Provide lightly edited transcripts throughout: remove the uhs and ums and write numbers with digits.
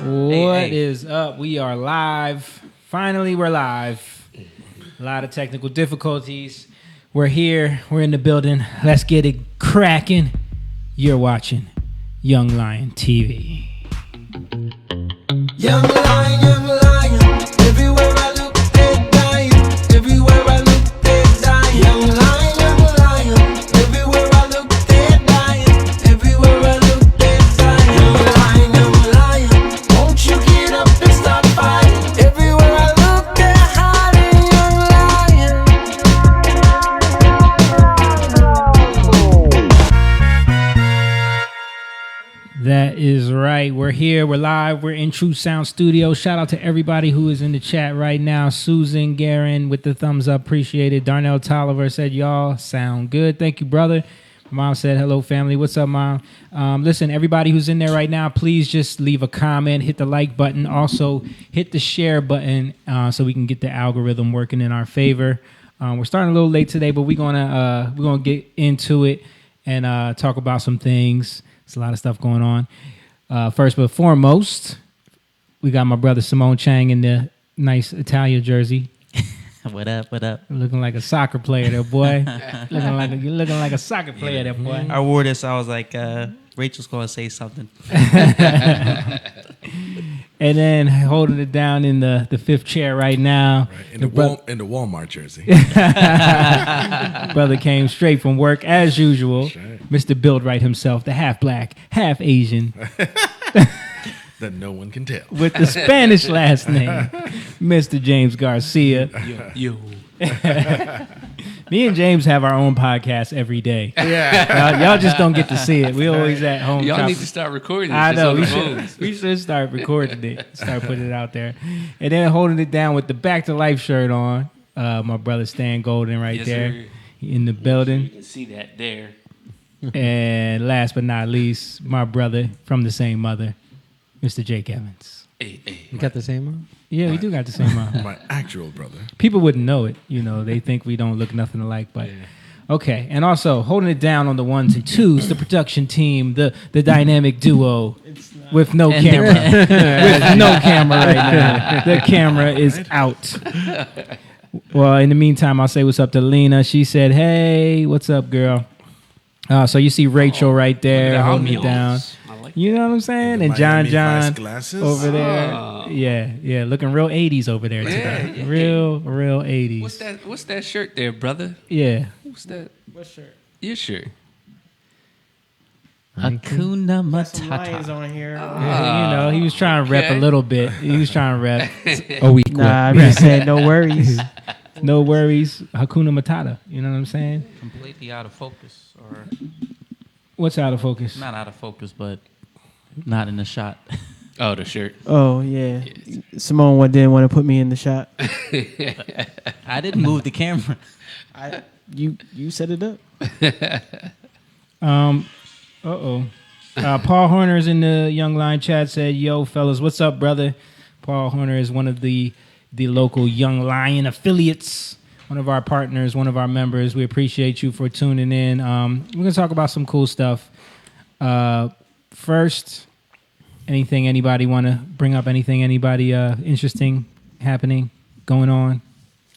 What is up? We are live. Finally, we're live. A lot of technical difficulties. We're here. We're in the building. Let's get it cracking. You're watching Young Lion TV. Young lion, everywhere I look, they're dying. Everywhere I look, they're dying. Young lion, everywhere I look, they're dying. Everywhere I look, they're dying. Young lion, won't you get up and stop fighting? Everywhere I look, they're hiding. Young lion. That is right. We're here. We're live. We're in True Sound Studio. Shout out to everybody who is in the chat right now. Susan Guerin with the thumbs up. Appreciate it. Darnell Tolliver said, y'all sound good. Thank you, brother. Mom said, hello, family. What's up, Mom? Listen, everybody who's in there right now, please just leave a comment. Hit the like button. Also, hit the share button so we can get the algorithm working in our favor. We're starting a little late today, but we're gonna get into it and talk about some things. There's a lot of stuff going on. First but foremost, we got my brother Simone Chang in the nice Italia jersey. What up? What up? Looking like a soccer player there, boy. You're looking like a soccer player there, boy. I wore this. I was like, Rachel's going to say something. And then holding it down in the fifth chair right now. Right. In the Walmart jersey. Brother came straight from work as usual. Right. Mr. Build Right himself, the half black, half Asian. That no one can tell. With the Spanish last name, Mr. James Garcia. Yo. Me and James have our own podcast every day. Yeah. Y'all just don't get to see it. We always at home. Y'all need to start recording this. I know. On the phones. We should start recording it. Start putting it out there. And then holding it down with the Back to Life shirt on. My brother Stan Golden right Yes, there sir. in the building. You can see that there. And last but not least, my brother from the same mother, Mr. Jake Evans. Hey. You got the same one? Yeah, we do got the same mom. My actual brother. People wouldn't know it. You know, they think we don't look nothing alike, but okay. And also holding it down on the ones and twos, the production team, the dynamic duo with no camera. With no camera right now. The camera is out. Well, in the meantime, I'll say what's up to Lena. She said, hey, what's up, girl? So you see Rachel right there holding it down. I like You know what I'm saying? The And John Miami Vice glasses. over there. Yeah, looking real 80s over there today. Yeah. Real 80s. What's that shirt there, brother? Yeah. What's that? What shirt? Your shirt. Hakuna Some lions Matata. on here. Yeah, you know, he was trying to rep a okay. little bit. He was trying to rep a week. Nah, I'm just saying, no worries. No worries. Hakuna Matata. You know what I'm saying? Completely out of focus. Or What's out of focus? not out of focus, but not in the shot. Oh, the shirt. Oh, yeah. Simone didn't want to put me in the shot. I didn't move the camera. You set it up. Paul Horner's in the Young Lion chat said, yo, fellas, what's up, brother? Paul Horner is one of the local Young Lion affiliates, one of our partners, one of our members. We appreciate you for tuning in. We're going to talk about some cool stuff. First, anything anybody want to bring up? Anything anybody interesting happening, going on?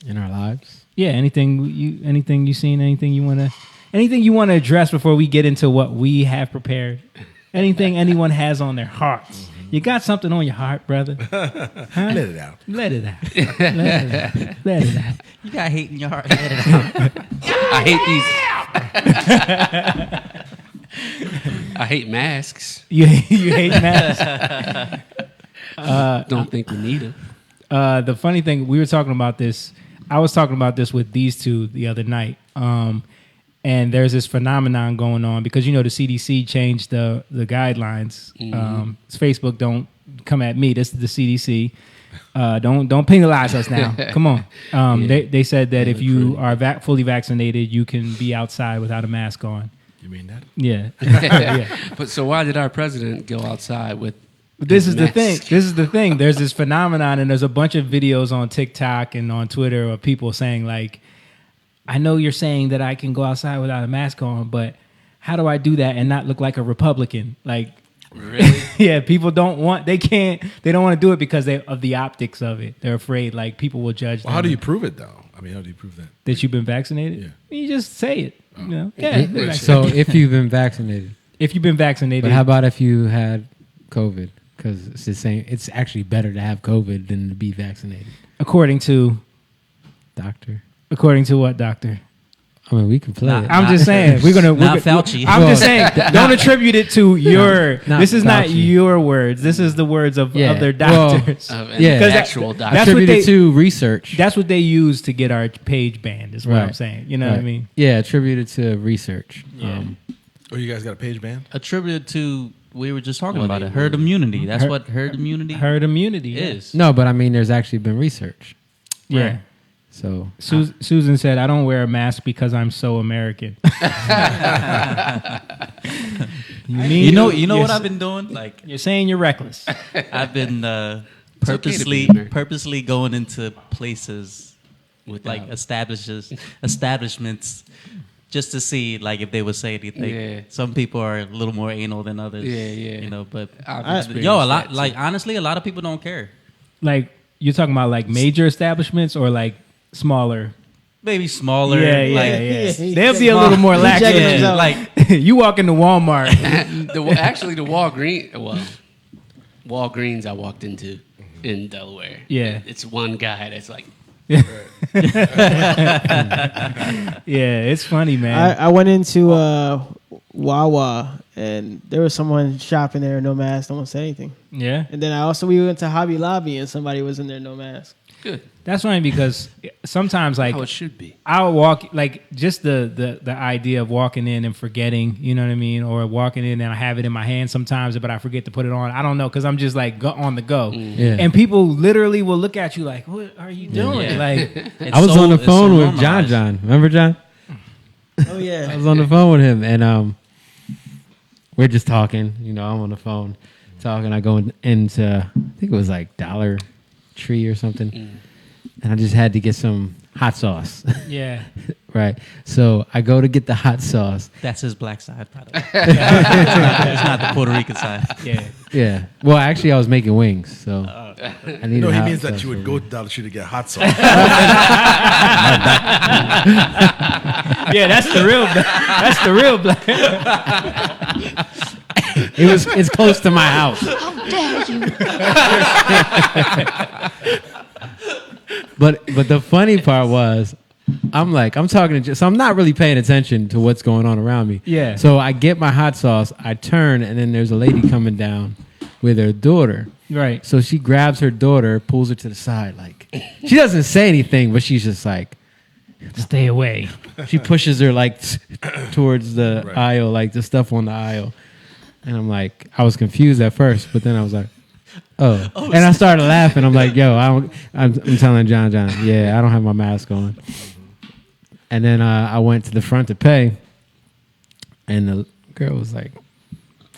In our lives. Yeah, anything you seen, anything you want to address before we get into what we have prepared? Anything anyone has on their hearts? You got something on your heart, brother? Huh? Let it out. Let it out. Let it out. You got hate in your heart. Let it out. I hate these. I hate masks. You hate masks. Don't think we need them. The funny thing, we were talking about this. I was talking about this with these two the other night. And there's this phenomenon going on because, you know, the CDC changed the guidelines. Facebook, don't come at me. This is the CDC. Don't penalize us now. Come on. They said that if you are fully vaccinated, you can be outside without a mask on. You mean that? Yeah. Yeah. But so why did our president go outside with This is the mask? thing. This is the thing. There's this phenomenon, and there's a bunch of videos on TikTok and on Twitter of people saying, like, I know you're saying that I can go outside without a mask on, but how do I do that and not look like a Republican? Like, Really? Yeah, people don't want. They don't want to do it because of the optics of it. They're afraid like people will judge. Well, them how do you prove it though? I mean, how do you prove that? that you've been vaccinated? Yeah. You just say it. You know? Yeah. It- been so vaccinated. if you've been vaccinated, if you've been vaccinated, but how about if you had COVID? Because it's the same. It's actually better to have COVID than to be vaccinated. according to what, doctor? I mean, we can play it. I'm just saying we're gonna. Not Fauci. I'm just saying don't attribute it to your. not This is not Fauci. your words. This is the words of Yeah. their Well, doctors. Of an Yeah. 'Cause actual doctor. that's what Attributed they- to research. That's what they use to get our page banned. Is what I'm Right. saying. You know what I Right. mean? Yeah, attributed to research. Oh, you guys got a page band? Attributed to, we were just talking Well, about they it, herd would. immunity. That's what herd immunity Herd immunity yeah. is. No, but I mean, there's actually been research. Yeah. So Susan said, "I don't wear a mask because I'm so American." You know what Yes. I've been doing? Like, You're saying you're reckless. I've been okay to purposely be American. purposely going into places with like establishments just to see like if they would say anything. Yeah. Some people are a little more anal than others. Yeah, yeah. You know, but I've experienced yo, a that, lot too. like honestly, a lot of people don't care. Like you're talking about like major establishments or like smaller. Maybe smaller. Yeah. like, They'll be a little more lax. checking Yeah. themselves. like You walk into Walmart. Actually, the Walgreens I walked into in Delaware. Yeah. It's one guy that's like, Yeah, it's funny, man. I went into Wawa and there was someone shopping there, no mask. No one said anything. Yeah, And then we went to Hobby Lobby and somebody was in there, no mask. good. that's funny because sometimes like How it should be. I'll walk like just the idea of walking in and forgetting, you know what I mean, or walking in and I have it in my hand sometimes, but I forget to put it on. I don't know because I'm just like on the go, Yeah. and people literally will look at you like, "What are you doing?" Yeah. Like, it's I was so- on the it's phone so with John. normalized. John, remember John? Oh I yeah. was on the phone with him, and we're just talking. You know, I'm on the phone talking. I go into, I think it was like Dollar Tree or something, and I just had to get some hot sauce. yeah, Right. So I go to get the hot sauce. That's his black side, by the way. It's not the Puerto Rican side. yeah. Yeah. Well, actually, I was making wings, so I needed No, he hot means that sauce you would for go me. to Dollar Tree to get hot sauce. Yeah, that's the real. That's the real black. It's close to my house. But the funny part was, I'm talking to, so I'm not really paying attention to what's going on around me. Yeah. So I get my hot sauce, I turn, and then there's a lady coming down with her daughter. Right. So she grabs her daughter, pulls her to the side, like she doesn't say anything, but she's just like, Stay away. she pushes her like towards the Right. aisle, like the stuff on the aisle. And I'm like, I was confused at first, but then I was like, oh. And I started laughing. I'm like, yo, I'm telling John, yeah, I don't have my mask on. And then I went to the front to pay, and the girl was like,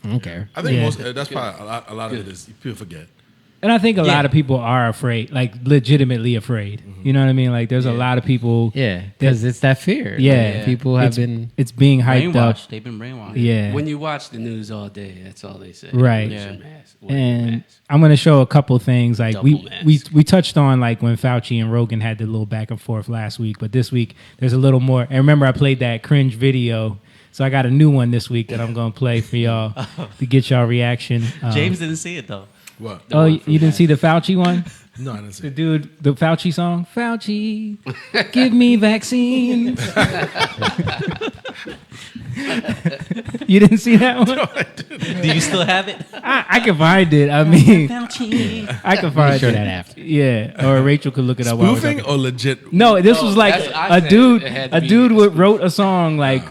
I don't care. I think Yeah. that's probably a lot of it is people forget. And I think a Yeah. lot of people are afraid, like legitimately afraid. You know what I mean? Like there's a lot of people. Yeah, because it's that fear. Yeah. Like, people have It's- been. It's being hyped up. Brainwashed. They've been brainwashed. Yeah. When you watch the news all day, that's all they say. Right. Wear your Yeah. mask. Wear your And mask. I'm going to show a couple things. Like Double we touched on like when Fauci and Rogan had the little back and forth last week, but this week there's a little more. And remember, I played that cringe video, so I got a new one this week that I'm going to play for y'all to get y'all reaction. James didn't see it though. What? Oh, you didn't see the Fauci one? No, I didn't see The it. dude, the Fauci song, Fauci, give me vaccines. You didn't see that one? Do you still have it? I can find it. I mean, Fauci. I can find Sure it. that after. Yeah, or Rachel could look it up. while we're Spoofing talking. or legit? No, this was like that's- I a said dude. it had to A be dude spoofing. wrote a song like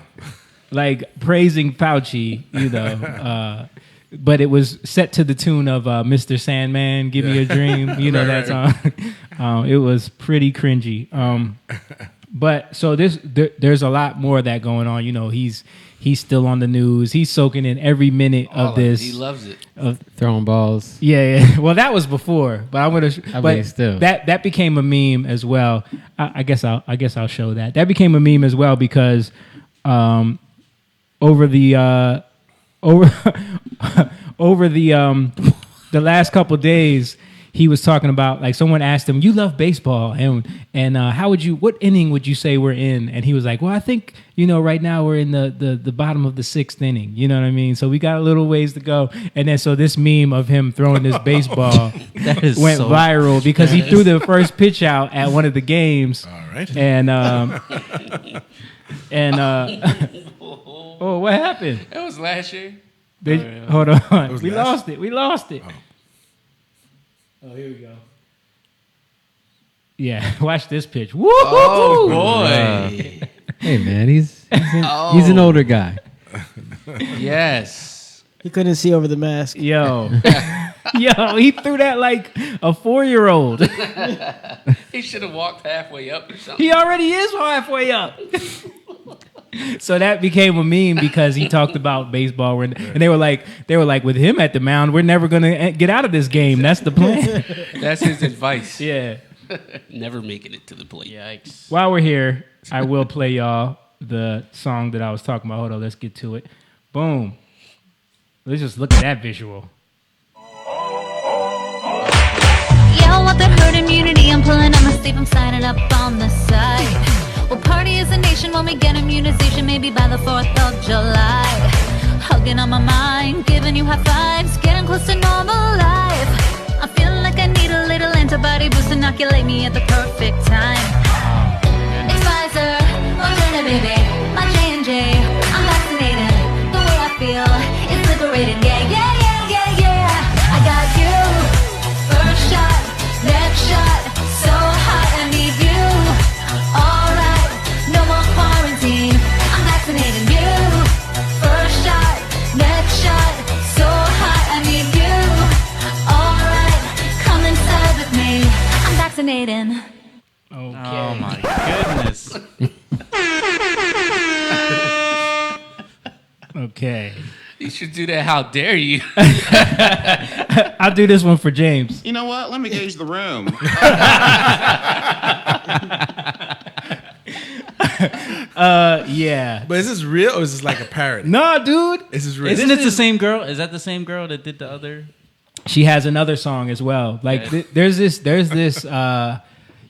praising Fauci, you know. But it was set to the tune of Mr. Sandman, "Give Me a Dream." You know that song. It was pretty cringy. But so there's a lot more of that going on. You know, he's still on the news. He's soaking in every minute All of this. He loves it. Throwing balls. Yeah. Well, that was before, but I'm gonna. I but mean, still. that became a meme as well. I guess I'll show that. That became a meme as well because over over the last couple days, he was talking about, like, someone asked him, "You love baseball, and what inning would you say we're in?" And he was like, "Well, I think right now we're in the bottom of the 6th inning." You know what I mean? So we got a little ways to go. And then so this meme of him throwing this baseball went viral because he threw the first pitch out at one of the games. All right. And oh, what happened? That was last year. Hold on, was we last- lost it. Oh, here we go. Yeah, watch this pitch. Woo! Oh boy. Hey man, he's an older guy. Yes. He couldn't see over the mask. Yo, he threw that like a 4-year-old. He should have walked halfway up or something. He already is halfway up. So that became a meme because he talked about baseball, and they were like, with him at the mound, we're never gonna get out of this game. That's the plan. That's his advice. Yeah. Never making it to the plate. Yikes. While we're here, I will play y'all the song that I was talking about. Hold on, let's get to it. Boom. Let's just look at that visual. Yeah, I want that herd immunity. I'm pulling up my sleeve. I'm signing up on the side. We'll party as a nation when we get immunization, maybe by the 4th of July. Hugging on my mind, giving you high fives, getting close to normal life. I'm feeling like I need a little antibody boost, inoculate me at the perfect time. It's Pfizer, Moderna, baby, my J&J. I'm vaccinated, the way I feel is liberated. Yeah, yeah, yeah, yeah, yeah. I got you, first shot, next shot, so hot I need you. All right, no more quarantine, I'm vaccinating you. First shot, next shot, so hot I need you. All right, come inside with me, I'm vaccinating. Okay. Oh my goodness. Okay. You should do that. How dare you? I'll do this one for James. You know what? Let me gauge the room. Yeah. But is this real or is this like a parody? No, dude. This is real. Isn't it the same girl? Is that the same girl that did the other? She has another song as well. Like there's this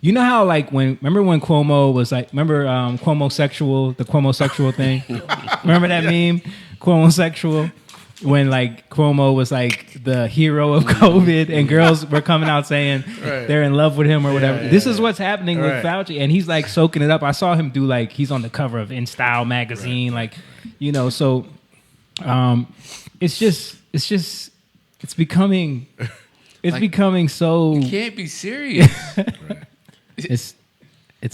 you know how like remember when Cuomo was like, Cuomo sexual, the Cuomo sexual thing? Remember that meme? Cuomo sexual? When like Cuomo was like the hero of COVID and girls were coming out saying they're in love with him or whatever. This is what's happening with Fauci, and he's like soaking it up. I saw him do like, he's on the cover of In Style magazine, like, so it's becoming so. You can't be serious. It's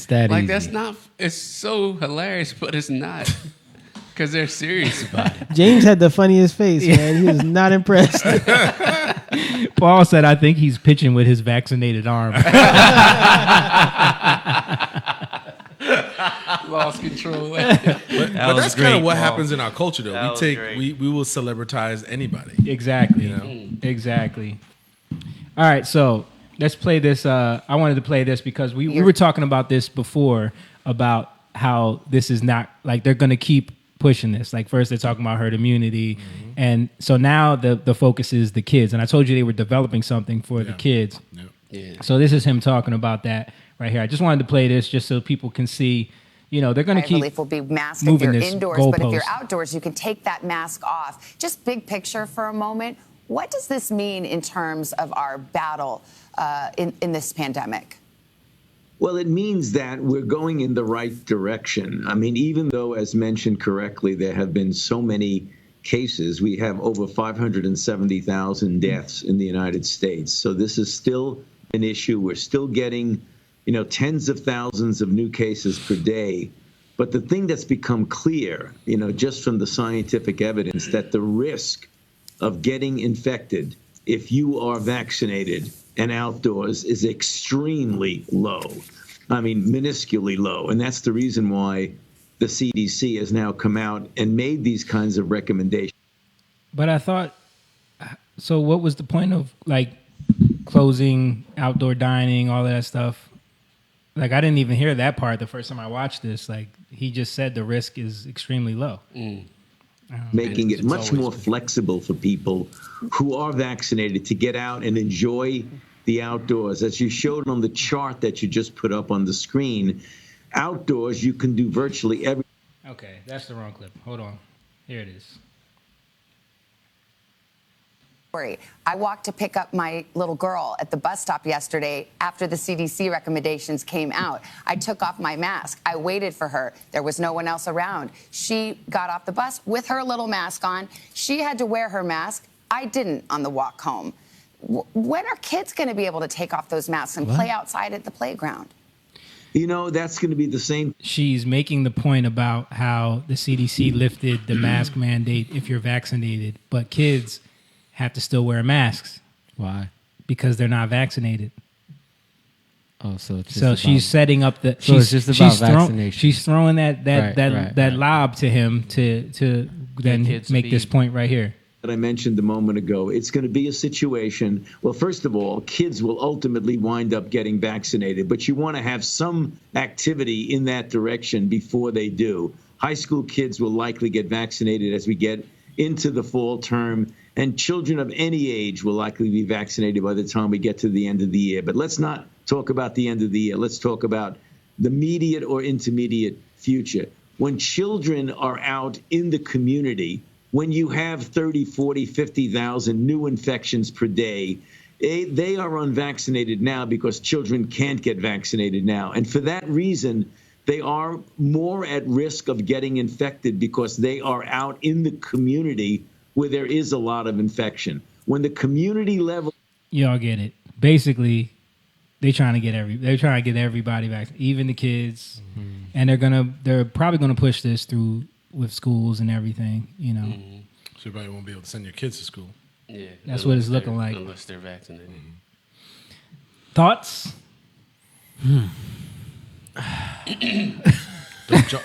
that Like easy. that's not. It's so hilarious, but it's not. Because they're serious about it. James had the funniest face, man. He was not impressed. Paul said, "I think he's pitching with his vaccinated arm." Lost control. But that's kind of what Paul. happens in our culture, though. That was great. We will celebritize anybody. Exactly. You know? Exactly. All right, so let's play this. I wanted to play this because we were talking about this before, about how this is not, like, they're going to keep pushing this. Like, first they're talking about herd immunity, and so now the focus is the kids. And I told you they were developing something for the kids. Yeah. So this is him talking about that right here. I just wanted to play this just so people can see, they're going to keep relief will be masked if moving you're this indoors, but if you're goalpost. outdoors, you can take that mask off. Just big picture for a moment. What does this mean in terms of our battle in this pandemic? Well, it means that we're going in the right direction. I mean, even though, as mentioned correctly, there have been so many cases, we have over 570,000 deaths in the United States. So this is still an issue. We're still getting, tens of thousands of new cases per day. But the thing that's become clear, just from the scientific evidence, that the risk of getting infected if you are vaccinated and outdoors is extremely low. I mean, minusculely low. And that's the reason why the CDC has now come out and made these kinds of recommendations. But I thought, so what was the point of, like, closing outdoor dining, all that stuff? Like, I didn't even hear that part the first time I watched this. Like, he just said the risk is extremely low. making it much more flexible for people who are vaccinated to get out and enjoy the outdoors. As you showed on the chart that you just put up on the screen, outdoors you can do virtually everything. Okay, that's the wrong clip. Hold on. Here it is. I walked to pick up my little girl at the bus stop yesterday after the CDC recommendations came out. I took off my mask. I waited for her. There was no one else around. She got off the bus with her little mask on. She had to wear her mask. I didn't on the walk home. When are kids going to be able to take off those masks and play outside at the playground? You know, that's going to be the same. She's making the point about how the CDC lifted the mask mandate if you're vaccinated, but kids have to still wear masks. Why? Because they're not vaccinated. Oh, so it's just so about, she's setting up the. So it's just about vaccination. She's throwing that Right. lob to him to then make this point right here. That I mentioned a moment ago. It's going to be a situation. Well, first of all, kids will ultimately wind up getting vaccinated, but you want to have some activity in that direction before they do. High school kids will likely get vaccinated as we get into the fall term, and children of any age will likely be vaccinated by the time we get to the end of the year. But let's not talk about the end of the year. Let's talk about the immediate or intermediate future. When children are out in the community, when you have 30, 40, 50,000 new infections per day, they are unvaccinated now because children can't get vaccinated now. And for that reason, they are more at risk of getting infected because they are out in the community where there is a lot of infection. When the community level, y'all get it. Basically, they're trying to get everybody back, even the kids, and they're probably gonna push this through with schools and everything. You know, so everybody won't be able to send your kids to school. Yeah, that's what it's looking like. Unless they're vaccinated. Thoughts?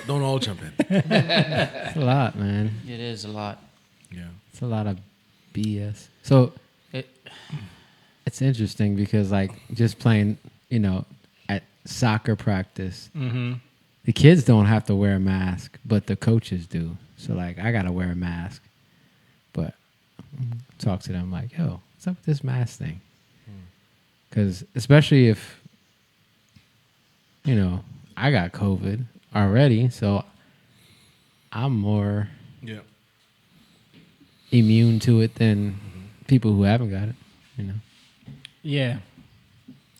Don't all jump in. It's a lot, man. It is a lot. Yeah, it's a lot of BS. So it's interesting because, like, just playing, at soccer practice, the kids don't have to wear a mask, but the coaches do. So, like, I gotta wear a mask, but talk to them like, yo, what's up with this mask thing? Because especially if I got COVID already, so I'm more immune to it than people who haven't got it, Yeah.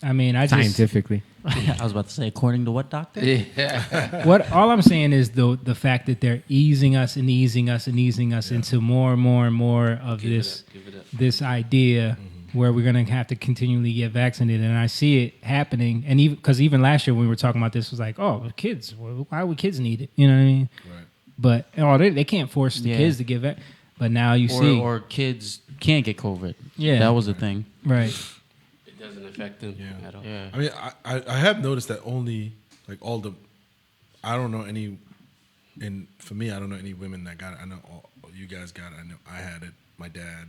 I mean, scientifically. I was about to say, according to what doctor? Yeah. All I'm saying is the fact that they're easing us into more and more and more of this idea where we're going to have to continually get vaccinated. And I see it happening. And even last year when we were talking about this, it was like, oh, kids, why would kids need it? You know what I mean? Right. But they can't force the kids to get vaccinated. But now you see. Or kids can't get COVID. Yeah. That was the thing. Right. It doesn't affect them at all. Yeah. I mean, I have noticed that only like I don't know any, and for me, I don't know any women that got it. I know all you guys got it. I know I had it. My dad,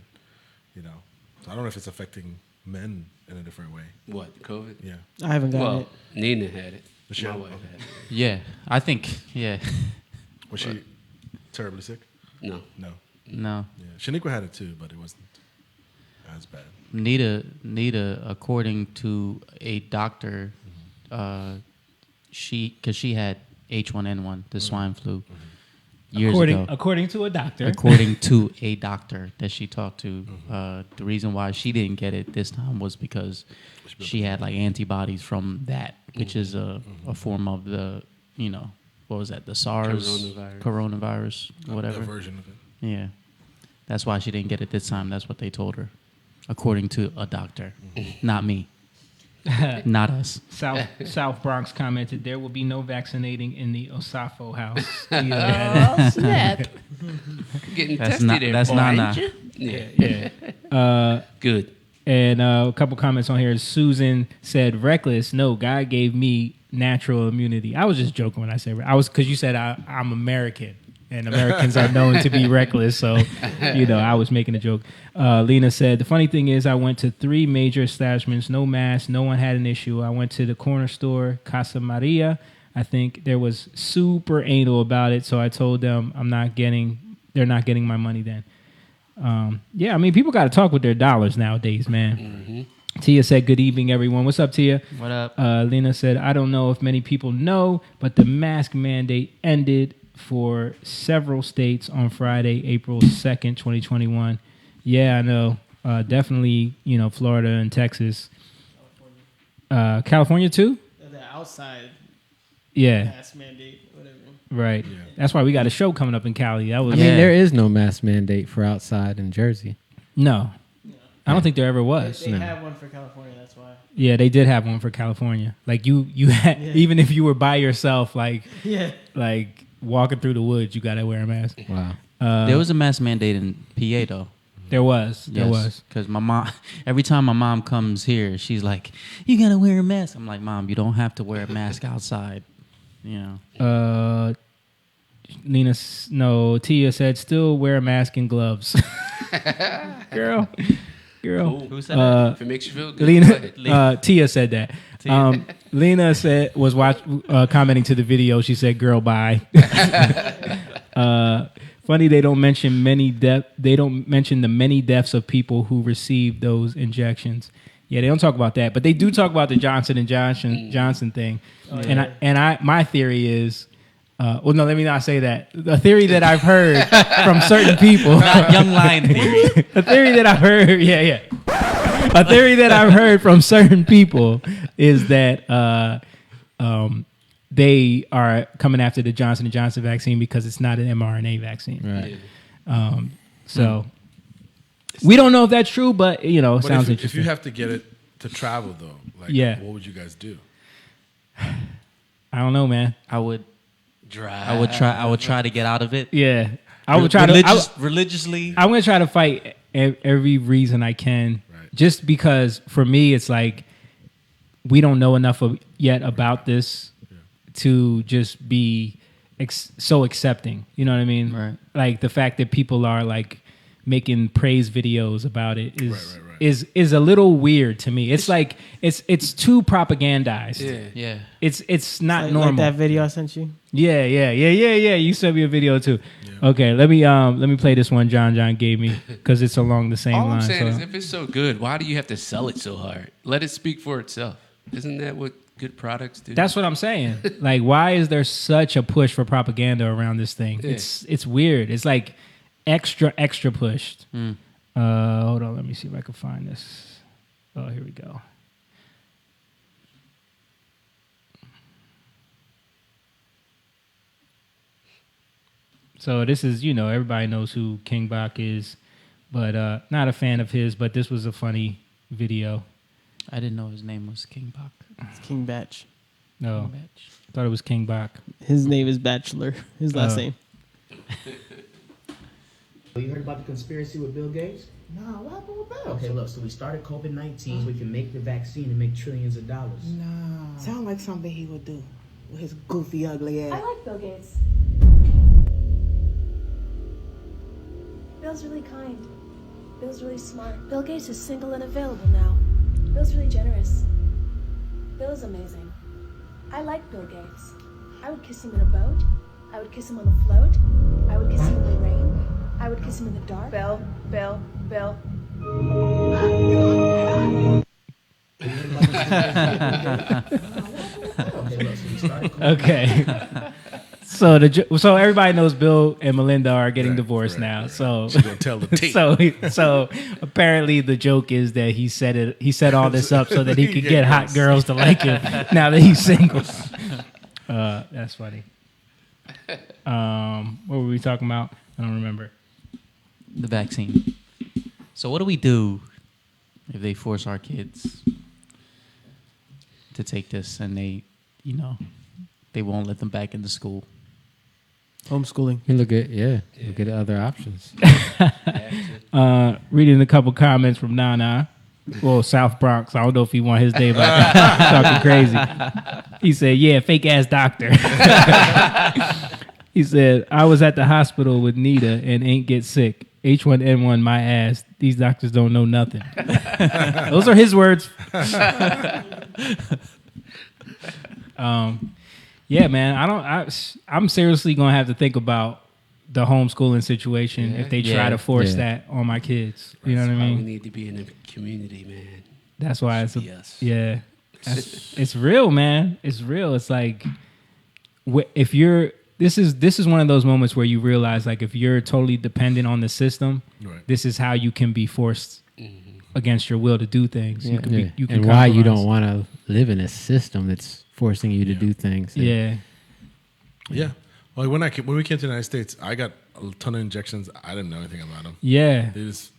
So I don't know if it's affecting men in a different way. What, COVID? Yeah. I haven't got it. Nina had it. Michelle? My wife had it. Yeah. I think, yeah. Was she terribly sick? No. No. No. Yeah. Shaniqua had it too, but it wasn't as bad. Nita, according to a doctor, she had H1N1, the swine flu, years ago. According to a doctor. According to a doctor that she talked to, the reason why she didn't get it this time was because she had like antibodies from that, which is a form of the, what was that? The SARS coronavirus, whatever. A version of it. Yeah. That's why she didn't get it this time. That's what they told her, according to a doctor. Not me. Not us. South Bronx commented, there will be no vaccinating in the Osafo house. Snap. Getting That's tested not- there, that's boy, not- ain't you? Yeah. Good. And a couple comments on here. Susan said, reckless. No, God gave me natural immunity. I was just joking when I said, because you said I'm American. And Americans are known to be reckless. So, I was making a joke. Lena said, the funny thing is I went to 3 major establishments, no mask, no one had an issue. I went to the corner store, Casa Maria. I think there was super anal about it. So I told them I'm not getting they're not getting my money then. Yeah, I mean, people got to talk with their dollars nowadays, man. Mm-hmm. Tia said, good evening, everyone. What's up, Tia? What up? Lena said, I don't know if many people know, but the mask mandate ended for several states on Friday, April 2nd, 2021. Yeah, I know. Definitely, Florida and Texas. California too? The outside Yeah. mask mandate, whatever. Right. Yeah. That's why we got a show coming up in Cali. That was. I mean, there is no mask mandate for outside in Jersey. No. I don't think there ever was. They have one for California, that's why. Yeah, they did have one for California. Like you had, even if you were by yourself, like walking through the woods, you got to wear a mask. Wow. There was a mask mandate in PA though. There was. Because my mom, every time my mom comes here, she's like, "You gotta wear a mask." I'm like, "Mom, you don't have to wear a mask outside." Tia said, "Still wear a mask and gloves." Girl. Cool. Who said that? If it makes you feel good. Tia said that. Lena was commenting to the video. She said, "Girl, bye." Funny they don't mention the many deaths of people who received those injections. Yeah, they don't talk about that, but they do talk about the Johnson & Johnson thing. My theory is, let me not say that. The theory that I've heard from certain people, Young Lion theory. a theory that I've heard, a theory that I've heard from certain people is that they are coming after the Johnson & Johnson vaccine because it's not an mRNA vaccine. Right. So we don't know if that's true, but it But sounds if interesting. you have to get it to travel though, what would you guys do? I don't know, man. I would Drive. I would try to get out of it. Yeah, I would try religiously. I'm gonna try to fight every reason I can, just because for me it's like we don't know enough yet about this to just be so accepting. You know what I mean? Right. Like the fact that people are like making praise videos about it is a little weird to me. It's like it's too propagandized. Yeah. It's not Like normal. that video I sent you? Yeah. You sent me a video too. Yeah. Okay, let me play this one John gave me because it's along the same All line. I'm saying is, if it's so good, why do you have to sell it so hard? Let it speak for itself. Isn't that what good products do? That's what I'm saying. Like, why is there such a push for propaganda around this thing? Yeah. It's weird. It's like extra pushed. Hold on, let me see if I can find this. Oh, here we go. So this is, everybody knows who King Bach is, but not a fan of his, but this was a funny video. I didn't know his name was King Bach. It's King Batch. No, King Batch. thought it was King Bach. His name is Bachelor. His last name. You heard about the conspiracy with Bill Gates? Nah, what happened with Bill? Okay, look, so we started COVID-19 so we can make the vaccine and make trillions of dollars. Nah. Sound like something he would do with his goofy, ugly ass. I like Bill Gates. Bill's really kind. Bill's really smart. Bill Gates is single and available now. Bill's really generous. Bill is amazing. I like Bill Gates. I would kiss him in a boat. I would kiss him on the float. I would kiss him in the rain. I would kiss him in the dark. Bill. Okay. So everybody knows Bill and Melinda are getting divorced now. So She's gonna tell the tape. So apparently the joke is that he set all this up so that he could get hot girls to like him now that he's single. That's funny. What were we talking about? I don't remember. The vaccine. So what do we do if they force our kids to take this and they won't let them back into school? Homeschooling. You look at other options. Reading a couple comments from Nana. Well, South Bronx. I don't know if he want his day back. Talking crazy. He said, "Yeah, fake ass doctor." He said, "I was at the hospital with Nita and ain't get sick. H1N1 my ass. These doctors don't know nothing." Those are his words. Yeah, man. I'm seriously gonna have to think about the homeschooling situation Yeah. if they try Yeah. to force Yeah. that on my kids. You know what I Why we mean? need to be in a community, man. That's why it's Should be us. yeah. It's real, man. It's real. It's like if you're this is one of those moments where you realize like if you're totally dependent on the system, Right. this is how you can be forced against your will to do things. You can Yeah. be, you can And why you compromise. don't want to live in a system that's forcing you to do things. Yeah. Yeah. Well, when we came to the United States, I got a ton of injections. I didn't know anything about them. Yeah. They just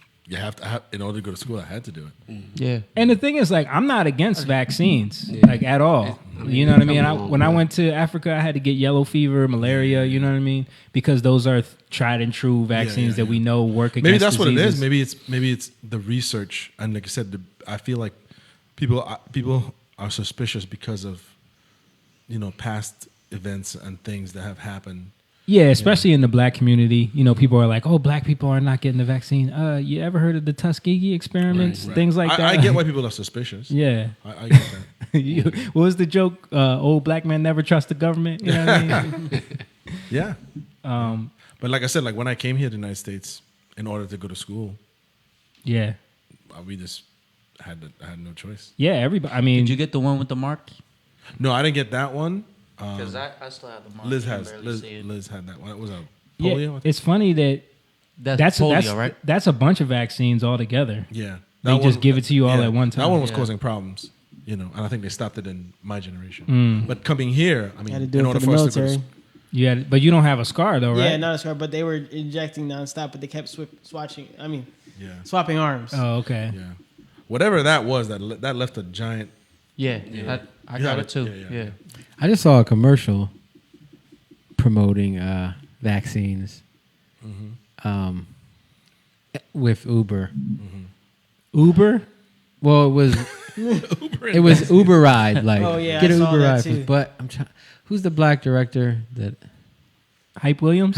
in order to go to school, I had to do it. Yeah. And the thing is, like, I'm not against vaccines, like at all. You know what I mean? When I went to Africa, I had to get yellow fever, malaria. You know what I mean? Because those are tried and true vaccines that we know work against. Maybe that's what it is. diseases. Maybe it's the research, and like I said, I feel like people are suspicious because of past events and things that have happened. Yeah, especially in the black community. You know, people are like, "Oh, black people are not getting the vaccine." You ever heard of the Tuskegee experiments? Right. Things like that. I get why people are suspicious. Yeah, I get that. What was the joke? Old black man never trust the government. You know what I mean? Yeah. But like I said, like when I came here to the United States in order to go to school, Yeah, we just I had no choice. yeah. Everybody. I mean, Did you get the one with the mark? No, I didn't get that one. Because I still have the mark. Liz I can has barely see it. Liz had that one. It was a yeah, polio. it's funny that That's polio, right? That's a bunch of vaccines all together. Yeah, They just give it to you all at one time. That one was Yeah. causing problems, and I think they stopped it in my generation. Mm. But coming here, I mean, Had to do in it order for for the us to go to military. Yeah, but you don't have a scar though, right? Yeah, not a scar, but they were injecting nonstop, but they kept swapping arms. Oh, okay. yeah, whatever that was, that left a giant. Yeah, I got it too. Yeah. I just saw a commercial promoting vaccines with Uber. Uber? Well, it was Uber ride. Like, Oh, yeah, get I an saw Uber that ride. too. But I'm trying. Who's the black director that? Hype Williams?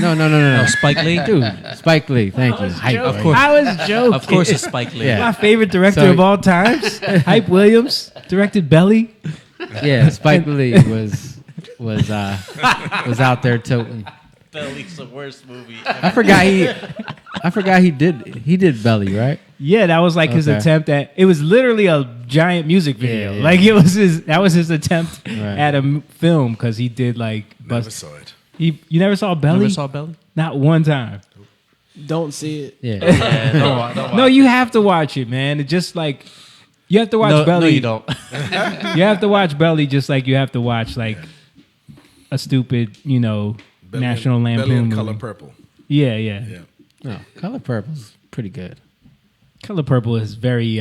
No. Spike Lee? Dude, Spike Lee. Thank you. Hype, Of right? course. I was joking. Of course, it's Spike Lee. Yeah. My favorite director So- of all times, Hype Williams, directed Belly. Yeah, Spike Lee was out there toting. Belly's the worst movie. I forgot he did Belly, right? Yeah, that was like his Okay. attempt at. It was literally a giant music video. Yeah. Like that was his attempt at a film because he did like. Never saw it. You never saw Belly? Never saw Belly? Not one time. Don't see it. Yeah. Don't No, you have to watch it, man. It just like you have to watch Belly. No, you don't. You have to watch Belly just like you have to watch like a stupid, Belly National and, Lampoon Belly and movie. Color Purple. Yeah. Yeah. No, Color Purple's pretty good. Color Purple is very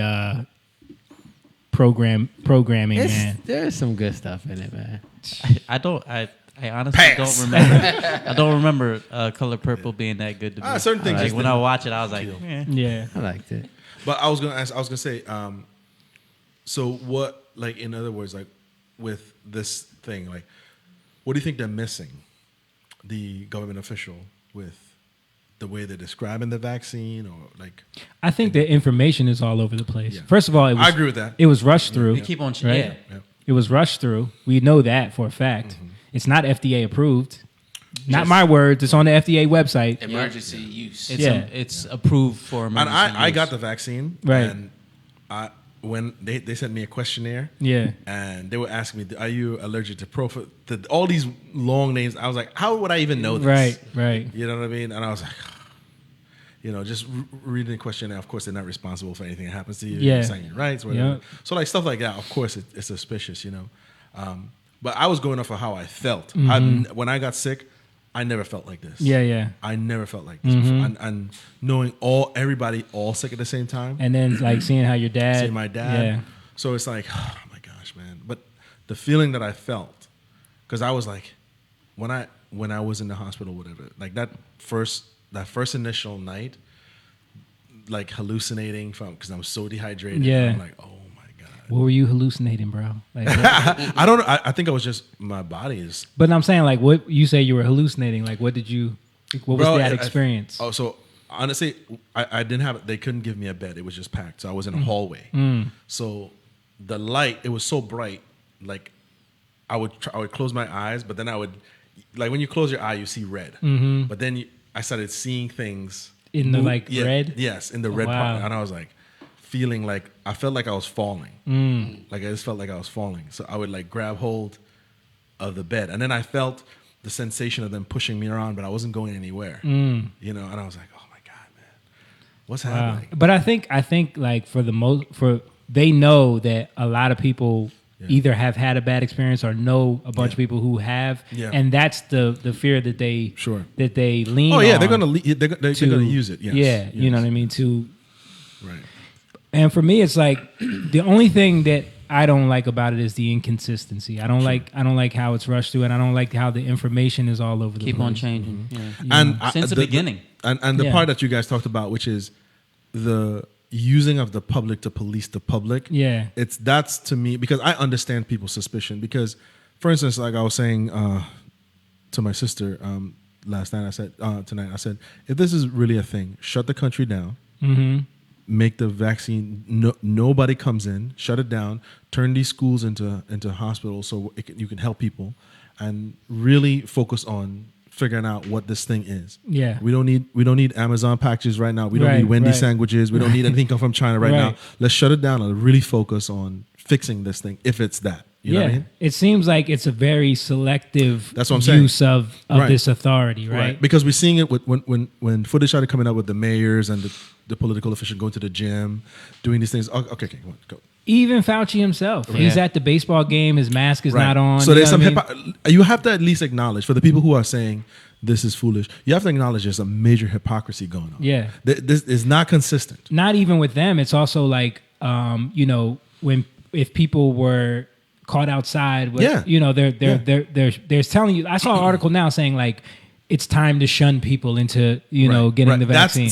programming, man. There's some good stuff in it, man. I honestly don't remember. I don't remember Color Purple being that good to me. Certain things Like, just when I didn't watch it, I was like, Yeah. I liked it. But I was gonna say, so what? Like, in other words, like with this thing, like, what do you think they're missing? The government official with the way they're describing the vaccine, or like? I think the information is all over the place. Yeah. First of all, I agree with that. It was rushed through. we keep on, right? yeah. It was rushed through. We know that for a fact. It's not FDA approved. Not my words. It's on the FDA website. Emergency use. It's approved for And emergency I use. got the vaccine, Right. And when they sent me a questionnaire, Yeah. and they were asking me, "Are you allergic to all these long names?" I was like, "How would I even know this?" Right. You know what I mean? And I was like, just reading the questionnaire. Of course, they're not responsible for anything that happens to you. Yeah. You're saying your rights, whatever. Yep. So like stuff like that. Of course, it's suspicious, But I was going off of how I felt. When I got sick, I never felt like this. Yeah. I never felt like this before. And knowing everybody all sick at the same time. And then like seeing how your dad. See my dad. Yeah. So it's like, oh my gosh, man. But the feeling that I felt, because I was like, when I was in the hospital, whatever, like that first initial night, like hallucinating because I'm so dehydrated. Yeah. I'm like, oh my god. What were you hallucinating, bro? Like, I don't know. I think I was just my body is. but I'm saying like what you say you were hallucinating. Like what did you? What was Bro, that experience? So honestly, I didn't have. They couldn't give me a bed. It was just packed. So I was in a hallway. So the light, it was so bright. Like I would close my eyes, but then I would like when you close your eye, you see red. Mhm. But then I started seeing things In the, move- like, red? Yes, in the red Wow. part, and I was like feeling like I felt like I was falling. Like I just felt like I was falling. So I would like grab hold of the bed, and then I felt the sensation of them pushing me around, but I wasn't going anywhere. And I was like, oh my god, man, what's Wow. happening? But I think like they know that a lot of people either have had a bad experience or know a bunch of people who have, and that's the fear that they that they lean. Oh yeah, on they're gonna use it. Yes. Yeah, you know what I mean. Right. And for me, it's like the only thing that I don't like about it is the inconsistency. I don't like how it's rushed through, and I don't like how the information is all over the place. Keep on changing. Yeah. And Since the beginning. And the part that you guys talked about, which is the using of the public to police the public. Yeah. That's to me, because I understand people's suspicion. Because, for instance, like I was saying to my sister last night, I said tonight, I said, if this is really a thing, shut the country down. Make the vaccine. Nobody comes in. Shut it down. Turn these schools into hospitals so you can help people, and really focus on figuring out what this thing is. Yeah. We don't need Amazon packages right now. We don't need Wendy's sandwiches. We don't need anything come from China right now. Let's shut it down and really focus on fixing this thing. If it's that, you know what I mean? It seems like it's a very selective That's what I'm saying. use of this authority, right? Because we're seeing it with when footage started coming out with the mayors and the political officials going to the gym, doing these things. Okay, go. Even Fauci himself, he's at the baseball game. His mask is not on. So there's some you know what I mean? you have to at least acknowledge, for the people who are saying this is foolish, you have to acknowledge there's a major hypocrisy going on. Yeah. This is not consistent. Not even with them. It's also like, if people were caught outside with, they're telling you. I saw an article now saying like, it's time to shun people into, getting the vaccine.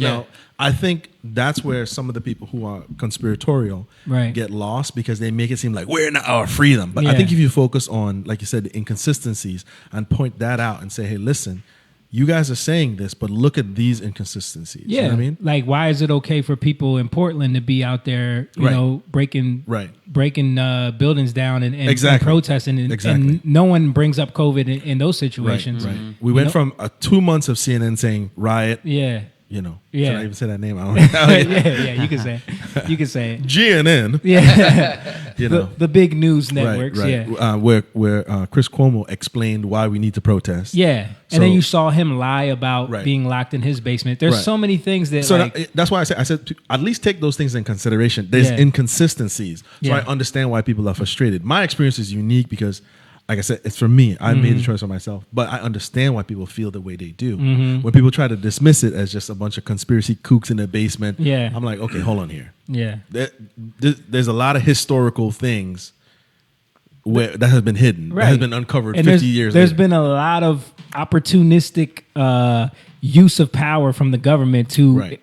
Now, I think that's where some of the people who are conspiratorial get lost, because they make it seem like we're not our freedom. But I think if you focus on, like you said, the inconsistencies and point that out and say, hey, listen, you guys are saying this, but look at these inconsistencies. Yeah. You know what I mean? Like, why is it okay for people in Portland to be out there, breaking buildings down and protesting, and no one brings up COVID in those situations. Right. We went from 2 months of CNN saying riot. Yeah. Can I even say that name? I don't yeah, you can say it. You can say it. GNN. Yeah. The big news networks. Right. Yeah. Where Chris Cuomo explained why we need to protest. Yeah. And then you saw him lie about being locked in his basement. There's so many things that. So that's why I said at least take those things in consideration. There's inconsistencies. So I understand why people are frustrated. My experience is unique because, like I said, it's for me. I made the choice for myself. But I understand why people feel the way they do. When people try to dismiss it as just a bunch of conspiracy kooks in their basement, I'm like, okay, hold on here. Yeah. There's a lot of historical things that has been hidden, that has been uncovered and 50 years There's later. been a lot of opportunistic use of power from the government to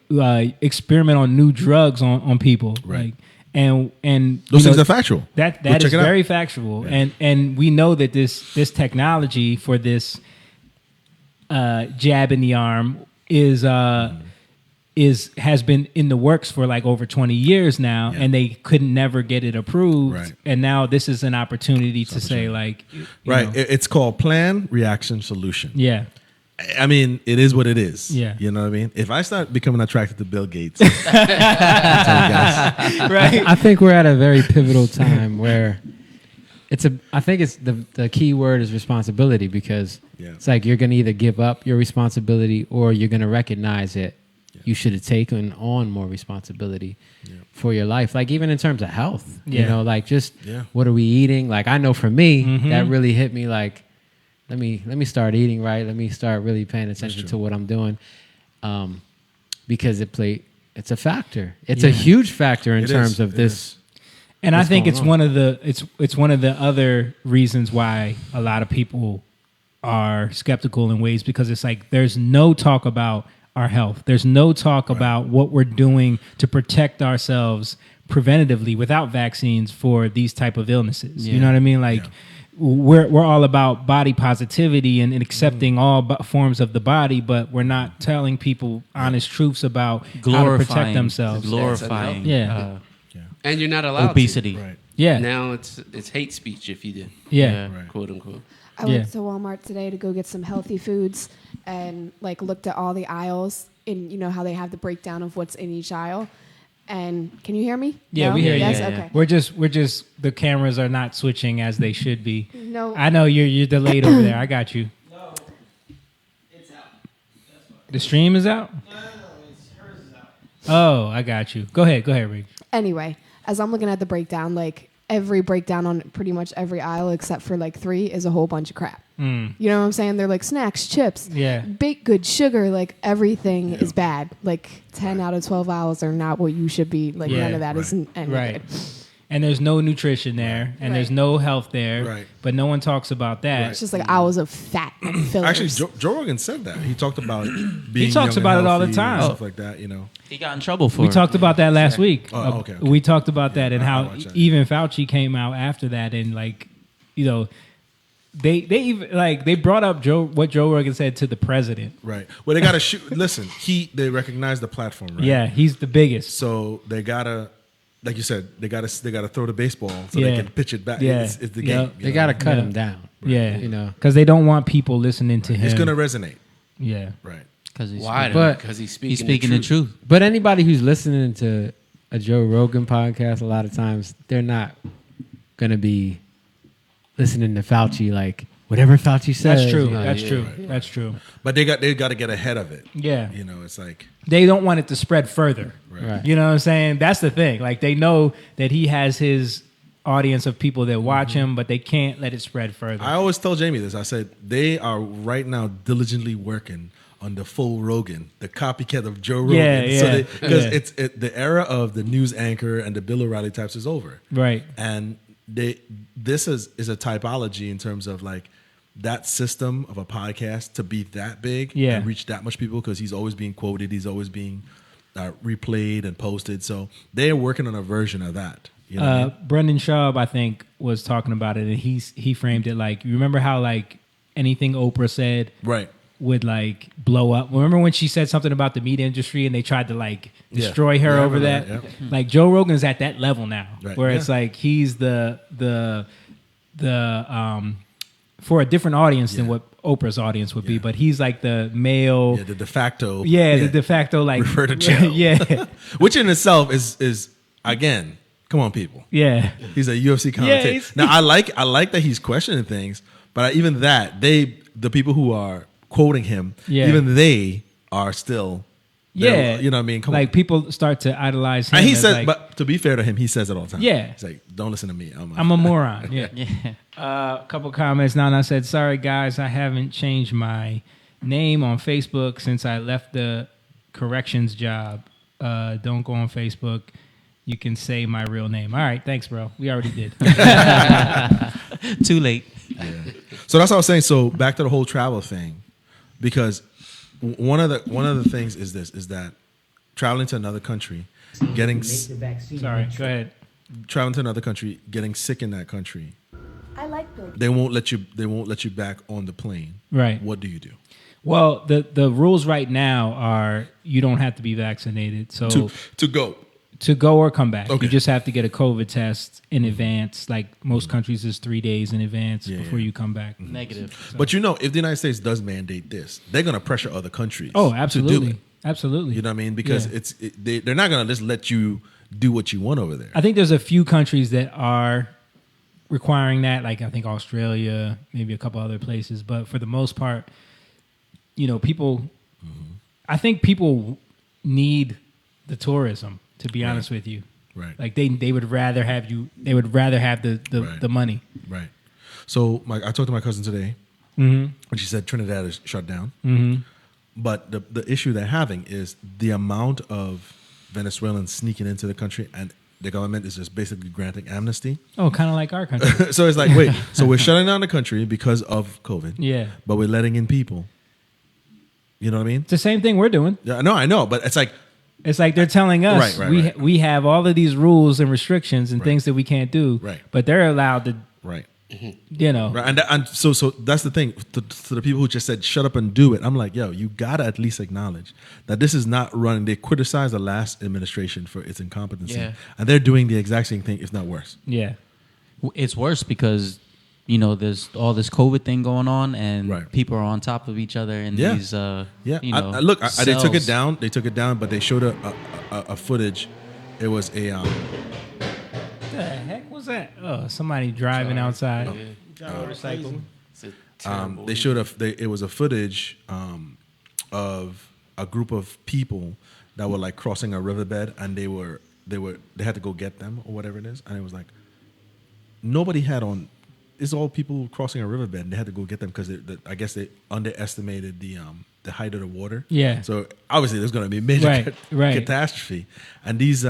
experiment on new drugs on people. Right. And those things are factual. That We'll is check it out. very factual. And we know that this technology for this jab in the arm has been in the works for like over 20 years now, and they could never get it approved. And now this is an opportunity to say like, you know. It's called plan, reaction, solution. Yeah. I mean, it is what it is. Yeah. You know what I mean? If I start becoming attracted to Bill Gates, I think we're at a very pivotal time where I think it's the key word is responsibility, because it's like you're going to either give up your responsibility or you're going to recognize it. You should have taken on more responsibility for your life. Like even in terms of health, you know, like just what are we eating? Like I know for me, that really hit me like, let me start eating right. Let me start really paying attention to what I'm doing, because it's a factor. It's a huge factor in terms of this. And I think it's one of the other reasons why a lot of people are skeptical in ways, because it's like there's no talk about our health. There's no talk about what we're doing to protect ourselves preventatively without vaccines for these type of illnesses. You know what I mean? Like. We're all about body positivity and accepting all forms of the body, but we're not telling people honest truths about how to protect themselves. Glorifying, and you're not allowed obesity. To. Yeah. Now it's hate speech if you do. Yeah. Quote unquote. I went to Walmart today to go get some healthy foods and like looked at all the aisles and you know how they have the breakdown of what's in each aisle. And can you hear me? Yeah, No? we hear you. Yes, Yeah, okay. We're just the cameras are not switching as they should be. No. I know you're delayed over there. I got you. No, it's out. The stream is out? No, it's hers is out. Oh, I got you. Go ahead, Rick. Anyway, as I'm looking at the breakdown, like every breakdown on pretty much every aisle except for like 3 is a whole bunch of crap. You know what I'm saying? They're like snacks, chips, baked goods, sugar, like everything is bad. Like 10 out of 12 aisles are not what you should be. Like none of that is any good. And there's no nutrition there, and there's no health there, Right. but no one talks about that. It's just like aisles of fat and fillers. Actually, Joe Rogan said that. He talked about being He talks young about and it all the healthy time. and stuff like that, you know. He got in trouble for We it. talked about that last week. Oh, okay. We talked about that and I how watched that. even Fauci came out after that and like, you know, they even like they brought up what Joe Rogan said to the president. Right. Well, they got to shoot. Listen, they recognize the platform, right? Yeah, he's the biggest. So they gotta, like you said, they gotta throw the baseball so they can pitch it back. Yeah. It's the game. They got to cut him down. Yeah, You know. because they don't want people listening to him. It's gonna resonate. Yeah, Right. Because he's Why? But- Because he's he's speaking, speaking the truth. But anybody who's listening to a Joe Rogan podcast, a lot of times they're not going to be listening to Fauci like whatever Fauci says. that's true. you know. That's true. That's true. But they got to get ahead of it. Yeah. You know, it's like They don't want it to spread further. Right. You know what I'm saying? That's the thing. Like they know that he has his audience of people that watch him, but they can't let it spread further. I always tell Jamie this. I said they are right now diligently working on the full Rogan, the copycat of Joe Rogan. Yeah, Because yeah. the era of the news anchor and the Bill O'Reilly types is over. Right. And this is a typology in terms of like that system of a podcast to be that big and reach that much people because he's always being quoted, he's always being replayed and posted. So they're working on a version of that. You know what I mean? Brendan Schaub, I think, was talking about it, and he framed it like, you remember how like anything Oprah said Right. would like blow up? Remember when she said something about the meat industry and they tried to like destroy her Yeah, I over that? remember that, yeah. Like Joe Rogan's at that level now, Right. where Yeah. it's like he's the for a different audience than what Oprah's audience would be, but he's like the male, the de facto, the de facto like refer to channel, yeah, which in itself is again, come on, people, yeah. He's a UFC commentator. he's- Now I like that he's questioning things, but even that the people who are quoting him, even they are still, Yeah, you know what I mean. Come like on. people start to idolize him. And he as, says, like, but to be fair to him, he says it all the time. Yeah. He's like, don't listen to me. I'm a moron. Yeah. A couple comments. Nana said, sorry, guys, I haven't changed my name on Facebook since I left the corrections job. Don't go on Facebook. You can say my real name. All right. Thanks, bro. We already did. Too late. Yeah. So that's what I was saying. So back to the whole travel thing, because one of the things is that traveling to another country, getting Sorry, go ahead. Traveling to another country, getting sick in that country, I like Bill Gates. they won't let you back on the plane. Right. What do you do? Well, the rules right now are you don't have to be vaccinated. So to go or come back. Okay. You just have to get a COVID test in advance. Like most countries is 3 days in advance before you come back. Negative. So- But you know, if the United States does mandate this, they're going to pressure other countries. Oh, To do absolutely. it. Absolutely. You know what I mean? Because Yeah. they're not going to just let you do what you want over there. I think there's a few countries that are requiring that, like I think Australia, maybe a couple other places. But for the most part, you know, people, I think people need the tourism, to be honest with you. Right. Like they would rather have the money. Right. So I talked to my cousin today, Mhm. and she said Trinidad is shut down. Mhm. But the issue they're having is the amount of Venezuelans sneaking into the country, and the government is just basically granting amnesty. Oh, kind of like our country. So it's like, wait, so we're shutting down the country because of COVID. Yeah. But we're letting in people. You know what I mean? It's the same thing we're doing. Yeah, no, I know, but it's like they're telling us Right. we have all of these rules and restrictions and things that we can't do. Right. But they're allowed to. Right. You know. Right. And so that's the thing. To the people who just said shut up and do it, I'm like, yo, you gotta at least acknowledge that this is not running. They criticized the last administration for its incompetency, Yeah. and they're doing the exact same thing, if not worse. Yeah. It's worse because there's all this COVID thing going on, and people are on top of each other in these, Look, they took it down. They took it down, but they showed a footage. It was a. What the heck was that? Oh, somebody driving outside. Motorcycle. They showed it was a footage of a group of people that were like crossing a riverbed, and they had to go get them or whatever it is, and it was like nobody had on. It's all people crossing a riverbed, and they had to go get them because I guess they underestimated the height of the water. Yeah. So obviously there's going to be a major catastrophe, and these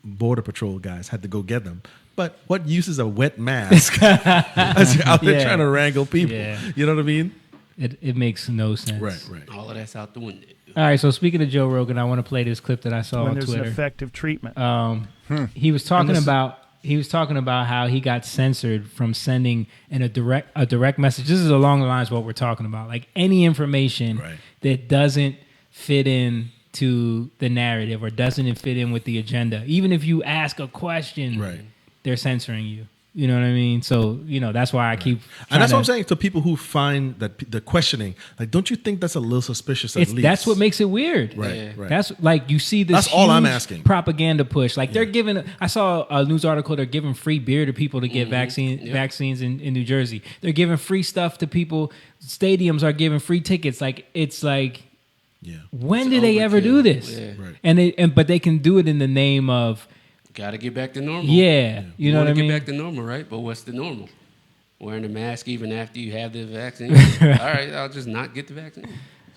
border patrol guys had to go get them. But what use is a wet mask as you're out there trying to wrangle people? Yeah. You know what I mean? It makes no sense. Right. All of that's out the window. All right, so speaking of Joe Rogan, I want to play this clip that I saw when on there's Twitter. An effective treatment. He was talking about how he got censored from sending a direct message. This is along the lines of what we're talking about. Like any information that doesn't fit in to the narrative or doesn't fit in with the agenda. Even if you ask a question, they're censoring you. You know what I mean? So, that's why I keep... And that's what I'm saying to people who find that the questioning, like, don't you think that's a little suspicious at least? That's what makes it weird. Right. That's like you see this That's all I'm asking. propaganda push. Like they're giving... I saw a news article, they're giving free beer to people to get vaccines in New Jersey. They're giving free stuff to people. Stadiums are giving free tickets. Like, it's like... When did they ever do this? Yeah. But they can do it in the name of... Got to get back to normal. Yeah. You know what I mean? Get back to normal, right? But what's the normal? Wearing a mask even after you have the vaccine? All right, I'll just not get the vaccine.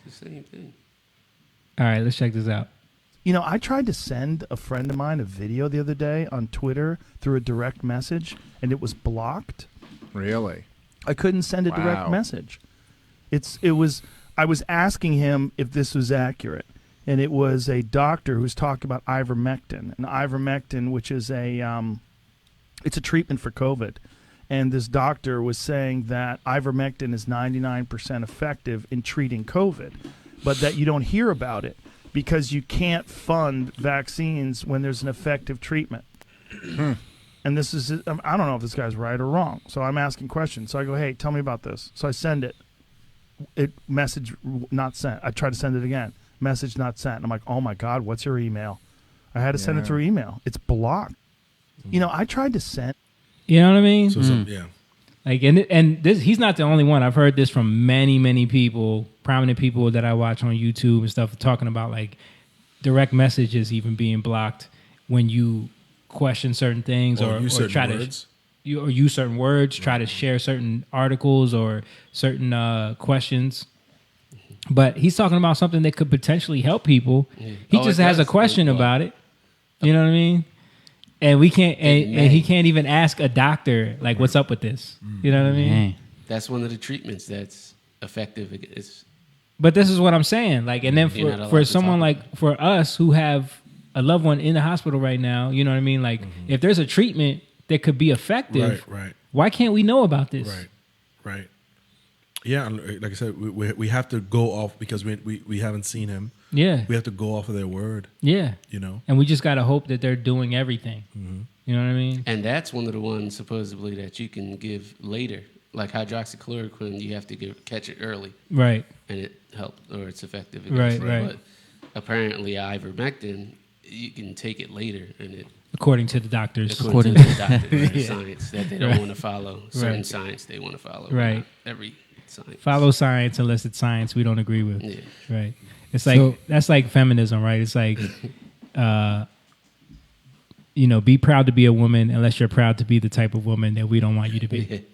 It's the same thing. All right, let's check this out. I tried to send a friend of mine a video the other day on Twitter through a direct message, and it was blocked. Really? I couldn't send a direct message. I was asking him if this was accurate. And it was a doctor who's talking about ivermectin. And ivermectin, which is it's a treatment for COVID. And this doctor was saying that ivermectin is 99% effective in treating COVID, but that you don't hear about it because you can't fund vaccines when there's an effective treatment. And this is, I don't know if this guy's right or wrong. So I'm asking questions. So I go, hey, tell me about this. So I send it. Message not sent. I try to send it again. Message not sent. And I'm like, oh my God, what's your email? I had to send it through email. It's blocked. I tried to send. You know what I mean? So yeah. Like, and this, he's not the only one. I've heard this from many people, prominent people that I watch on YouTube and stuff, talking about like direct messages even being blocked when you question certain things or try words. or use certain words, try to share certain articles or certain questions. But he's talking about something that could potentially help people. Yeah. He just has a question about it. You know what I mean? And we can't, and he can't even ask a doctor like, "What's up with this?" You know what I mean? That's one of the treatments that's effective. But this is what I'm saying. Like, and then for someone like for us who have a loved one in the hospital right now, you know what I mean? Like, if there's a treatment that could be effective, why can't we know about this? Right. Yeah, and like I said, we have to go off because we haven't seen him. Yeah, we have to go off of their word. Yeah, and we just gotta hope that they're doing everything. You know what I mean? And that's one of the ones supposedly that you can give later, like hydroxychloroquine. You have to catch it early, right? And it helps, or it's effective. Right. But apparently, ivermectin, you can take it later, and it. According to the doctors. According to the doctors, science that they don't want to follow. Certain science they want to follow. Right. Every science. Follow science unless it's science we don't agree with. Yeah. Right. It's like that's like feminism, right? It's like be proud to be a woman unless you're proud to be the type of woman that we don't want you to be.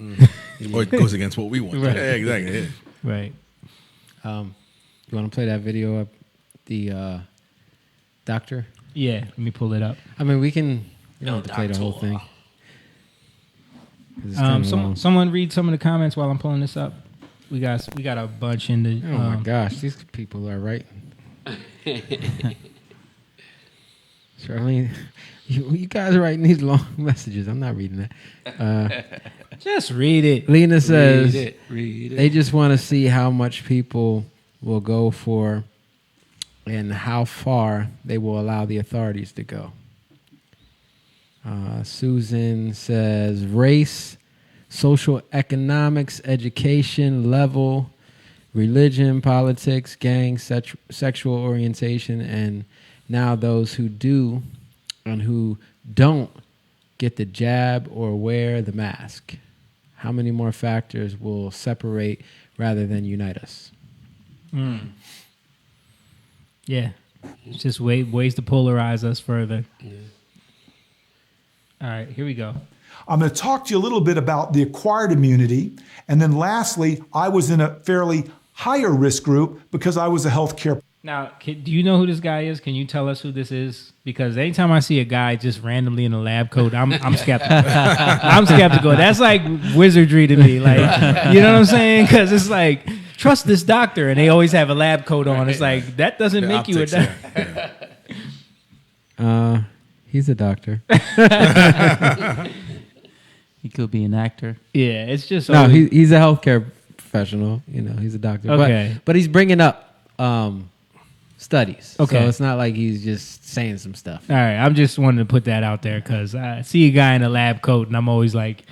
Or it goes against what we want. Right. Yeah, exactly. Yeah. Right. You want to play that video of the doctor? Yeah, let me pull it up. I mean, we don't have to play the whole thing. Someone read some of the comments while I'm pulling this up. We got a bunch in the. Oh my gosh, these people are right. Charlene, you guys are writing these long messages. I'm not reading that. Just read it. Lena says read it. They just want to see how much people will go for and how far they will allow the authorities to go. Susan says race, social economics, education level, religion, politics, gang, sexual orientation, and now those who do and who don't get the jab or wear the mask. How many more factors will separate rather than unite us? Yeah. It's just ways to polarize us further. Yeah. All right, here we go. I'm going to talk to you a little bit about the acquired immunity. And then lastly, I was in a fairly higher risk group because I was a healthcare. Now, do you know who this guy is? Can you tell us who this is? Because anytime I see a guy just randomly in a lab coat, I'm skeptical. I'm skeptical. That's like wizardry to me. Like, you know what I'm saying? Because it's like, trust this doctor, and they always have a lab coat on. It's like, that doesn't The make you a optics, doctor. He's a doctor. He could be an actor. Yeah, it's just no. He's a healthcare professional. You know, he's a doctor. Okay, but he's bringing up studies. Okay, so it's not like he's just saying some stuff. All right, I'm just wanting to put that out there because I see a guy in a lab coat, and I'm always like,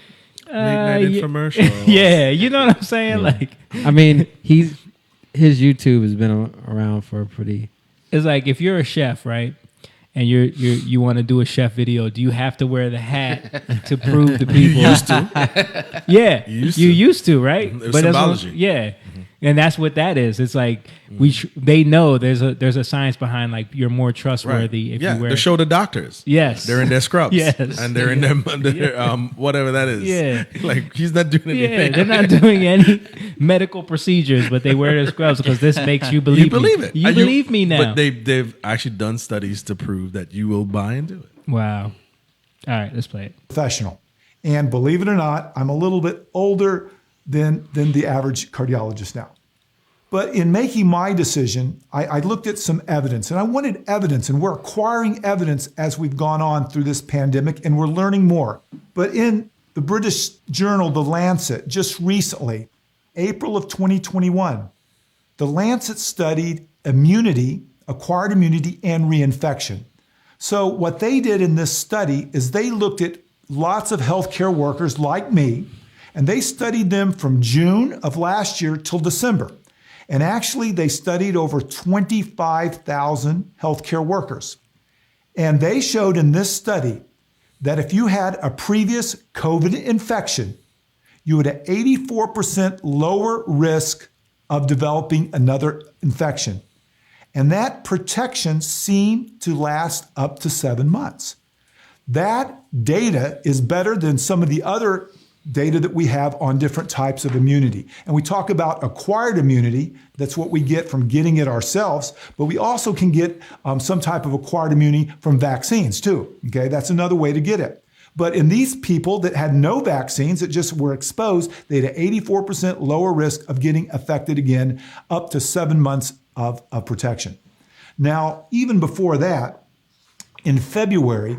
infomercial. Yeah, you know what I'm saying? Yeah. Like, I mean, his YouTube has been around for a pretty. It's like if you're a chef, right? And you want to do a chef video, do you have to wear the hat to prove to people? You used to. Yeah, you used to, right? It was symbology. Yeah, and that's what that is. It's like they know there's a science behind like you're more trustworthy if you wear. They show the doctors. Yes, they're in their scrubs. Yes, and they're in their whatever that is. Yeah, like he's not doing anything. Yeah, they're not doing any medical procedures, but they wear their scrubs because this makes you believe. You believe it. You believe me now. But they've actually done studies to prove that you will buy into it. Wow. All right, let's play it. Professional. And believe it or not, I'm a little bit older than the average cardiologist now. But in making my decision, I looked at some evidence, and I wanted evidence, and we're acquiring evidence as we've gone on through this pandemic, and we're learning more. But in the British journal, The Lancet, just recently, April of 2021, The Lancet studied immunity, acquired immunity, and reinfection. So what they did in this study is they looked at lots of healthcare workers like me, and they studied them from June of last year till December. And actually, they studied over 25,000 healthcare workers. And they showed in this study that if you had a previous COVID infection, you had an 84% lower risk of developing another infection. And that protection seemed to last up to 7 months. That data is better than some of the other data that we have on different types of immunity. And we talk about acquired immunity. That's what we get from getting it ourselves. But we also can get some type of acquired immunity from vaccines too. Okay, that's another way to get it. But in these people that had no vaccines, that just were exposed, they had an 84% lower risk of getting affected again, up to 7 months of protection. Now, even before that, in February,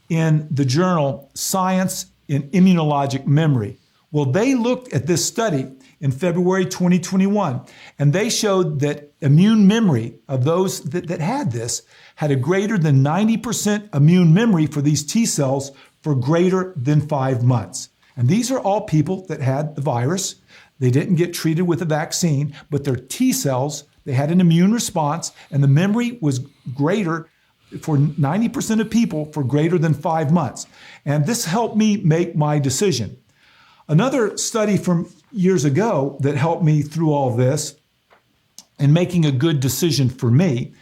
in the journal Science in Immunologic Memory, well, they looked at this study in February 2021, and they showed that immune memory of those that had this had a greater than 90% immune memory for these T cells for greater than 5 months. And these are all people that had the virus. They didn't get treated with a vaccine, but their T cells, they had an immune response, and the memory was greater for 90% of people for greater than 5 months. And this helped me make my decision. Another study from years ago that helped me through all this and making a good decision for me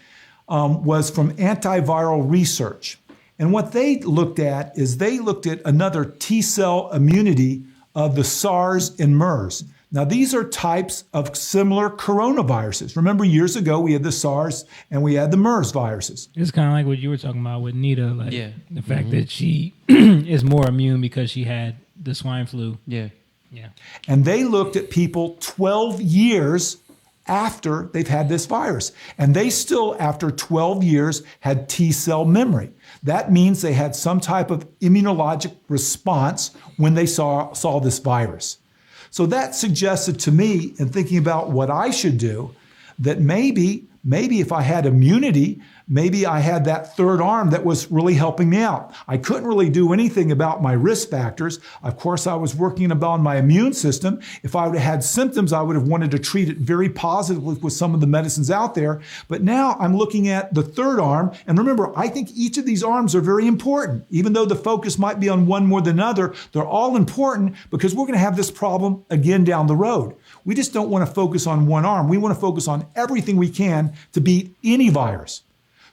was from Antiviral Research. And what they looked at is they looked at another T cell immunity of the SARS and MERS. Now, these are types of similar coronaviruses. Remember, years ago, we had the SARS and we had the MERS viruses. It's kind of like what you were talking about with Nita, like the fact Mm-hmm. that she is more immune because she had the swine flu. Yeah. And they looked at people 12 years after they've had this virus. And they still, after 12 years, had T cell memory. That means they had some type of immunologic response when they saw this virus. So that suggested to me, in thinking about what I should do, that maybe maybe if I had immunity, maybe I had that third arm that was really helping me out. I couldn't really do anything about my risk factors. Of course, I was working about my immune system. If I would have had symptoms, I would have wanted to treat it very positively with some of the medicines out there. But now I'm looking at the third arm. And remember, I think each of these arms are very important. Even though the focus might be on one more than another, they're all important because we're going to have this problem again down the road. We just don't want to focus on one arm. We want to focus on everything we can to beat any virus.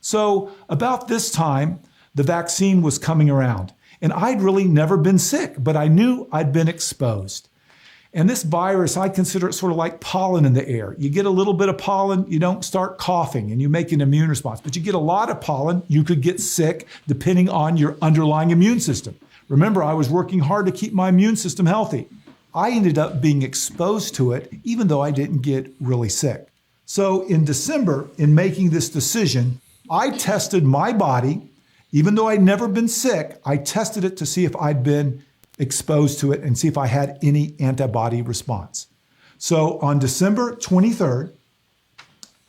So about this time, the vaccine was coming around. And I'd really never been sick, but I knew I'd been exposed. And this virus, I consider it sort of like pollen in the air. You get a little bit of pollen, you don't start coughing and you make an immune response. But you get a lot of pollen, you could get sick depending on your underlying immune system. Remember, I was working hard to keep my immune system healthy. I ended up being exposed to it, even though I didn't get really sick. So in December, in making this decision, I tested my body. Even though I'd never been sick, I tested it to see if I'd been exposed to it and see if I had any antibody response. So on December 23rd,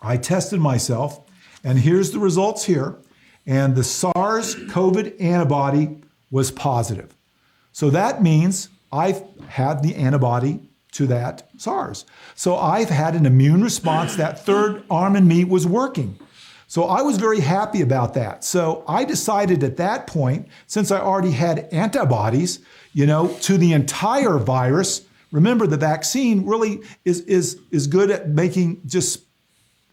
I tested myself, and here's the results here. And the SARS-CoV antibody was positive. So that means I've had the antibody to that SARS. So I've had an immune response. That third arm in me was working. So I was very happy about that. So I decided at that point, since I already had antibodies, to the entire virus, remember the vaccine really is good at making just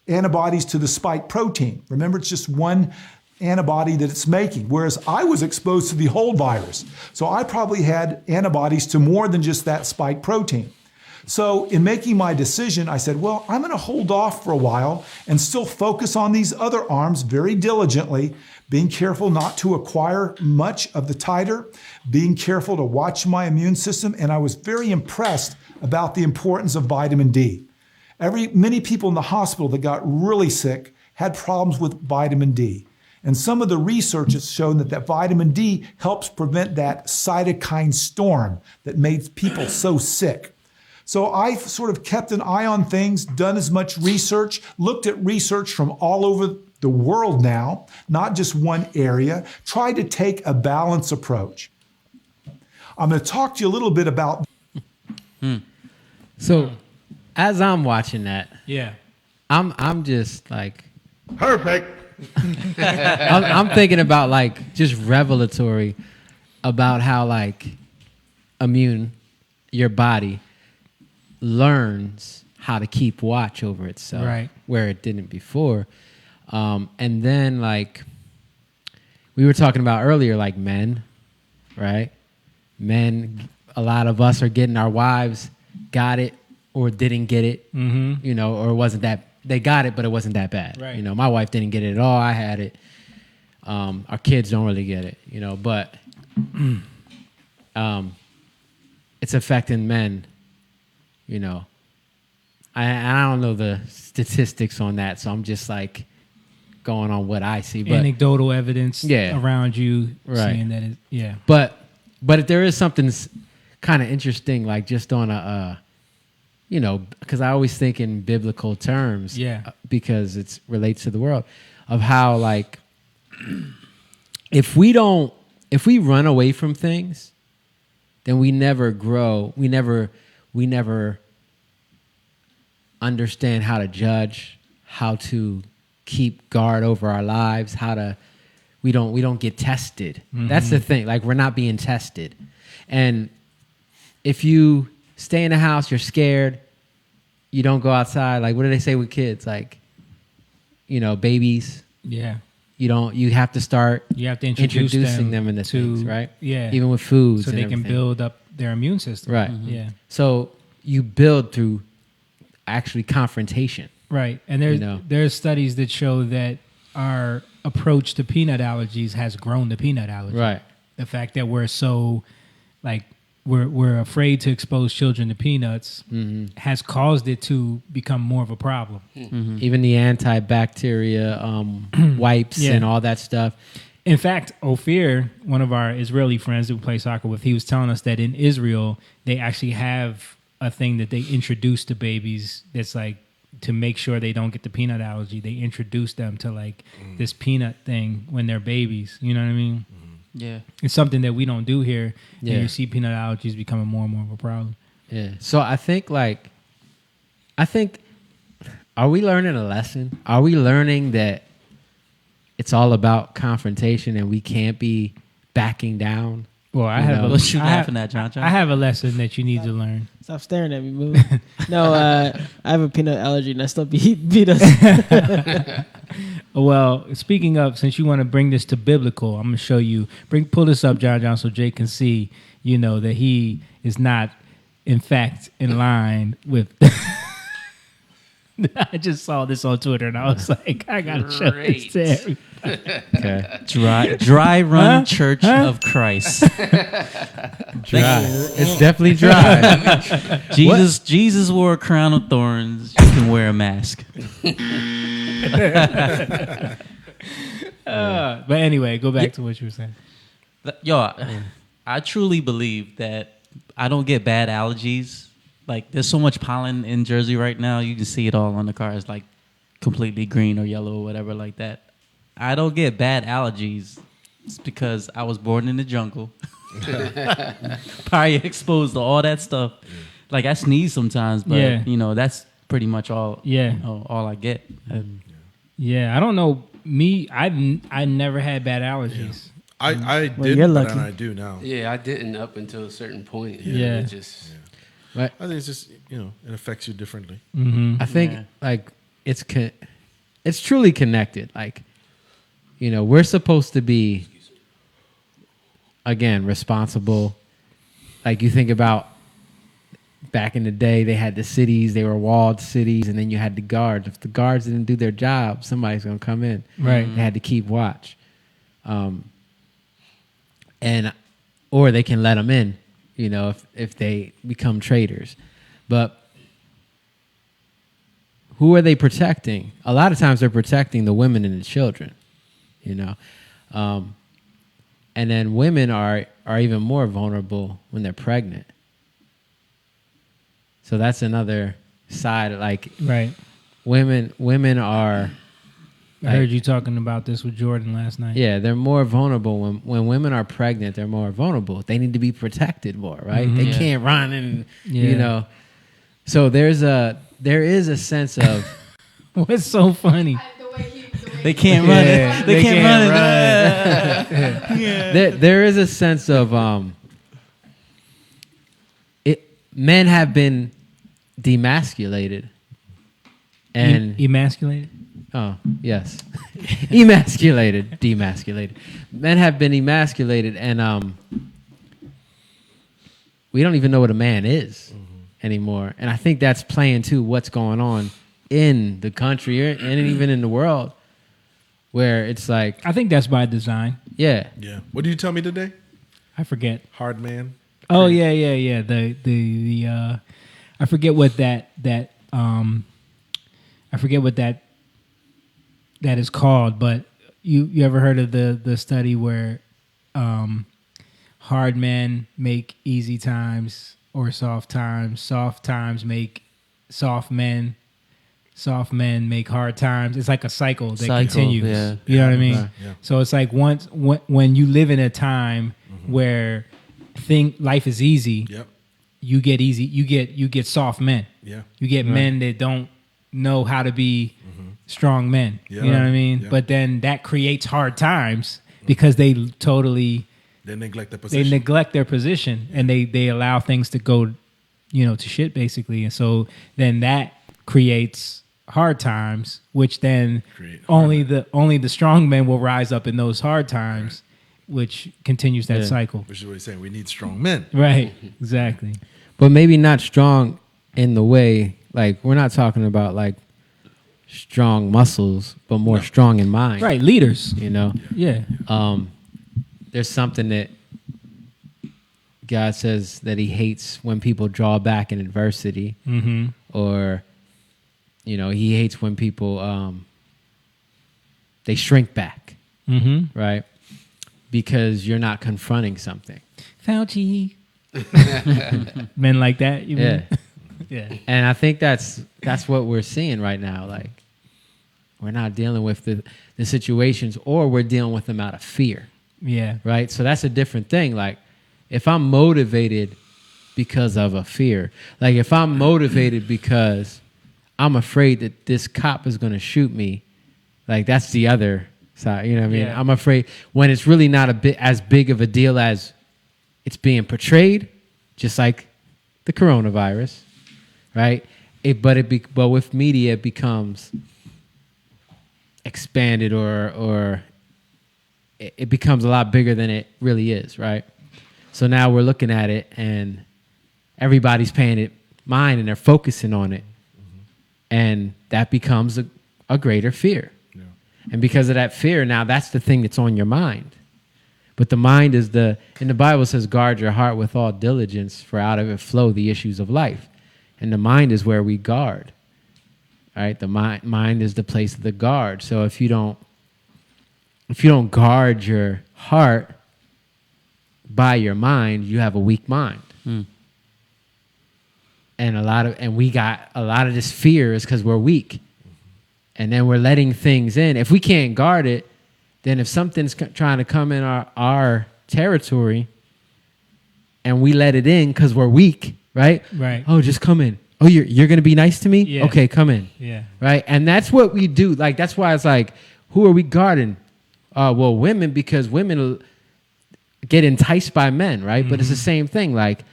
antibodies to the spike protein. Remember, it's just one antibody that it's making, whereas I was exposed to the whole virus. So I probably had antibodies to more than just that spike protein. So in making my decision, I said, well, I'm going to hold off for a while and still focus on these other arms very diligently, being careful not to acquire much of the titer, being careful to watch my immune system. And I was very impressed about the importance of vitamin D. Many people in the hospital that got really sick had problems with vitamin D. And some of the research has shown that vitamin D helps prevent that cytokine storm that made people so sick. So I've sort of kept an eye on things, done as much research, looked at research from all over the world now, not just one area, tried to take a balanced approach. I'm going to talk to you a little bit about. So as I'm watching that, yeah, I'm just like perfect. I'm thinking about like just revelatory about how like your body learns how to keep watch over itself, right, where it didn't before. And then like we were talking about earlier, like men, right? Men, a lot of us are getting our wives got it or didn't get it, or it wasn't that, they got it, but it wasn't that bad. Right. My wife didn't get it at all. I had it. Our kids don't really get it, but it's affecting men, I don't know the statistics on that, so I'm just like going on what I see. But anecdotal evidence around you saying that But if there is something kind of interesting, like just on a, because I always think in biblical terms, because it relates to the world, of how like if we run away from things, then we never grow. We never understand how to judge, how to keep guard over our lives, we don't get tested. That's the thing. Like we're not being tested. And if you stay in the house, you're scared, you don't go outside. Like what do they say with kids? Like, babies. Yeah. You have to start introducing them into things, right? Yeah. Even with foods. So and they everything. can build up their immune system. Right. Yeah. So you build through actually confrontation. Right. And there's studies that show that our approach to peanut allergies has grown the peanut allergy. Right. The fact that we're so like we're afraid to expose children to peanuts has caused it to become more of a problem. Even the antibacteria wipes and all that stuff. In fact, Ophir, one of our Israeli friends who play soccer with, he was telling us that in Israel, they actually have a thing that they introduce to babies that's like to make sure they don't get the peanut allergy, they introduce them to like this peanut thing when they're babies. You know what I mean? Yeah. It's something that we don't do here. Yeah. And you see peanut allergies becoming more and more of a problem. Yeah. So I think are we learning a lesson? Are we learning that it's all about confrontation and we can't be backing down? Well, I have a What you laughing at, John? I have a lesson that you need to learn. Stop staring at me, boo. No, I have a peanut allergy and I still beat us. Well, speaking of, since you want to bring this to biblical, I'm going to show you. Pull this up, John, so Jay can see, that he is not, in fact, in line with. I just saw this on Twitter and I was like, I gotta show this to everybody. Okay. Dry run Church of Christ. Dry. It's definitely dry. Jesus wore a crown of thorns. You can wear a mask. But anyway, go back to what you were saying. Yo, I truly believe that I don't get bad allergies. Like, there's so much pollen in Jersey right now. You can see it all on the cars, like completely green or yellow or whatever like that. I don't get bad allergies. It's because I was born in the jungle. Probably exposed to all that stuff. Like, I sneeze sometimes, but, that's pretty much all, all I get. Yeah, I don't know. Me, I never had bad allergies. I Well, did, you're but lucky. then I do now. Yeah, I didn't up until a certain point. Yeah. It just Right. I think it's just it affects you differently. Mm-hmm. I think like it's truly connected. Like, we're supposed to be, again, responsible. Like, you think about back in the day, they had the cities, they were walled cities, and then you had the guards. If the guards didn't do their job, somebody's going to come in. Right. They had to keep watch. Or they can let them in, if they become traitors. But who are they protecting? A lot of times they're protecting the women and the children, and then women are even more vulnerable when they're pregnant. So that's another side. Like, Right. Women are. I heard you talking about this with Jordan last night. Yeah, they're more vulnerable when women are pregnant. They're more vulnerable. They need to be protected more, right? Mhm. They Yeah. can't run and Yeah. So there is a sense of What's so funny? They can't run it. They can't run it. There is a sense of men have been demasculated and Emasculated? oh yes, demasculated. Men have been emasculated, and we don't even know what a man is anymore. And I think that's playing to what's going on in the country and even in the world, where it's like I think that's by design. Yeah. Yeah. What did you tell me today? I forget. Hard man. Oh yeah. The I forget what that is called, but you ever heard of the study where hard men make easy times or soft times make soft men make hard times. It's like a cycle that continues. Yeah. You know what I mean? Yeah. So it's like when you live in a time where life is easy, Yep. you get soft men. Yeah. You get men that don't know how to be strong men. Yeah. You know what I mean? Yeah. But then that creates hard times because they totally They neglect their position. they neglect their position and they allow things to go, to shit basically. And so then that creates hard times, which then only the strong men will rise up in those hard times, which continues that cycle. Which is what he's saying. We need strong men. Right. Exactly. but maybe not strong in the way, like, we're not talking about like strong muscles, but more strong in mind. Right. Leaders. Yeah. Yeah. There's something that God says that he hates when people draw back in adversity, or, he hates when people, they shrink back, right? Because you're not confronting something. Fauci. Men like that, you mean? Yeah. And I think that's what we're seeing right now. Like, we're not dealing with the situations, or we're dealing with them out of fear. Yeah. Right? So that's a different thing. Like, if I'm motivated because of a fear, like if I'm motivated because I'm afraid that this cop is going to shoot me, like that's the other side. You know what I mean? Yeah. I'm afraid when it's really not a bit as big of a deal as it's being portrayed, just like the coronavirus, right? But with media, it becomes expanded, or it becomes a lot bigger than it really is, right? So now we're looking at it, and everybody's paying it mind, and they're focusing on it, and that becomes a greater fear. Yeah. And because of that fear, now that's the thing that's on your mind. But the mind is and the Bible says, guard your heart with all diligence, for out of it flow the issues of life. And the mind is where we guard. All right, the mind is the place of the guard. So if you don't guard your heart by your mind, you have a weak mind. And we got a lot of this fear is because we're weak. And then we're letting things in. If we can't guard it, then if something's trying to come in our territory and we let it in because we're weak, right? Right. Oh, just come in. Oh, you're going to be nice to me? Yeah. Okay, come in. Yeah. Right? And that's what we do. Like, that's why it's like, who are we guarding? Well, women, because women get enticed by men, right? But it's the same thing. Like,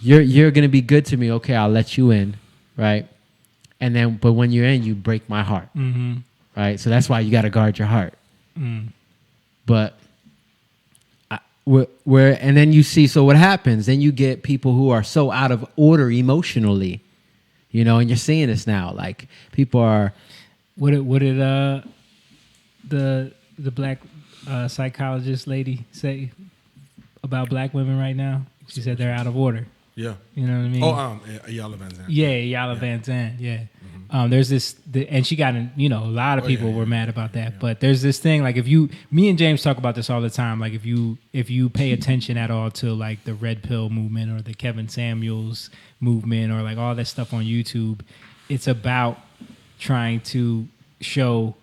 you're going to be good to me. Okay, I'll let you in, right? And then, but when you're in, you break my heart, right? So that's why you got to guard your heart. But and then you see, so what happens? Then you get people who are so out of order emotionally, you know, and you're seeing this now. Like, people are. What did the black psychologist lady say about black women right now? She said they're out of order. Yeah. You know what I mean? Oh, Yala Van Zandt. Yeah, Yala Van Zandt. Yeah. There's this, and she got in, you know, a lot of people were mad about that. But there's this thing, like, me and James talk about this all the time. Like, if you pay attention at all to like the Red Pill movement or the Kevin Samuels movement or like all that stuff on YouTube, it's about trying to show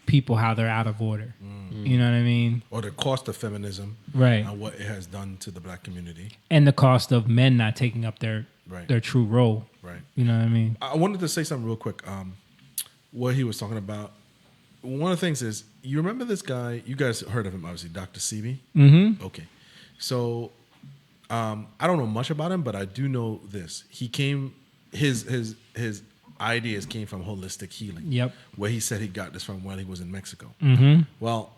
people how they're out of order. You know what I mean? Or the cost of feminism, right? And what it has done to the black community, and the cost of men not taking up their true role. Right. You know what I mean? I wanted to say something real quick. What he was talking about. One of the things is, you remember this guy? You guys heard of him, obviously, Dr. Sebi. Mm-hmm. Okay. So I don't know much about him, but I do know this. He came. His ideas came from holistic healing. Yep. Where he said he got this from while he was in Mexico. Mm-hmm. Well,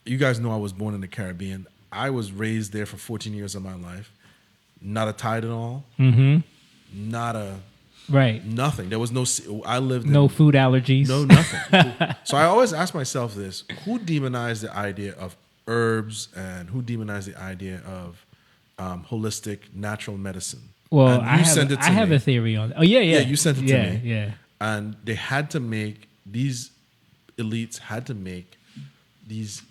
you guys know I was born in the Caribbean. I was raised there for 14 years of my life. Not a tide at all. Mm-hmm. Not a nothing. There was no. I lived no food allergies. No nothing. So I always ask myself this: who demonized the idea of herbs, and who demonized the idea of holistic natural medicine? Well, I have a theory on that. Oh yeah. Yeah, you sent it to me. Yeah. And they had to make these elites had to make these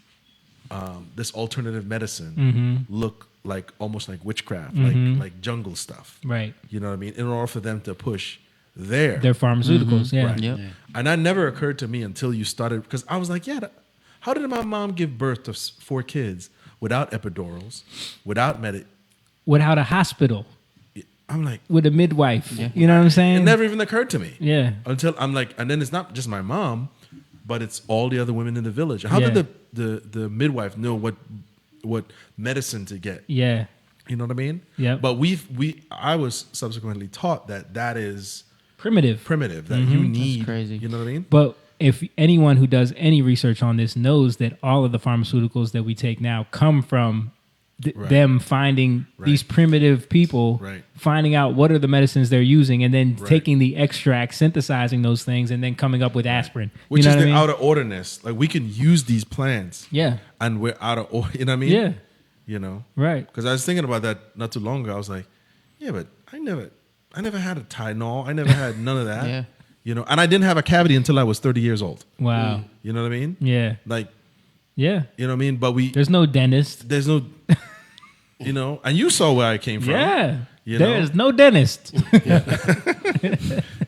this alternative medicine look like almost like witchcraft, like jungle stuff. Right. You know what I mean? In order for them to push their pharmaceuticals, Right. Yep. And that never occurred to me until you started, because I was like, how did my mom give birth to 4 kids without epidurals, without without a hospital? I'm like, with a midwife. You know what I'm saying? It never even occurred to me. Yeah. Until I'm like, and then it's not just my mom, but it's all the other women in the village. How did the midwife know what medicine to get? Yeah. You know what I mean? Yeah. But I was subsequently taught that is primitive. That you need. That's crazy. You know what I mean? But if anyone who does any research on this knows that all of the pharmaceuticals that we take now come from them finding these primitive people, finding out what are the medicines they're using, and then taking the extract, synthesizing those things, and then coming up with aspirin. Which you know is the I mean? out of orderness. Like, we can use these plants. Yeah. And we're out of order. You know what I mean? Yeah. You know? Right. Because I was thinking about that not too long ago. I was like, yeah, but I never had a Tylenol. I never had none of that. Yeah. You know, and I didn't have a cavity until I was 30 years old. Wow. You know what I mean? Yeah. Like, yeah. You know what I mean? But there's no dentist. There's no, you know, and you saw where I came from. Yeah. You There know? is no dentist.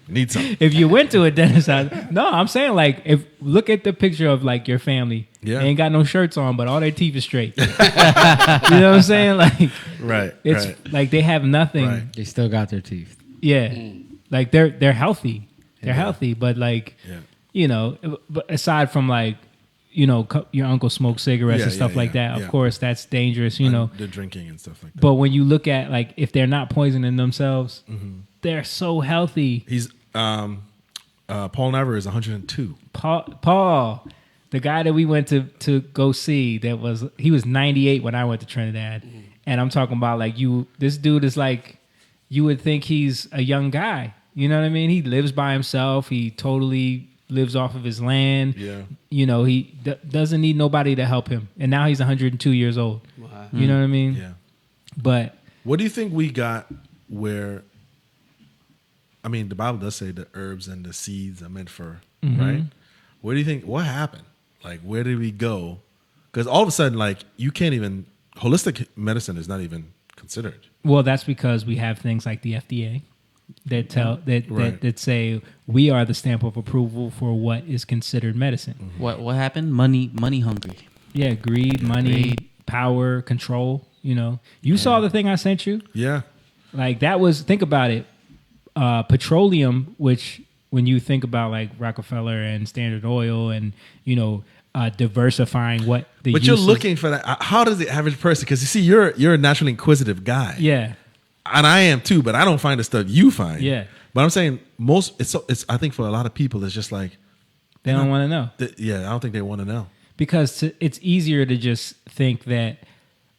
Need some. If you went to a dentist, no, I'm saying like if look at the picture of like your family. Yeah. They ain't got no shirts on, but all their teeth are straight. You know what I'm saying? Like Right. It's right. like they have nothing. Right. They still got their teeth. Yeah. Like they're healthy. They're healthy, but like Yeah. you know, but aside from like you know, your uncle smoked cigarettes and stuff like that. Of yeah. course, that's dangerous, you know. The drinking and stuff like that. But when you look at like if they're not poisoning themselves, Mm-hmm. they're so healthy. He's Paul Navar is 102. Paul, the guy that we went to go see, he was 98 when I went to Trinidad, and I'm talking about like this dude is like you would think he's a young guy. You know what I mean? He lives by himself. He totally lives off of his land. Yeah. You know, he doesn't need nobody to help him. And now he's 102 years old. Wow. You know what I mean? Yeah. But what do you think we got where, I mean, the Bible does say the herbs and the seeds are meant for, right? What do you think, what happened? Like, where did we go? Because all of a sudden, like, you can't even, holistic medicine is not even considered. well, that's because we have things like the FDA that tell Right. that say we are the stamp of approval for what is considered medicine. What happened? Money hungry. Yeah, greed, money, power, control. You know, you saw the thing I sent you. Yeah. Like that was, think about it. Petroleum, which when you think about like Rockefeller and Standard Oil and you know diversifying what the But you're uses- looking for that. How does the average person, because you see, you're a naturally inquisitive guy. Yeah, And I am too, but I don't find the stuff you find. Yeah. But I'm saying it's I think for a lot of people, it's just like, they don't want to know. Yeah, I don't think they want to know. Because it's easier to just think that,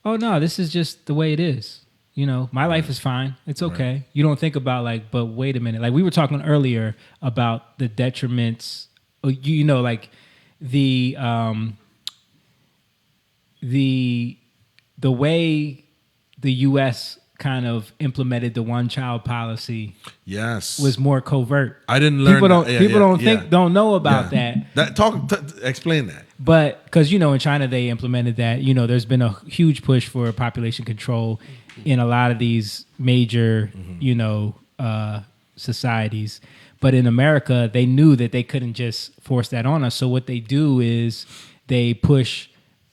oh no, this is just the way it is. You know, my life is fine. It's okay. Right. You don't think about like, but wait a minute. Like we were talking earlier about the detriments. You know, like the way the U.S. kind of implemented the one-child policy. Yes, was more covert. I didn't learn. Don't know about that. Explain that. But because you know in China they implemented that. You know, there's been a huge push for population control in a lot of these major you know societies. But in America, they knew that they couldn't just force that on us. So what they do is they push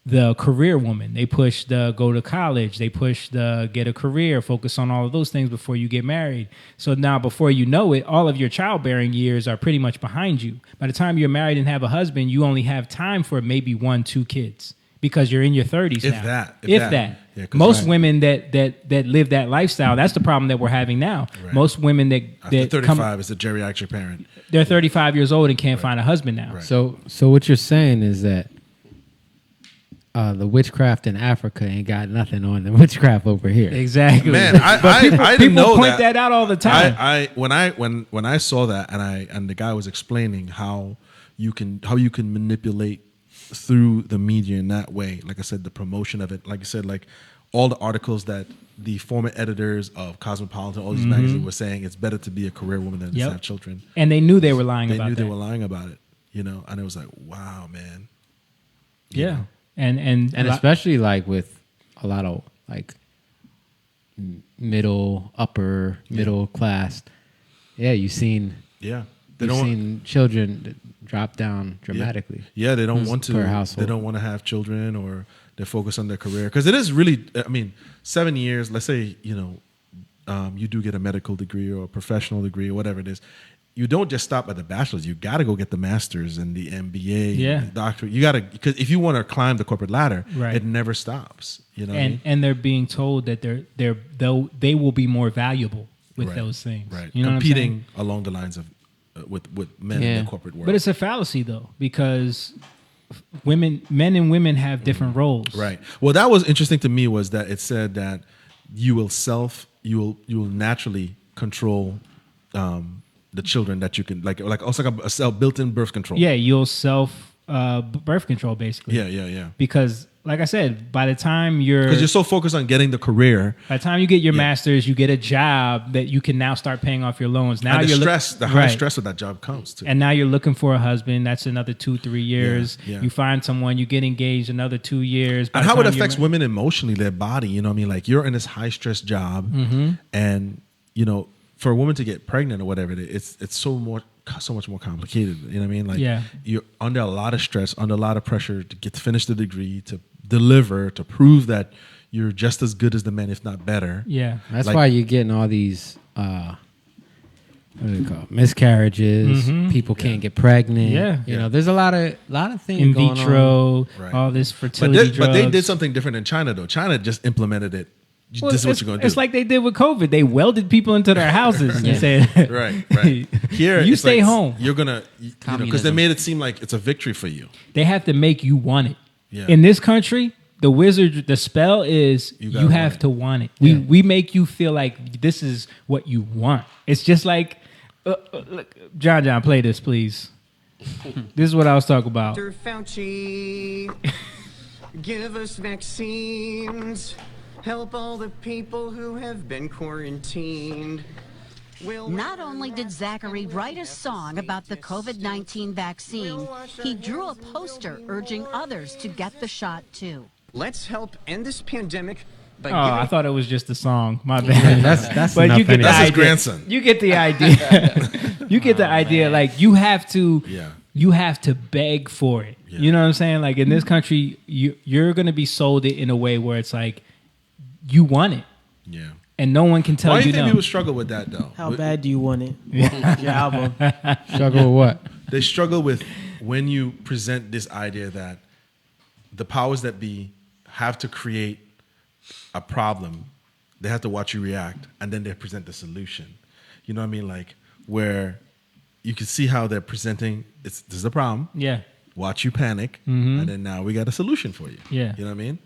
the career woman. They push the go to college. They push the get a career, focus on all of those things before you get married. So now before you know it, all of your childbearing years are pretty much behind you. By the time you're married and have a husband, you only have time for maybe 1-2 kids because you're in your 30s If now. that. Yeah, 'cause Most right. women that live that lifestyle, that's the problem that we're having now. Right. Most women After that 35 is a geriatric parent. they're 35 years old and can't find a husband now. So what you're saying is that the witchcraft in Africa ain't got nothing on the witchcraft over here. Exactly. Man, I didn't people know point that out all the time. When I saw that and the guy was explaining how you can manipulate through the media in that way, like I said, the promotion of it, like you said, like all the articles that the former editors of Cosmopolitan, all these magazines were saying it's better to be a career woman than to have children. And they knew they were lying They about knew that. they were lying about it, you know, and it was like, wow, man. Yeah. And especially like with a lot of like middle class. Yeah, you've seen children drop down dramatically. Yeah, they don't want to. Per household. They don't want to have children, or they focus on their career because it is really. I mean, 7 years. Let's say you do get a medical degree or a professional degree or whatever it is. You don't just stop at the bachelor's. You got to go get the master's and the MBA, and the doctorate. You got to, because if you want to climb the corporate ladder, Right. it never stops. You know, what I mean? and they're being told that they will be more valuable with Right. those things. Right, You know competing what I'm saying? along the lines of with men in the corporate world. But it's a fallacy though, because men and women have different roles. Right. Well, that was interesting to me was that it said that you will naturally control the children that you can like also like a built-in birth control. Yeah, you'll self birth control basically. Yeah. Because like I said, by the time you're Because you're so focused on getting the career. by the time you get your master's, you get a job that you can now start paying off your loans. Now And the you're stress, the high stress of that job comes too. And now you're looking for a husband. That's another 2-3 years. Yeah. You find someone, you get engaged, another 2 years. By And the how it time you're affects women emotionally, their body. You know what I mean? Like you're in this high stress job, and you know, for a woman to get pregnant or whatever, it's so much more complicated. You know what I mean? Like you're under a lot of stress, under a lot of pressure to finish the degree, to deliver, to prove that you're just as good as the men, if not better. Yeah, that's why you're getting all these what do they call it? Miscarriages. People can't get pregnant. Yeah, you know, there's a lot of things in going vitro, on. all this fertility drugs. But they did something different in China, though. China just implemented it. Well, this is what you're going to do. It's like they did with COVID. They welded people into their houses and said, right. Here, you it's stay like, home. You're going to, because they made it seem like it's a victory for you. They have to make you want it. Yeah. In this country, the spell is you have to want it. We make you feel like this is what you want. It's just like, look, John, play this, please. This is what I was talking about. Dr. Fauci, give us vaccines. Help all the people who have been quarantined. Not only did Zachary write a song about the COVID-19 vaccine, he drew a poster urging others to get the shot too. Let's help end this pandemic by I thought it was just a song. My bad. That's but enough you get the anyway. That's his idea. grandson. You get the idea. You get the idea. Like you have to. You have to beg for it. You know what I'm saying? Like in this country, you're going to be sold it in a way where it's like you want it. Yeah. And no one can tell Why do you you think no. people struggle with that, though? How bad do you want it? Your album. Struggle with what? They struggle with when you present this idea that the powers that be have to create a problem. They have to watch you react, and then they present the solution. You know what I mean? Like where you can see how they're presenting. This is a problem. Yeah. Watch you panic, and then now we got a solution for you. Yeah. You know what I mean?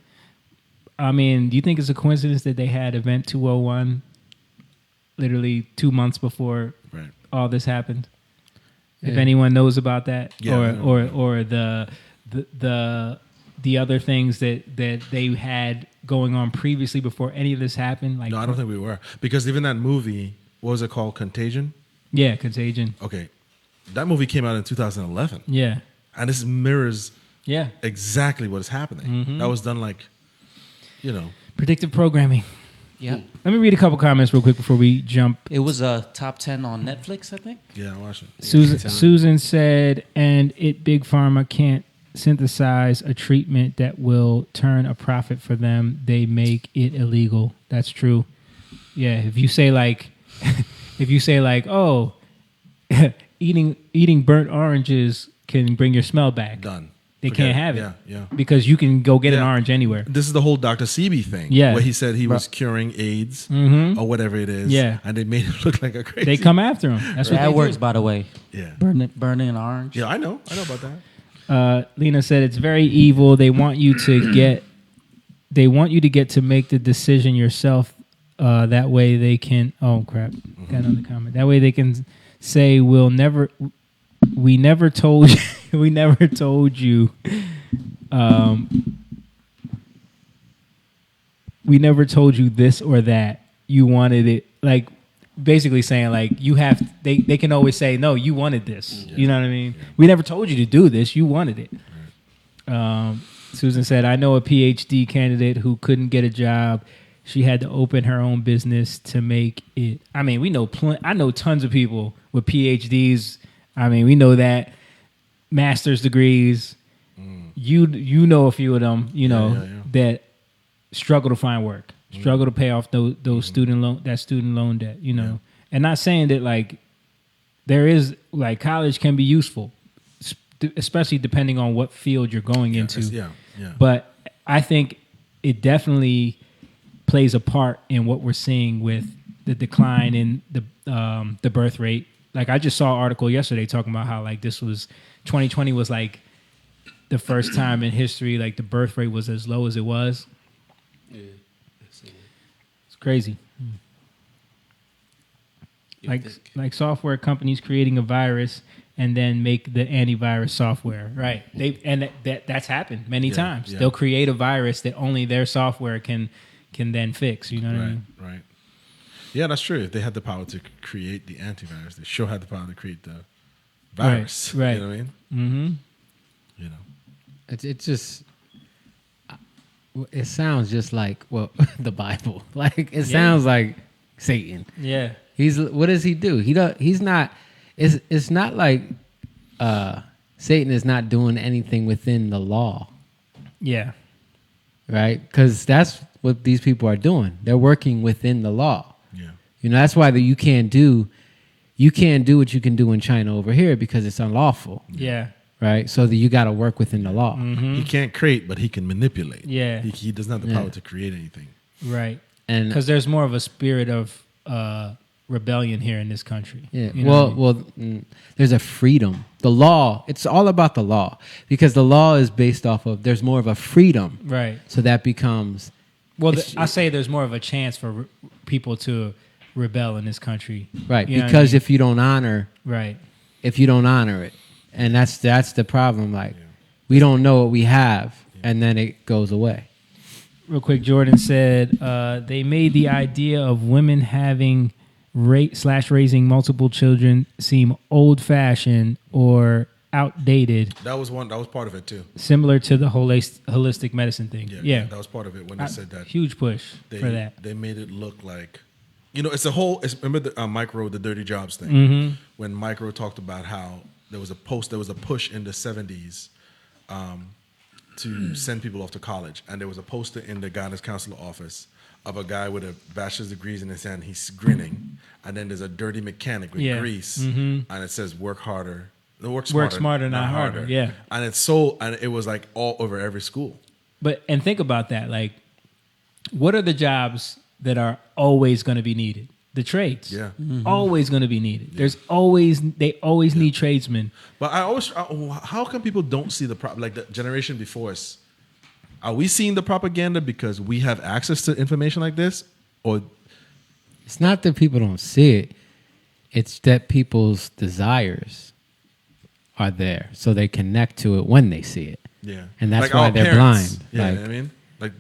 I mean, do you think it's a coincidence that they had Event 201 literally 2 months before all this happened? If anyone knows about that, or the other things that they had going on previously before any of this happened, like No, I don't think we were, because even that movie, what was it called, Contagion? Yeah, Contagion. Okay, that movie came out in 2011. Yeah, and this mirrors Yeah. exactly what is happening. Mhm. That was done like, you know. Predictive programming. Yeah. Let me read a couple comments real quick before we jump. It was a top 10 on Netflix, I think. Yeah, I watched it. Susan said, and Big Pharma can't synthesize a treatment that will turn a profit for them. They make it illegal. That's true. Yeah. If you say like, oh, eating burnt oranges can bring your smell back. Done. They Forget can't it. have it. Yeah, yeah. Because you can go get an orange anywhere. This is the whole Dr. Sebi thing. Yeah. Where he said he was curing AIDS Mhm. or whatever it is. Yeah. And they made it look like a crazy. They come after him. That's what that they works, do. by the way. Yeah. Burning an orange. Yeah, I know about that. Lena said it's very evil. They want you to get to make the decision yourself. That way they can. Oh crap! Got another comment. That way they can say we never told you. We never told you. We never told you this or that. You wanted it. Like basically saying like you have. They can always say no. You wanted this. You know what I mean? We never told you to do this. You wanted it. Susan said, I know a PhD candidate who couldn't get a job. She had to open her own business to make it. I mean, we know I know tons of people with PhDs. I mean, we know that master's degrees. You know a few of them. You know that struggle to find work, struggle to pay off those student loan debt. You know, and not saying that like there is like college can be useful, especially depending on what field you're going into. Yeah. But I think it definitely plays a part in what we're seeing with the decline in the birth rate. Like I just saw an article yesterday talking about how like 2020 was like the first time in history like the birth rate was as low as it was. Yeah. It's crazy. Like software companies creating a virus and then make the antivirus software. Right. That's happened many times. They'll create a virus that only their software can then fix. You know what I mean? Right. Yeah, that's true. If they had the power to create the antivirus, they sure had the power to create the virus. Right. You know what I mean? Mm-hmm. You know. It's just. It sounds just like the Bible. Like it sounds like Satan. Yeah. What does he do? He's not. It's not like Satan is not doing anything within the law. Yeah. Right? Because that's what these people are doing. They're working within the law. Yeah. You know, that's why you can't do what you can do in China over here because it's unlawful. Yeah. Right? So that you got to work within the law. Mm-hmm. He can't create, but he can manipulate. Yeah. He doesn't have the power to create anything. Right. And because there's more of a spirit of rebellion here in this country. Yeah. You know what I Well, there's a freedom. The law, it's all about the law because the law is based off of there's more of a freedom. Right. So that becomes. Well, I say there's more of a chance for people to rebel in this country. Right. You know Because what I mean? if you don't honor. Right. If you don't honor it. And that's the problem. Like, we don't know what we have, and then it goes away. Real quick, Jordan said they made the idea of women having raising multiple children seem old-fashioned or outdated. That was part of it too. Similar to the holistic medicine thing. Yeah. That was part of it when they said that. Huge push for that. They made it look like, remember the Micro, the Dirty Jobs thing? Mm-hmm. When Micro talked about how there was a push in the 70s to send people off to college. And there was a poster in the guidance counselor office of a guy with a bachelor's degree in his hand. He's grinning. And then there's a dirty mechanic with grease. Mm-hmm. And it says, work harder. Work smarter, not harder. Yeah. And it was like all over every school. And think about that. Like, what are the jobs that are always going to be needed? The trades, always going to be needed. They always need tradesmen. But how come people don't see the like the generation before us? Are we seeing the propaganda because we have access to information like this, or it's not that people don't see it; it's that people's desires are there, so they connect to it when they see it. Yeah, and that's like why they're blind. Yeah, I mean, like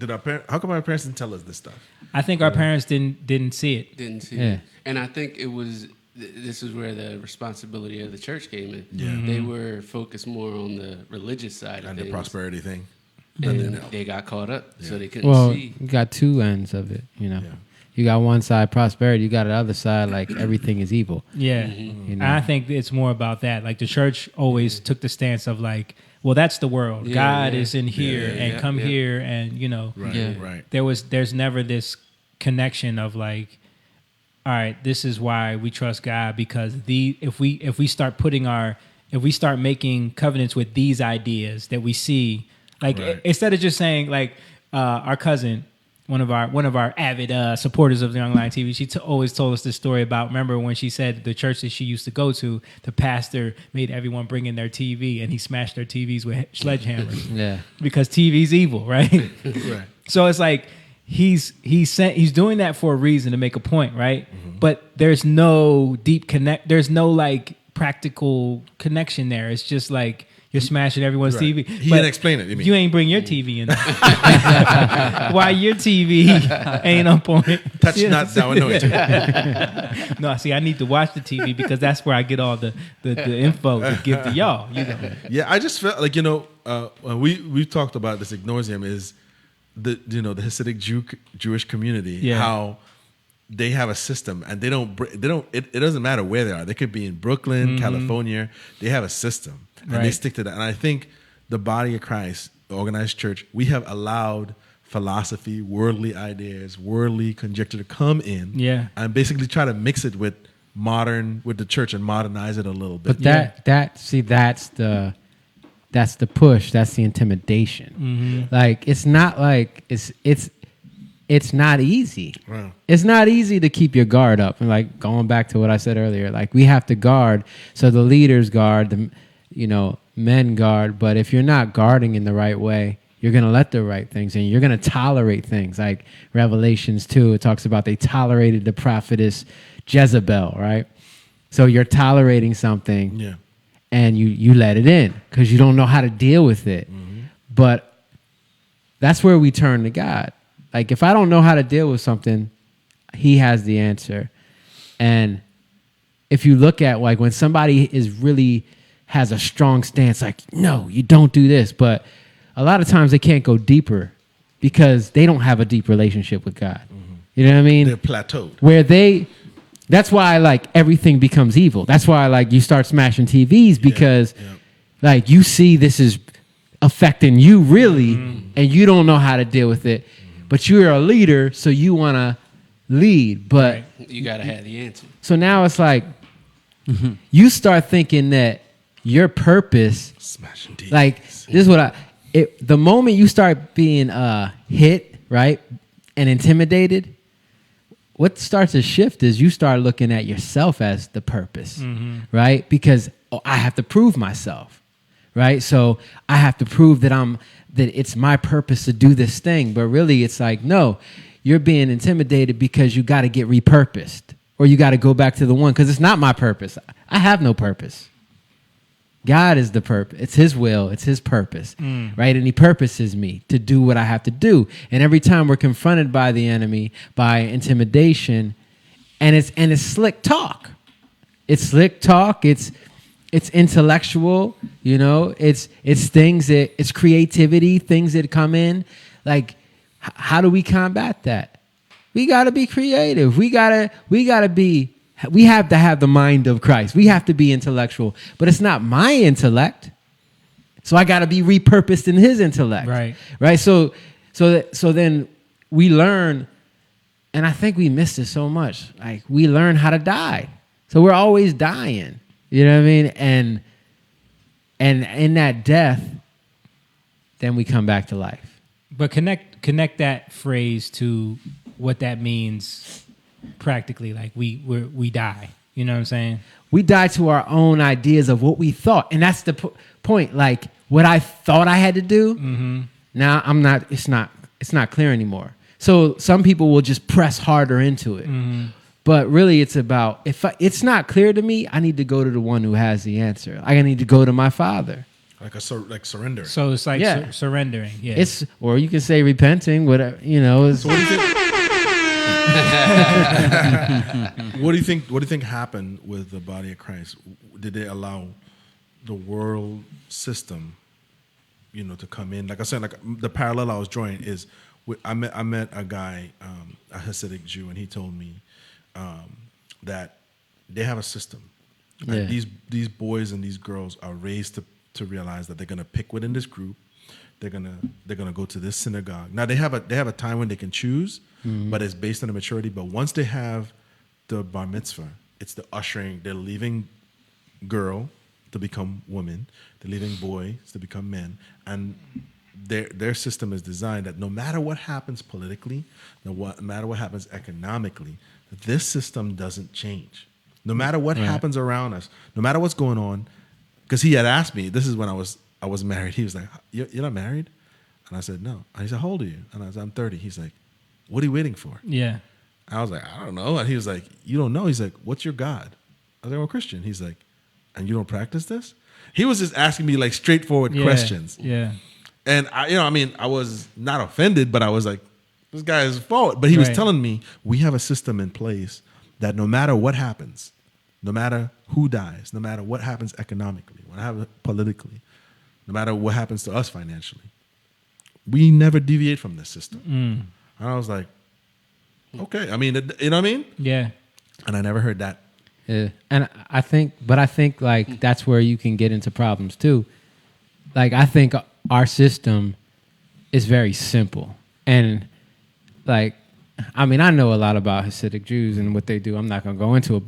how come our parents didn't tell us this stuff? I think our parents didn't see it. Didn't see it. And I think it was, this is where the responsibility of the church came in. Yeah. They were focused more on the religious side of and things. the prosperity thing. And they got caught up, so they couldn't see. You got two ends of it, you know. Yeah. You got one side prosperity, you got the other side like everything is evil. Yeah. Mm-hmm. You know? I think it's more about that. Like the church always took the stance of like, well, that's the world. Yeah, God is in here and come yeah. here, and you know, right. There's never this connection of like, all right, this is why we trust God, because if we start making covenants with these ideas that we see, like instead of just saying like our cousin, one of our avid supporters of the Young Lion TV, she always told us this story about, remember when she said the church that she used to go to, the pastor made everyone bring in their TV and he smashed their TVs with sledgehammers. Yeah. Because TV's evil, right? Right. So it's like he's doing that for a reason, to make a point, right? Mm-hmm. But there's no deep there's no like practical connection there. It's just like you're smashing everyone's TV. He didn't explain it. You ain't bring your TV in. Why your TV ain't up on it? Touch not thou anointed. No, see, I need to watch the TV because that's where I get all the info to give to y'all. You know? Yeah, I just felt like, when we've talked about this ad nauseam is the Hasidic Jewish community, how they have a system and they don't it doesn't matter where they are. They could be in Brooklyn, California. They have a system and they stick to that. And I think the body of Christ, the organized church, we have allowed philosophy, worldly ideas, worldly conjecture to come in and basically try to mix it with the church and modernize it a little bit. But that's the push. That's the intimidation. Mm-hmm. Like, it's not like it's not easy. Wow. It's not easy to keep your guard up. And like going back to what I said earlier, like we have to guard. So the leaders guard, the men guard. But if you're not guarding in the right way, you're going to let the right things in. You're going to tolerate things. Like Revelations 2, it talks about they tolerated the prophetess Jezebel, right? So you're tolerating something. Yeah. and you let it in because you don't know how to deal with it. But that's where we turn to God. Like if I don't know how to deal with something, he has the answer. And if you look at like when somebody is really has a strong stance, like, no, you don't do this. But a lot of times they can't go deeper because they don't have a deep relationship with God. You know what I mean? They're plateaued. That's why like everything becomes evil. That's why like you start smashing TVs because like you see this is affecting you really and you don't know how to deal with it. But you're a leader, so you want to lead. But you got to have the answer. So now it's like you start thinking that your purpose, smashing TVs. Like this is what the moment you start being hit, right, and intimidated, what starts to shift is you start looking at yourself as the purpose, right? Because I have to prove myself, right? So I have to prove that it's my purpose to do this thing. But really, it's like, no, you're being intimidated because you got to get repurposed or you got to go back to the one because it's not my purpose. I have no purpose. God is the purpose. It's his will. It's his purpose, right? And he purposes me to do what I have to do. And every time we're confronted by the enemy, by intimidation, and it's slick talk. It's slick talk. It's intellectual, it's things it's creativity, things that come in. Like, how do we combat that? We got to be creative. We have to have the mind of Christ. We have to be intellectual, but it's not my intellect. So I got to be repurposed in his intellect. Right. So then we learn, and I think we missed it so much. Like we learn how to die. So we're always dying. You know what I mean? And in that death, then we come back to life. But connect that phrase to what that means practically. Like we die. You know what I'm saying? We die to our own ideas of what we thought, and that's the point. Like what I thought I had to do. Now I'm not. It's not clear anymore. So some people will just press harder into it. But really, it's about it's not clear to me, I need to go to the one who has the answer. I need to go to my Father. Like surrender. So it's like surrendering. Yeah. Or you can say repenting. Whatever So what do you think? What do you think happened with the body of Christ? Did they allow the world system, to come in? Like I said, like the parallel I was drawing is, I met a guy, a Hasidic Jew, and he told me that they have a system. Like these boys and these girls are raised to realize that they're gonna pick within this group. They're gonna go to this synagogue. Now they have a time when they can choose, but it's based on the maturity. But once they have the bar mitzvah, it's the ushering. They're leaving girl to become woman. They're leaving boys to become men, and their system is designed that no matter what happens politically, no matter what happens economically, this system doesn't change. No matter what happens around us, no matter what's going on, because he had asked me. This is when I was married. He was like, "You're not married?" And I said, "No." And he said, "How old are you?" And I said, "I'm 30." He's like, "What are you waiting for?" Yeah. I was like, "I don't know." And he was like, "You don't know?" He's like, "What's your God?" I was like, "I'm a Christian." He's like, "And you don't practice this?" He was just asking me like straightforward questions. Yeah. And I was not offended, but I was like, this guy is forward. But he was telling me, we have a system in place that no matter what happens, no matter who dies, no matter what happens economically, what happens politically, no matter what happens to us financially, we never deviate from this system. And I was like, okay. I mean, you know what I mean? Yeah. And I never heard that. Yeah. And I think like that's where you can get into problems too. Like I think our system is very simple. And like, I mean, I know a lot about Hasidic Jews and what they do. I'm not going to go into it,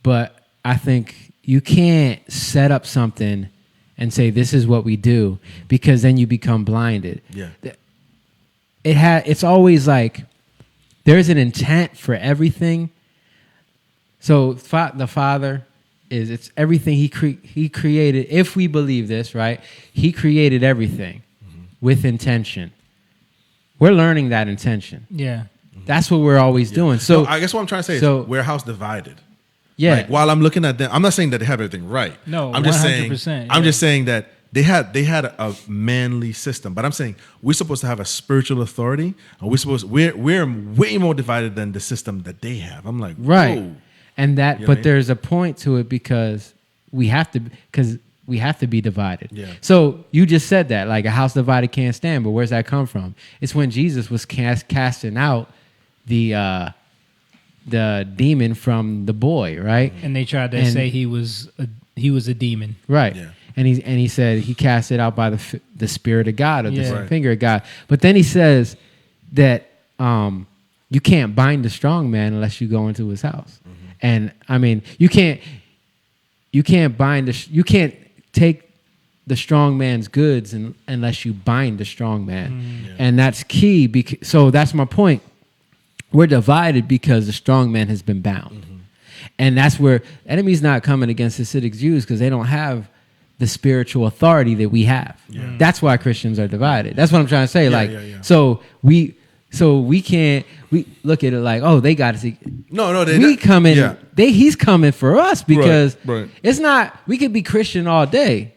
but I think you can't set up something and say, this is what we do, because then you become blinded. Yeah. It's always like, there's an intent for everything. So the Father it's everything he created. If we believe this, right? He created everything with intention. We're learning that intention. Yeah. That's what we're always doing. So I guess what I'm trying to say is we're house divided. Yeah. Like, while I'm looking at them, I'm not saying that they have everything right. No, I'm just saying. 100%, I'm yeah. just saying that they had a manly system, but I'm saying we're supposed to have a spiritual authority, and we're way more divided than the system that they have. I'm like, Right. whoa. And that, You know what I but mean? there's a point to it because we have to be divided. Yeah. So you just said that, like a house divided can't stand, but where's that come from? It's when Jesus was casting out the demon from the boy, right? And they tried to say he was a demon. Right. Yeah. And he said he cast it out by the Spirit of God or the Yeah. Right. finger of God. But then he says that you can't bind the strong man unless you go into his house. And I mean, you can't you can't take the strong man's goods unless you bind the strong man. And that's key. So that's my point. We're divided because the strong man has been bound. And that's where enemy's not coming against Hasidic Jews because they don't have the spiritual authority that we have. That's why Christians are divided. That's what I'm trying to say. So we can't look at it like, oh, they got to see. No, we coming. Yeah. He's coming for us because Right. it's not. We could be Christian all day.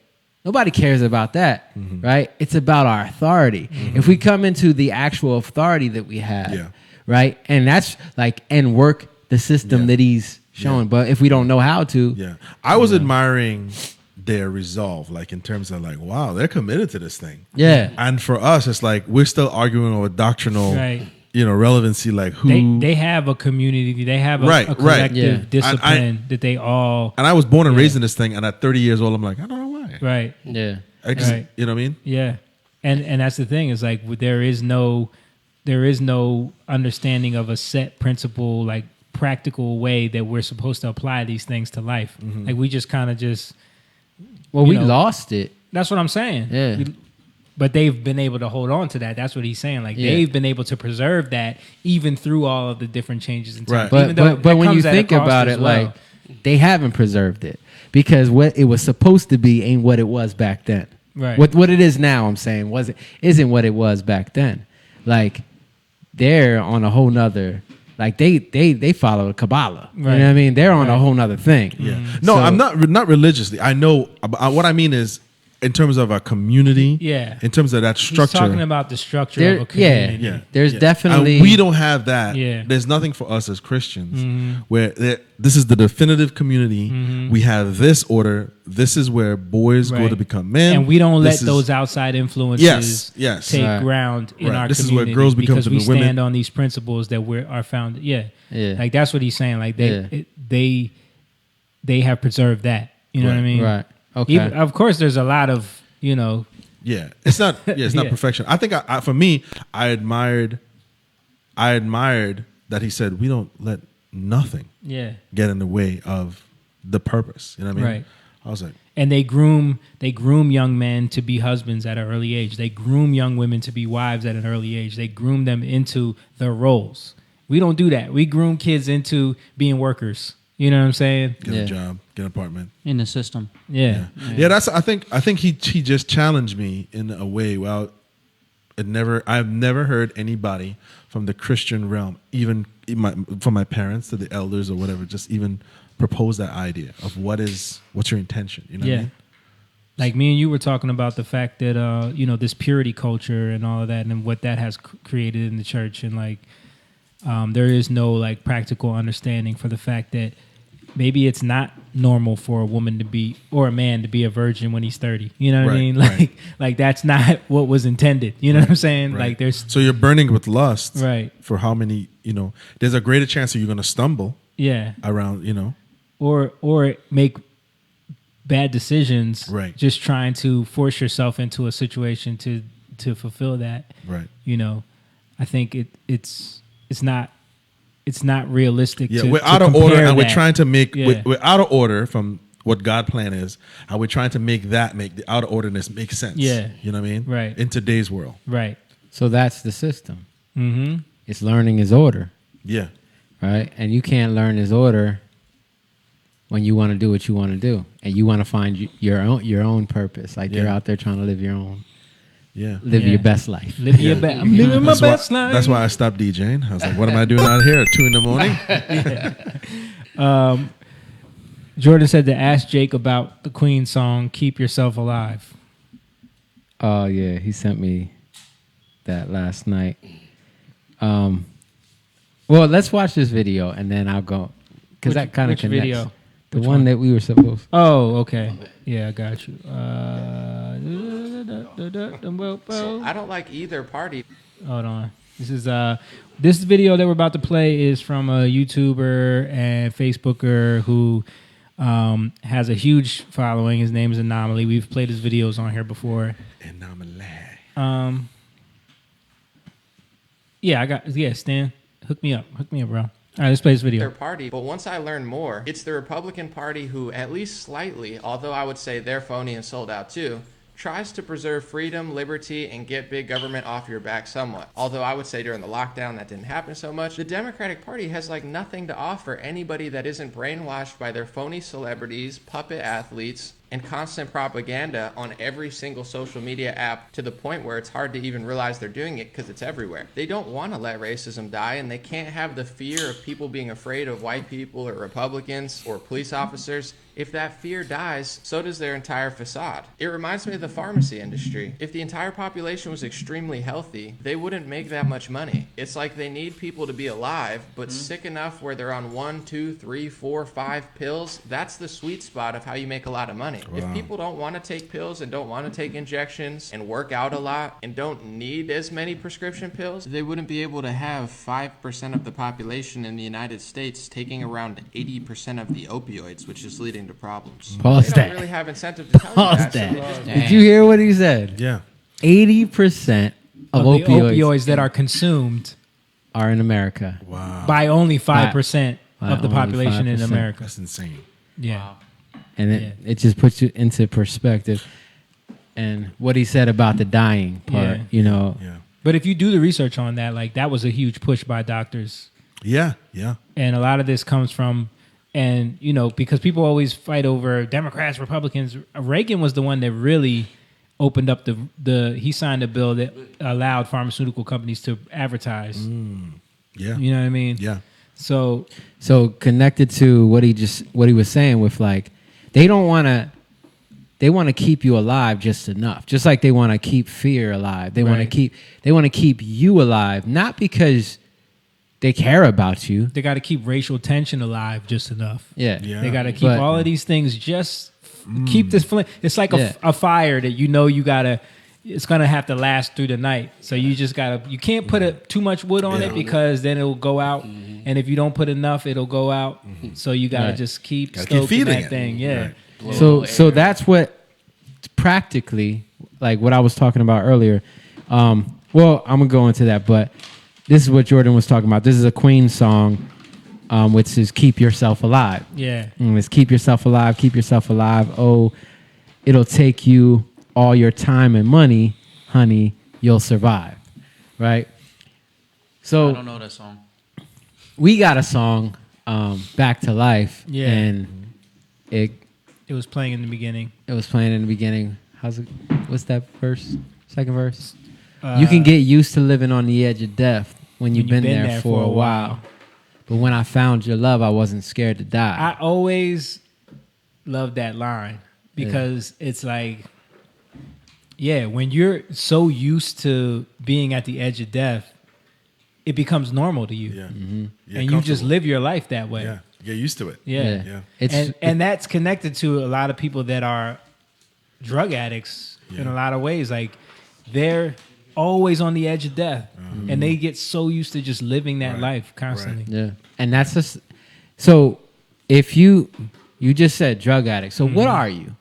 Nobody cares about that, right? It's about our authority. If we come into the actual authority that we have, right, and that's like and work the system that He's showing. But if we don't know how to, I was admiring their resolve, like in terms of like, wow, they're committed to this thing. Yeah. And for us, it's like we're still arguing over doctrinal, Right. Relevancy. Like who They have a community. They have a collective discipline that they all. And I was born and raised in this thing, and at 30 years old, I'm like, I don't know why. Right. Yeah. Right. You know what I mean? Yeah. And that's the thing is like there is no understanding of a set principle, like practical way that we're supposed to apply these things to life. Like we just kind of just. Well, we lost it. That's what I'm saying. Yeah. But they've been able to hold on to that. That's what he's saying. Like they've been able to preserve that even through all of the different changes in time. But when you think about it, like they haven't preserved it because what it was supposed to be ain't what it was back then. Right. What it is now, I'm saying, isn't what it was back then. Like they're on a whole nother. Like they follow Kabbalah. Right. You know what I mean? They're on a whole nother thing. Yeah. No, I'm not religiously. I know what I mean is in terms of a community. Yeah. In terms of that structure. He's talking about the structure of a community. Yeah. There's definitely. And we don't have that. Yeah. There's nothing for us as Christians where this is the definitive community. We have this order. This is where boys go to become men. And we don't let those outside influences take ground in our this community. Is where girls become because we women. stand on these principles that are found. Yeah. Like that's what he's saying. Like they have preserved that. You know what I mean? Right. Okay. Of course, there's a lot of Yeah, it's not. Yeah, it's not perfection. I think for me, I admired that he said we don't let nothing get in the way of the purpose. You know what I mean? Right. I was like, and they groom young men to be husbands at an early age. They groom young women to be wives at an early age. They groom them into their roles. We don't do that. We groom kids into being workers. You know what I'm saying? Get a job, get an apartment in the system. Yeah. That's. I think he just challenged me in a way. Well, I've never heard anybody from the Christian realm, even from my parents to the elders or whatever, just even propose that idea of what's your intention. You know what I mean? Like me and you were talking about the fact that this purity culture and all of that, and what that has created in the church, and like there is no like practical understanding for the fact that maybe it's not normal for a woman to be or a man to be a virgin when he's 30. You know what I mean? Like that's not what was intended. You know what I'm saying? Right. Like there's so you're burning with lust, right? For how many? There's a greater chance that you're going to stumble. Yeah. Around, or make bad decisions. Right. Just trying to force yourself into a situation to fulfill that. Right. I think it's not realistic. Yeah, to, we're to out of order, compare and we're that. trying to make Yeah. we're out of order from what God's plan is, and we're trying to make the out of orderness make sense. Yeah. You know what I mean? Right. In today's world. Right. So that's the system. Mm-hmm. It's learning his order. Yeah. Right? And you can't learn his order when you want to do what you want to do, and you want to find your own purpose. Like you're out there trying to live your own. Yeah. Live your best life. Live your best. I'm living my best life. That's why I stopped DJing. I was like, what am I doing out here at 2 a.m? Jordan said to ask Jake about the Queen song "Keep Yourself Alive." Oh yeah, he sent me that last night. Well, let's watch this video and then I'll go because that kind of connects. Video? The Which one that we were supposed. Oh, okay. Yeah, I got you. So I don't like either party. Hold on. This is this video that we're about to play is from a YouTuber and Facebooker who has a huge following. His name is Anomaly. We've played his videos on here before. Anomaly. Yeah, Stan. Hook me up, bro. All right, let's play this video. Their party, but once I learned more, it's the Republican Party who, at least slightly, although I would say they're phony and sold out too, tries to preserve freedom, liberty, and get big government off your back somewhat. Although I would say during the lockdown that didn't happen so much. The Democratic Party has like nothing to offer anybody that isn't brainwashed by their phony celebrities, puppet athletes, and constant propaganda on every single social media app to the point where it's hard to even realize they're doing it because it's everywhere. They don't want to let racism die, and they can't have the fear of people being afraid of white people or Republicans or police officers. If that fear dies, so does their entire facade. It reminds me of the pharmacy industry. If the entire population was extremely healthy, they wouldn't make that much money. It's like they need people to be alive, but sick enough where they're on 1, 2, 3, 4, 5 pills. That's the sweet spot of how you make a lot of money. Wow. If people don't want to take pills and don't want to take injections and work out a lot and don't need as many prescription pills, they wouldn't be able to have 5% of the population in the United States taking around 80% of the opioids, which is leading to problems. Pause they that. don't really have incentive to tell Pause you that. that. So they just- Did you hear what he said? Yeah. 80% of the opioids opioids that are consumed are in America. Wow. by only 5% By of the only population in 5%. America. That's insane. Yeah. And it just puts you into perspective. And what he said about the dying part, Yeah. you know. Yeah. But if you do the research on that, like that was a huge push by doctors. Yeah. Yeah. And a lot of this comes from, and you know, because people always fight over Democrats, Republicans. Reagan was the one that really opened up he signed a bill that allowed pharmaceutical companies to advertise. Yeah. You know what I mean? Yeah. So connected to what he was saying with like, they want to keep you alive just enough, just like they want to keep fear alive. They want to keep you alive, not because they care about you. They got to keep racial tension alive just enough. Yeah. They got to keep all of these things just keep this flame. It's like Yeah. a fire that you know it's gonna have to last through the night. So you just you can't put too much wood on it because then it'll go out. And if you don't put enough, it'll go out. So you gotta Right. just keep Gotta keep stoking feeding that it. thing. Yeah. Right. So that's what practically, like what I was talking about earlier. Well, I'm gonna go into that, but this is what Jordan was talking about. This is a Queen song, which is "Keep Yourself Alive." Yeah. It's "Keep yourself alive, keep yourself alive." Oh, it'll take you all your time and money, honey. You'll survive, right? So I don't know that song. we got a song, "Back to Life," Yeah. and it was playing in the beginning. It was playing in the beginning. How's it? What's that verse? Second verse. You can get used to living on the edge of death when you've been there for a while. But when I found your love, I wasn't scared to die. I always love that line because it's like, yeah, when you're so used to being at the edge of death, it becomes normal to you. Yeah. And you just live your life that way. Yeah. Get used to it. Yeah. Yeah. And that's connected to a lot of people that are drug addicts in a lot of ways. Like they're always on the edge of death and they get so used to just living that life constantly. Yeah. And that's just, so if you just said drug addict. So what are you?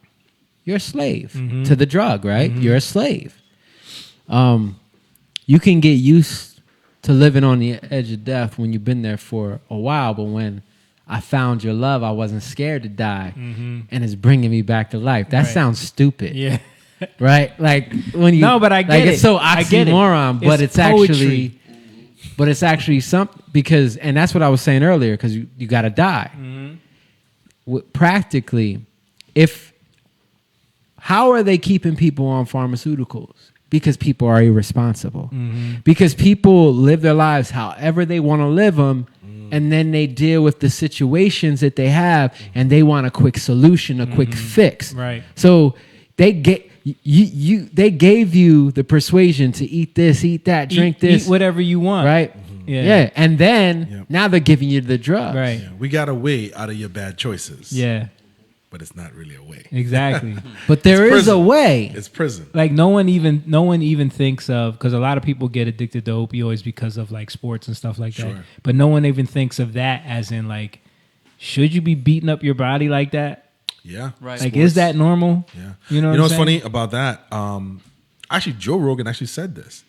You're a slave to the drug, right? You're a slave. You can get used to living on the edge of death when you've been there for a while, but when I found your love, I wasn't scared to die, and it's bringing me back to life. That sounds stupid. Yeah. Right? Like when you No, but I get it. It's so I get it. oxymoron, but It's poetry. But it's actually something because, and that's what I was saying earlier, because you got to die. Practically, how are they keeping people on pharmaceuticals? Because people are irresponsible. Because people live their lives however they want to live them, and then they deal with the situations that they have, and they want a quick solution, a quick fix. Right. So they get they gave you the persuasion to eat this, eat that, drink this, eat whatever you want. right? Yeah. And then now they're giving you the drugs. Right. Yeah, we got a way out of your bad choices. Yeah. But it's not really a way. Exactly. But there It's is a prison. way. It's prison. Like no one even thinks of, because a lot of people get addicted to opioids because of like sports and stuff like that. Sure. But no one even thinks of that as in like, should you be beating up your body like that? Yeah. Right. Like, is that normal? Yeah. You know what's I'm funny saying? about that? Actually, Joe Rogan actually said this.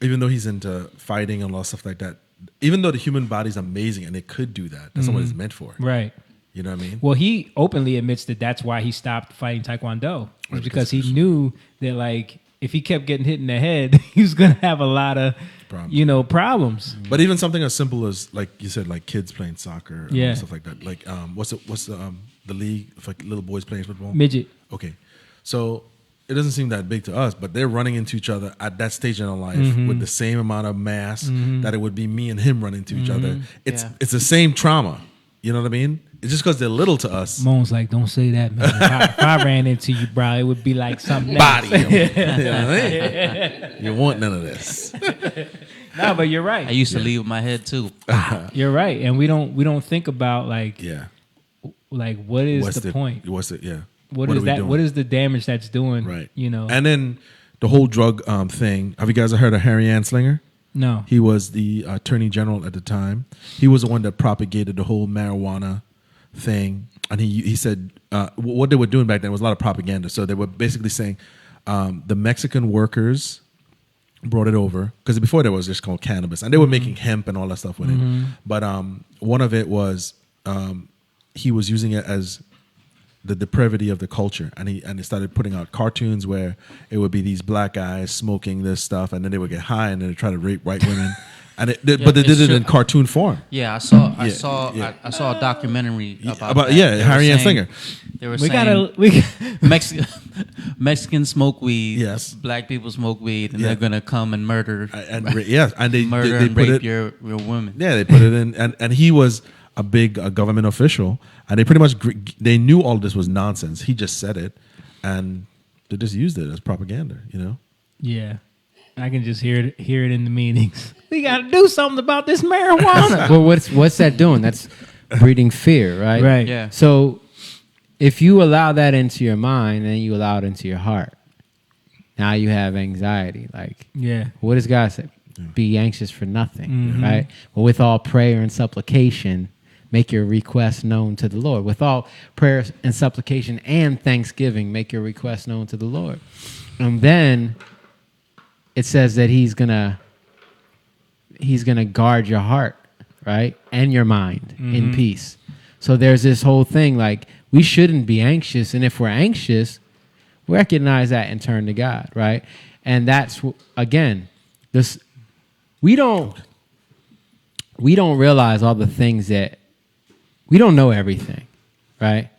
Even though he's into fighting and a lot of stuff like that, even though the human body's amazing and it could do that, that's not what it's meant for. Right. You know what I mean? Well, he openly admits that that's why he stopped fighting Taekwondo. It was Right, because he knew that like if he kept getting hit in the head, he was gonna have a lot of problems. But even something as simple as like you said, like kids playing soccer, and Yeah. stuff like that. Like what's the league for like little boys playing football? Midget. Okay, so it doesn't seem that big to us, but they're running into each other at that stage in their life Mhm. with the same amount of mass Mhm. that it would be me and him running to each other. Mhm. It's Yeah. it's the same trauma. You know what I mean? It's just because they're little to us. Moan's like, don't say that, man. If I ran into you, bro, it would be like something Body else. him. You know what I mean? You want none of this. No, but you're right. I used to leave with my head too. You're right, and we don't think about like what is What's the point? What's it? Yeah. What are is we that? doing? What is the damage that's doing? Right. You know. And then the whole drug thing. Have you guys heard of Harry Anslinger? No. He was the attorney general at the time. He was the one that propagated the whole marijuana thing. And he said what they were doing back then was a lot of propaganda. So they were basically saying the Mexican workers brought it over, because before there was just called cannabis, and they were making hemp and all that stuff with it. But one of it was he was using it as the depravity of the culture, and he started putting out cartoons where it would be these black guys smoking this stuff, and then they would get high and then they try to rape white women, and but they it's did it true. in cartoon form. Yeah, I saw Yeah. I saw a documentary about that. yeah, They were Harry saying- Anslinger. They were We saying Mexicans smoke weed. Yes. Black people smoke weed, and Yeah. they're gonna come and murder. And they murder they and put rape it, your women. Yeah, they put it in, and he was a big government official, and they pretty much they knew all this was nonsense. He just said it, and they just used it as propaganda. You know. Yeah. I can just hear it in the meetings. We got to do something about this marijuana. Well, what's that doing? That's breeding fear, right? Right. Yeah. So if you allow that into your mind and you allow it into your heart, now you have anxiety. Like, Yeah. what does God say? Be anxious for nothing, Mhm. right? But with all prayer and supplication, make your requests known to the Lord. With all prayer and supplication and thanksgiving, make your requests known to the Lord. And then it says that he's gonna guard your heart, right? And your mind in Mhm. peace. So there's this whole thing like we shouldn't be anxious, and if we're anxious, recognize that and turn to God, right? And that's again, this we don't realize all the things that we don't know everything, right?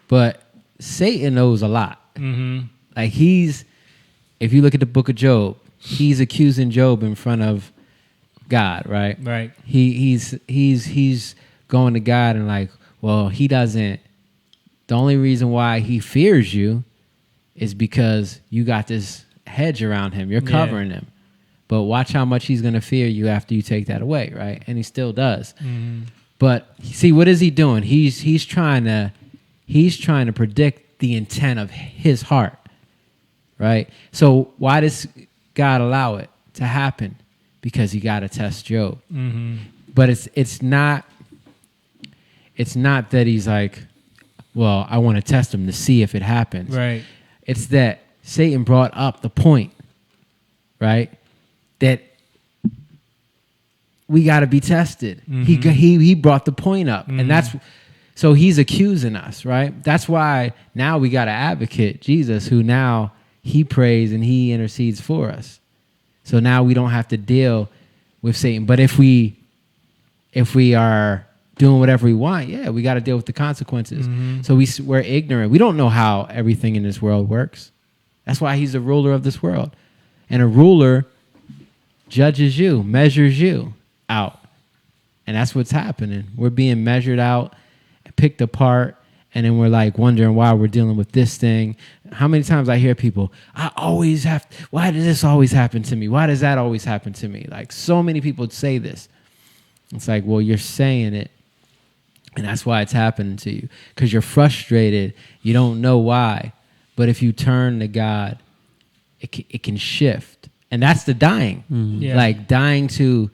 But Satan knows a lot. Mhm. Like if you look at the book of Job, he's accusing Job in front of God, right? Right. He's going to God and like, well, he doesn't. The only reason why he fears you is because you got this hedge around him. You're Yeah. covering him. But watch how much he's going to fear you after you take that away, right? And he still does. Mhm. But see, what is he doing? He's trying to predict the intent of his heart, right? So why does God allow it to happen? Because he got to test Job. Mhm. But it's not that he's like, well, I want to test him to see if it happens. Right. It's that Satan brought up the point, right? That we got to be tested. Mhm. He brought the point up, Mhm. and that's so he's accusing us, right? That's why now we got an advocate, Jesus, who now he prays and he intercedes for us. So now we don't have to deal with Satan. But if we are doing whatever we want, yeah, we got to deal with the consequences. Mhm. So we're ignorant. We don't know how everything in this world works. That's why he's the ruler of this world. And a ruler judges you, measures you out. And that's what's happening. We're being measured out, picked apart, and then we're like wondering why we're dealing with this thing. How many times I hear people, why does this always happen to me? Why does that always happen to me? Like, so many people say this. It's like, well, you're saying it, and that's why it's happening to you. Because you're frustrated. You don't know why. But if you turn to God, it can shift. And that's the dying. Mm-hmm. Yeah. Like, dying to,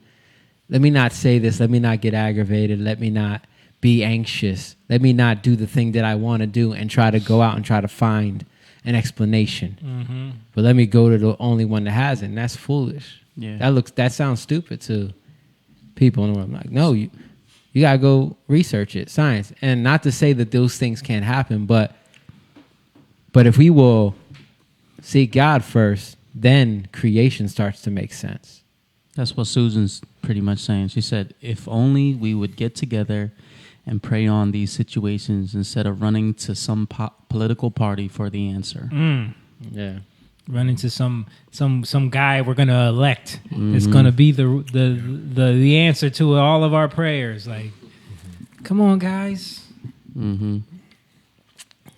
let me not say this. Let me not get aggravated. Let me not be anxious. Let me not do the thing that I want to do and try to go out and try to find an explanation. Mm-hmm. But let me go to the only one that has it. And that's foolish. Yeah. That sounds stupid to people in the world. I'm like, no, you gotta go research it, science. And not to say that those things can't happen, but if we will seek God first, then creation starts to make sense. That's what Susan's pretty much saying. She said, if only we would get together and pray on these situations instead of running to some political party for the answer. Yeah. Run into some guy we're gonna elect. Mm-hmm. It's gonna be the answer to all of our prayers. Like, come on, guys. Mm-hmm.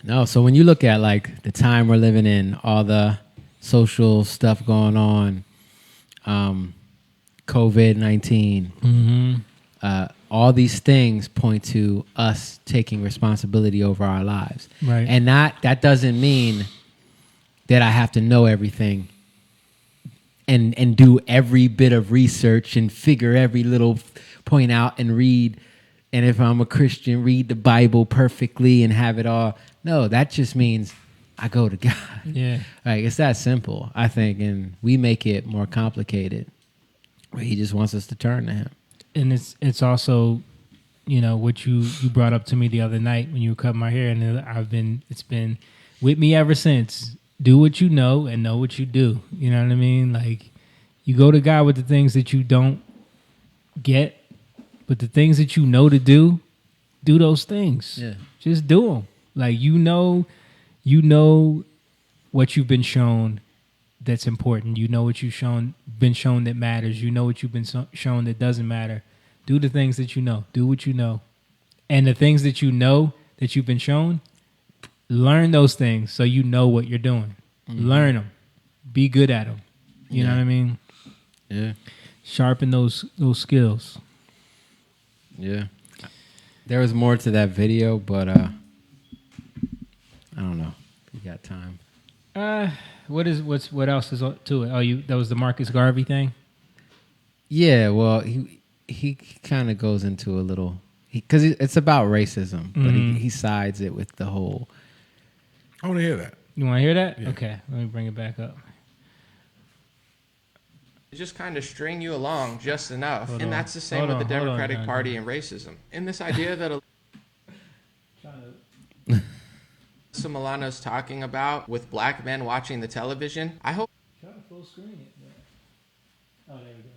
No, so when you look at like the time we're living in, all the social stuff going on, COVID-19, Mm-hmm. All these things point to us taking responsibility over our lives. Right. And that doesn't mean that I have to know everything and do every bit of research and figure every little point out and read. And if I'm a Christian, read the Bible perfectly and have it all. No, that just means I go to God. Yeah. Like, it's that simple, I think. And we make it more complicated. He just wants us to turn to him. And it's also, you know, what you brought up to me the other night when you were cutting my hair, and it's been with me ever since. Do what you know and know what you do. You know what I mean? Like, you go to God with the things that you don't get, but the things that you know to do those things. Yeah. Just do them. Like, you know what you've been shown that's important. You know what you've been shown that matters. You know what you've been shown that doesn't matter. Do the things that you know. Do what you know. And the things that you know that you've been shown, learn those things so you know what you're doing. Mm-hmm. Learn them. Be good at them. You know Yeah. what I mean? Yeah. Sharpen those skills. Yeah. There was more to that video, but I don't know. You got time. What else is to it? Oh, that was the Marcus Garvey thing? Yeah, well, he kind of goes into a little, because it's about racism, but he sides it with the whole. I want to hear that. You want to hear that? Yeah. Okay, let me bring it back up. Just kind of string you along just enough. Hold and on. that's the same Hold with on, the hold on, Democratic John. Party and racism. And this idea that Milano's talking about with black men watching the television, I hope. Try to full screen it. Oh, there we go.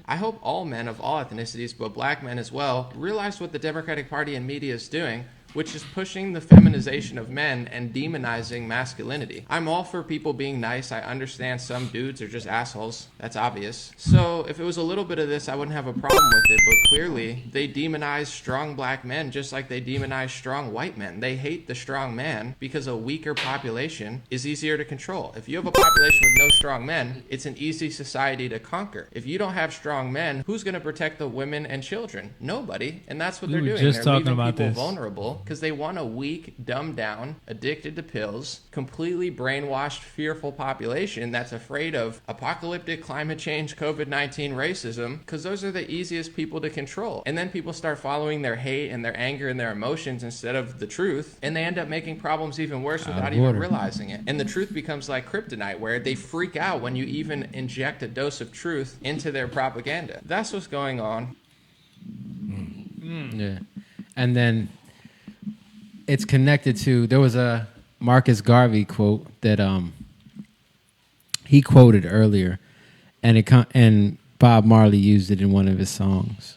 I hope all men of all ethnicities, but black men as well, realize what the Democratic Party and media is doing, which is pushing the feminization of men and demonizing masculinity. I'm all for people being nice. I understand some dudes are just assholes. That's obvious. So if it was a little bit of this, I wouldn't have a problem with it. But clearly, they demonize strong black men just like they demonize strong white men. They hate the strong man because a weaker population is easier to control. If you have a population with no strong men, it's an easy society to conquer. If you don't have strong men, who's going to protect the women and children? Nobody. And that's what We they're were doing. just They're talking leaving about people this. vulnerable because they want a weak, dumbed down, addicted to pills, completely brainwashed, fearful population that's afraid of apocalyptic climate change, COVID-19, racism, because those are the easiest people to control. And then people start following their hate and their anger and their emotions instead of the truth, and they end up making problems even worse without even order. realizing it. And the truth becomes like kryptonite, where they freak out when you even inject a dose of truth into their propaganda. That's what's going on. Yeah. And then it's connected to, there was a Marcus Garvey quote that he quoted earlier, and Bob Marley used it in one of his songs.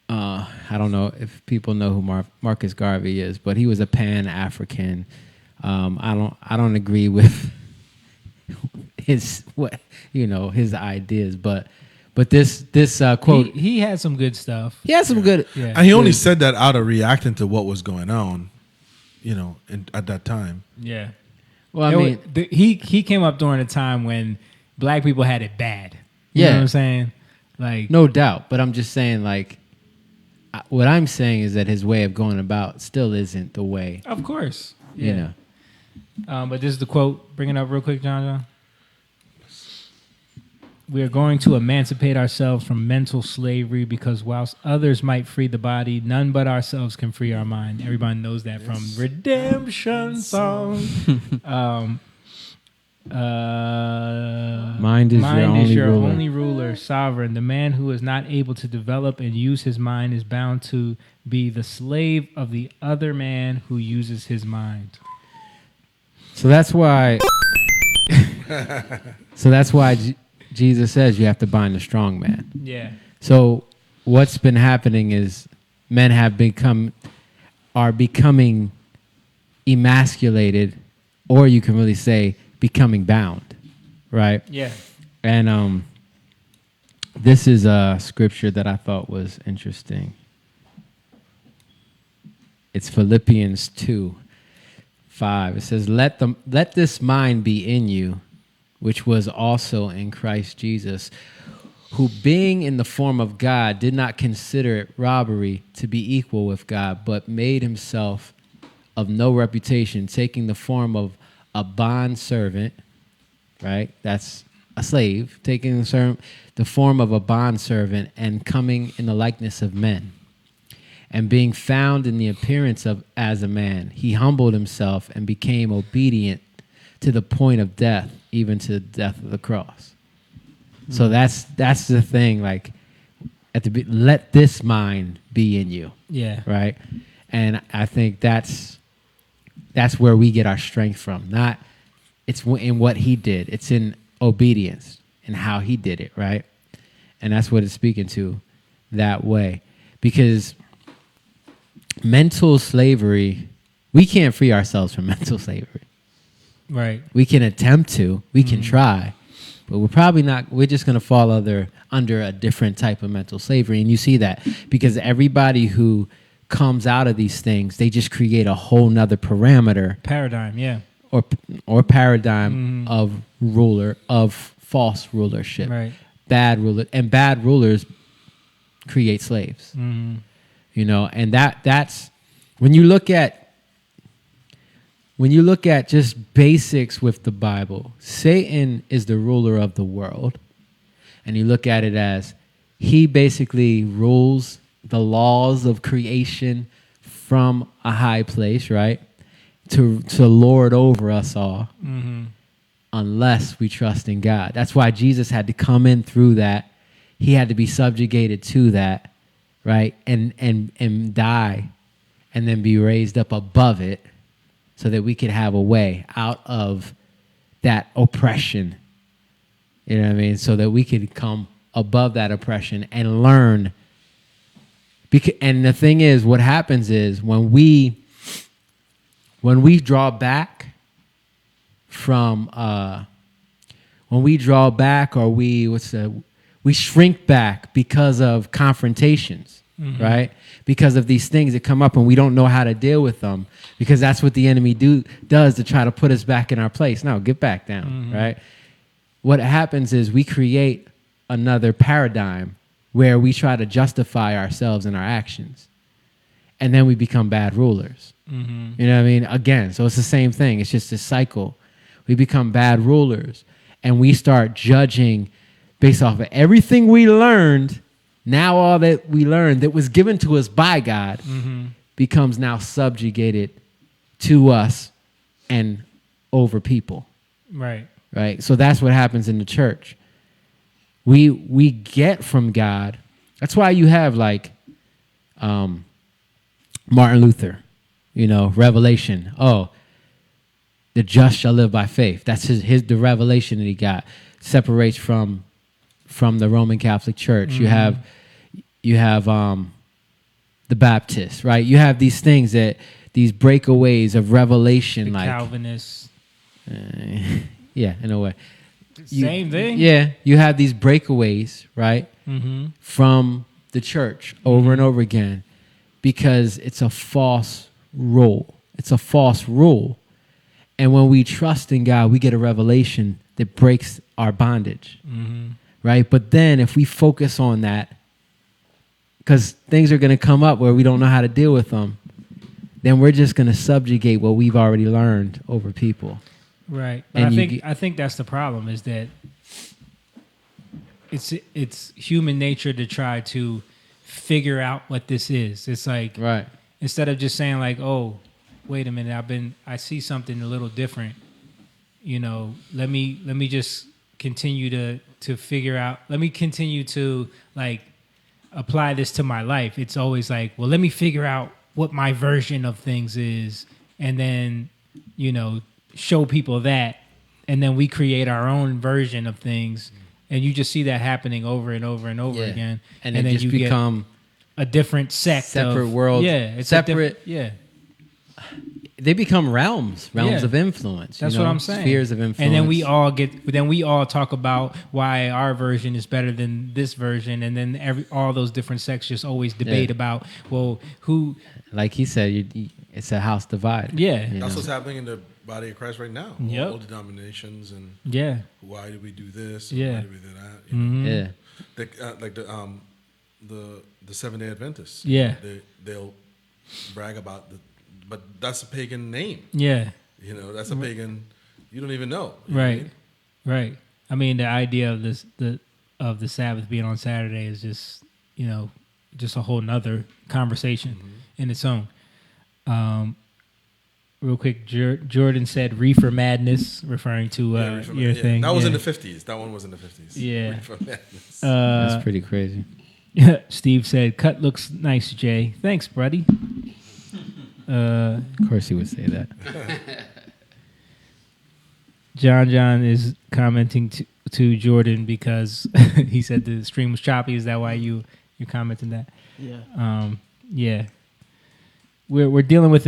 I don't know if people know who Marcus Garvey is, but he was a Pan-African. I don't agree with his ideas, but But this quote, he had some good stuff. He had some good. Yeah. And he only said that out of reacting to what was going on, at that time. Yeah. Well, I mean, he came up during a time when black people had it bad. You know what I'm saying? Like, no doubt. But I'm just saying, like, what I'm saying is that his way of going about still isn't the way. Of course. You know. But this is the quote. Bring it up real quick, John. We are going to emancipate ourselves from mental slavery because whilst others might free the body, none but ourselves can free our mind. Everybody knows that from Redemption Song. Mind is your only ruler, sovereign. The man who is not able to develop and use his mind is bound to be the slave of the other man who uses his mind. So that's why. Jesus says you have to bind the strong man. Yeah. So what's been happening is men are becoming emasculated, or you can really say becoming bound, right? Yeah. And this is a scripture that I thought was interesting. It's Philippians 2:5. It says, let this mind be in you, which was also in Christ Jesus, who being in the form of God did not consider it robbery to be equal with God, but made himself of no reputation, taking the form of a bondservant, right? That's a slave, taking the form of a bondservant and coming in the likeness of men. And being found in the appearance of as a man, he humbled himself and became obedient to the point of death, even to the death of the cross. So that's the thing. Like, let this mind be in you. Yeah. Right. And I think that's where we get our strength from. Not it's in what he did. It's in obedience and how he did it. Right. And that's what it's speaking to that way, because mental slavery, we can't free ourselves from mental slavery. Right. We can attempt to, we can try, but we're probably not, we're just going to fall under a different type of mental slavery. And you see that because everybody who comes out of these things, they just create a whole nother paradigm, yeah. Or paradigm of false rulership. Right. Bad rulers create slaves. Mm-hmm. You know, and that's when you look at just basics with the Bible, Satan is the ruler of the world. And you look at it as he basically rules the laws of creation from a high place, right? To lord over us all, unless we trust in God. That's why Jesus had to come in through that. He had to be subjugated to that, right? And die and then be raised up above it so that we could have a way out of that oppression. You know what I mean? So that we could come above that oppression and learn. And the thing is, what happens is when we draw back from, or we shrink back because of confrontations, right? Because of these things that come up and we don't know how to deal with them, because that's what the enemy does to try to put us back in our place. No, get back down, right? What happens is we create another paradigm where we try to justify ourselves and our actions, and then we become bad rulers. You know what I mean? Again, so it's the same thing. It's just a cycle. We become bad rulers, and we start judging based off of everything we learned. Now all that we learned that was given to us by God becomes now subjugated to us and over people. Right. Right. So that's what happens in the church. We get from God. That's why you have like Martin Luther, you know, Revelation. Oh, the just shall live by faith. That's the revelation that he got. Separates from the Roman Catholic Church. You have the Baptists, right? You have these things these breakaways of revelation, the like Calvinists. Yeah, in a way. Same thing. Yeah, you have these breakaways, right, from the church over and over again because it's a false rule. It's a false rule. And when we trust in God, we get a revelation that breaks our bondage, right? But then if we focus on that, because things are going to come up where we don't know how to deal with them, then we're just going to subjugate what we've already learned over people. Right. But I think that's the problem is that it's human nature to try to figure out what this is. It's like instead of just saying like, oh, wait a minute, I see something a little different. You know, let me just continue to figure out. Let me continue to like apply this to my life. It's always like, well, let me figure out what my version of things is, and then, you know, show people that, and then we create our own version of things, and you just see that happening over and over and over again, and then just you become get a different sect, separate world. Yeah, it's separate. They become realms Yeah. of influence. That's you know? what I'm saying. Spheres of influence. And then we all talk about why our version is better than this version, and then all those different sects just always debate about, well, who. Like he said, it's a house divided. Yeah, that's what's happening in the body of Christ right now. Yep. All denominations and why did we do this? Yeah. Why did we do that? You know? Yeah. Like the 7-Day Adventists. Yeah. They'll brag about but that's a pagan name. Yeah. You know, that's a pagan. You don't even know. Right. Right. I mean, the idea of the Sabbath being on Saturday is just, you know, just a whole nother conversation in its own. Real quick, Jordan said "reefer madness," referring to your thing. That was in the 50s. That one was in the 50s. Yeah, Reefer madness. That's pretty crazy. Steve said, "Cut looks nice, Jay. Thanks, buddy." Of course, he would say that. John is commenting to Jordan because he said the stream was choppy. Is that why you commented that? Yeah. Yeah. We're dealing with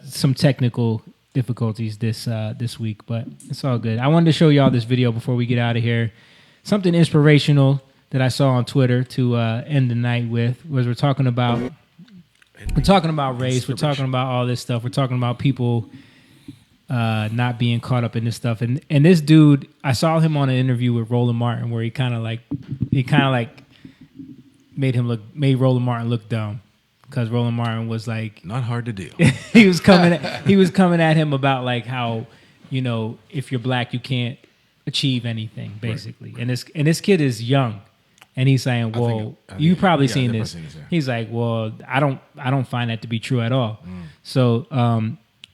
some technical difficulties this week, but it's all good. I wanted to show y'all this video before we get out of here. Something inspirational that I saw on Twitter to end the night with was we're talking about race. We're talking about all this stuff. We're talking about people not being caught up in this stuff. And this dude, I saw him on an interview with Roland Martin where he kind of like made Roland Martin look dumb. Because Roland Martin was like not hard to do. he was coming at him about like how, you know, if you're black you can't achieve anything basically. Right. And this kid is young, and he's saying, well, you probably seen this. He's like, well, I don't find that to be true at all. So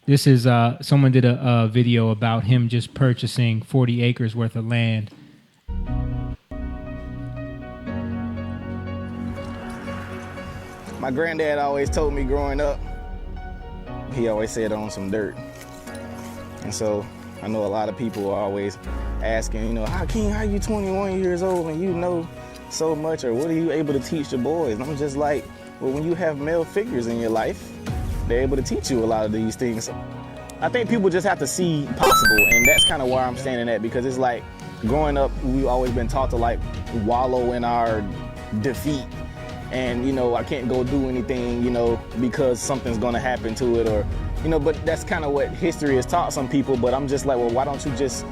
this is someone did a video about him just purchasing 40 acres worth of land. My granddad always told me growing up, he always said on some dirt. And so I know a lot of people are always asking, you know, how are you 21 years old and you know so much, or what are you able to teach the boys? And I'm just like, well, when you have male figures in your life, they're able to teach you a lot of these things. I think people just have to see possible, and that's kind of where I'm standing at, because it's like growing up, we've always been taught to like wallow in our defeat. And, you know, I can't go do anything, you know, because something's going to happen to it, or, you know, but that's kind of what history has taught some people. But I'm just like, well, why don't you just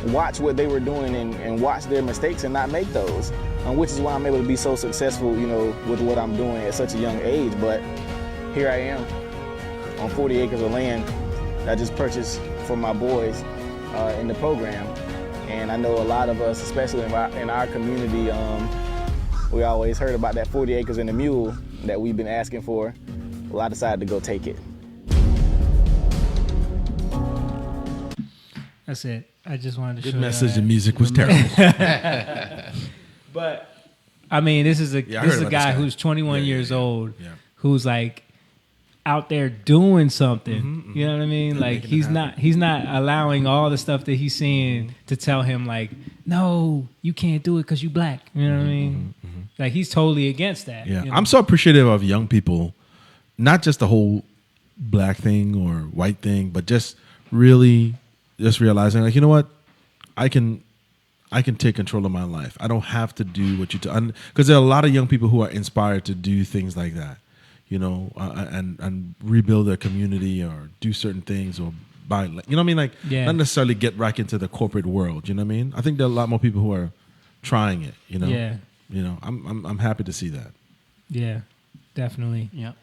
watch what they were doing and watch their mistakes and not make those? Which is why I'm able to be so successful, you know, with what I'm doing at such a young age. But here I am on 40 acres of land that I just purchased for my boys in the program. And I know a lot of us, especially in our community, we always heard about that 40 acres and a mule that we've been asking for. Well, I decided to go take it. That's it. I just wanted to show Good you message. that. The music was terrible. But I mean, this is a guy who's 21 years old, who's like out there doing something. You know what I mean? Like he's not allowing all the stuff that he's seeing to tell him like, no, you can't do it because you black. You know what I mean? Like he's totally against that. Yeah, you know? I'm so appreciative of young people, not just the whole black thing or white thing, but just really just realizing like, you know what, I can I can take control of my life. I don't have to do what you do. Because there are a lot of young people who are inspired to do things like that, you know, and rebuild their community or do certain things or buy, you know what I mean? Like, not necessarily get back into the corporate world, you know what I mean? I think there are a lot more people who are trying it, you know? Yeah. You know, I'm happy to see that. Yeah, definitely. Yep.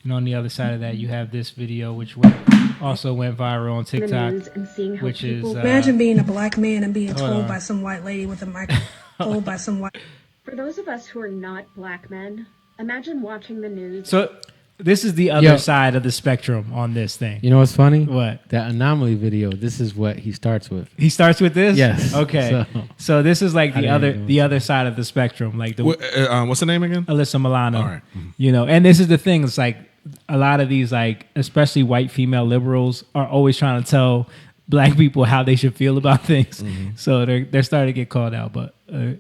And on the other side of that, you have this video, which also went viral on TikTok, which is... Imagine being a black man and being told by some white lady with a microphone, For those of us who are not black men, imagine watching the news. So this is the other side of the spectrum on this thing. You know what's funny? What? That anomaly video, this is what he starts with. He starts with this? Yes. Okay. So this is like the other side of the spectrum. Like what's the name again? Alyssa Milano. All right. You know, and this is the thing. It's like a lot of these, like, especially white female liberals are always trying to tell black people how they should feel about things. So they're starting to get called out, but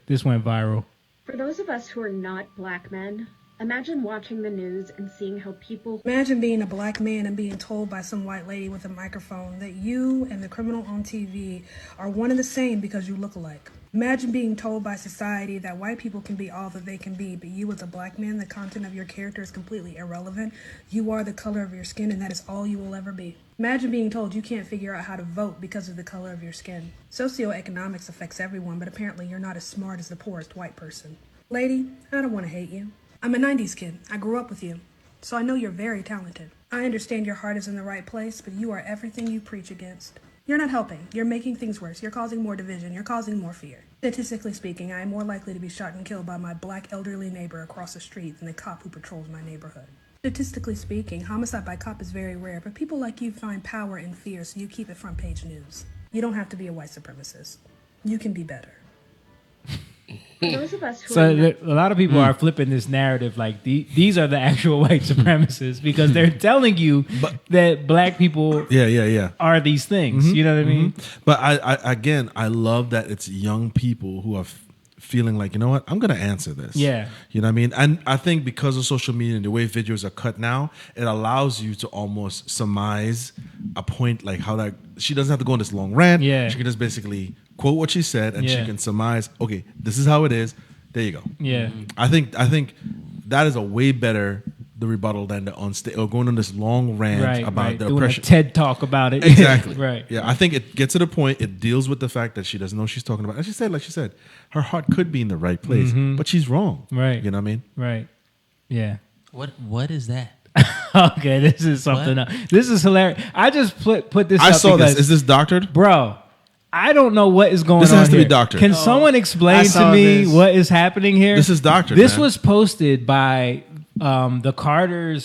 this went viral. For those of us who are not black men, imagine watching the news and seeing how people... Imagine being a black man and being told by some white lady with a microphone that you and the criminal on TV are one and the same because you look alike. Imagine being told by society that white people can be all that they can be, but you as a black man, the content of your character is completely irrelevant. You are the color of your skin, and that is all you will ever be. Imagine being told you can't figure out how to vote because of the color of your skin. Socioeconomics affects everyone, but apparently you're not as smart as the poorest white person. Lady, I don't want to hate you. I'm a 90s kid. I grew up with you, so I know you're very talented. I understand your heart is in the right place, but you are everything you preach against. You're not helping. You're making things worse. You're causing more division. You're causing more fear. Statistically speaking, I am more likely to be shot and killed by my black elderly neighbor across the street than the cop who patrols my neighborhood. Statistically speaking, homicide by cop is very rare, but people like you find power in fear, so you keep it front page news. You don't have to be a white supremacist. You can be better. For those of us who So are not... a lot of people are flipping this narrative like these are the actual white supremacists because they're telling you that black people are these things. You know what I mean? But I love that it's young people who are feeling like, you know what, I'm going to answer this. Yeah. You know what I mean? And I think because of social media and the way videos are cut now, it allows you to almost surmise a point like how that, she doesn't have to go on this long rant. Yeah. She can just basically quote what she said and she Yeah. can surmise, okay, this is how it is. There you go. Yeah. I think that is a way better the rebuttal than the on stage or going on this long rant about the Doing oppression. a TED talk about it. Exactly. Right. Yeah, I think it gets to the point. It deals with the fact that she doesn't know what she's talking about. And she said, like she said, her heart could be in the right place, but she's wrong. Right. You know what I mean? Right. Yeah. What is that? Okay, this is something else. This is hilarious. I just put this I up saw because, this. Is this doctored? Bro, I don't know what is going on. This has to be here. doctored. Can someone explain to me what is happening here? This is doctored, This man. was posted by the Carter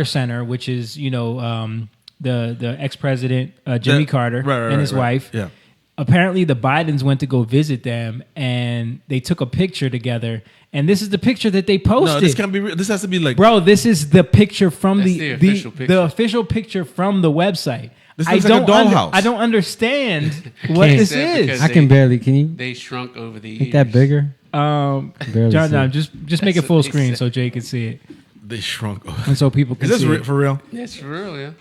Center, which is the ex-president Jimmy Carter and his wife. Yeah. Apparently, the Bidens went to go visit them, and they took a picture together. And this is the picture that they posted. No, this can't be. This has to be like, bro. This is the picture from the official picture. the official picture from the website. This looks like a dollhouse. I don't understand what this is. I can barely. Can you? They shrunk over the years. Ain't that bigger? John, just make it full screen so Jay can see it. They shrunk, and so people can is see this it. for real? That's for real, yeah.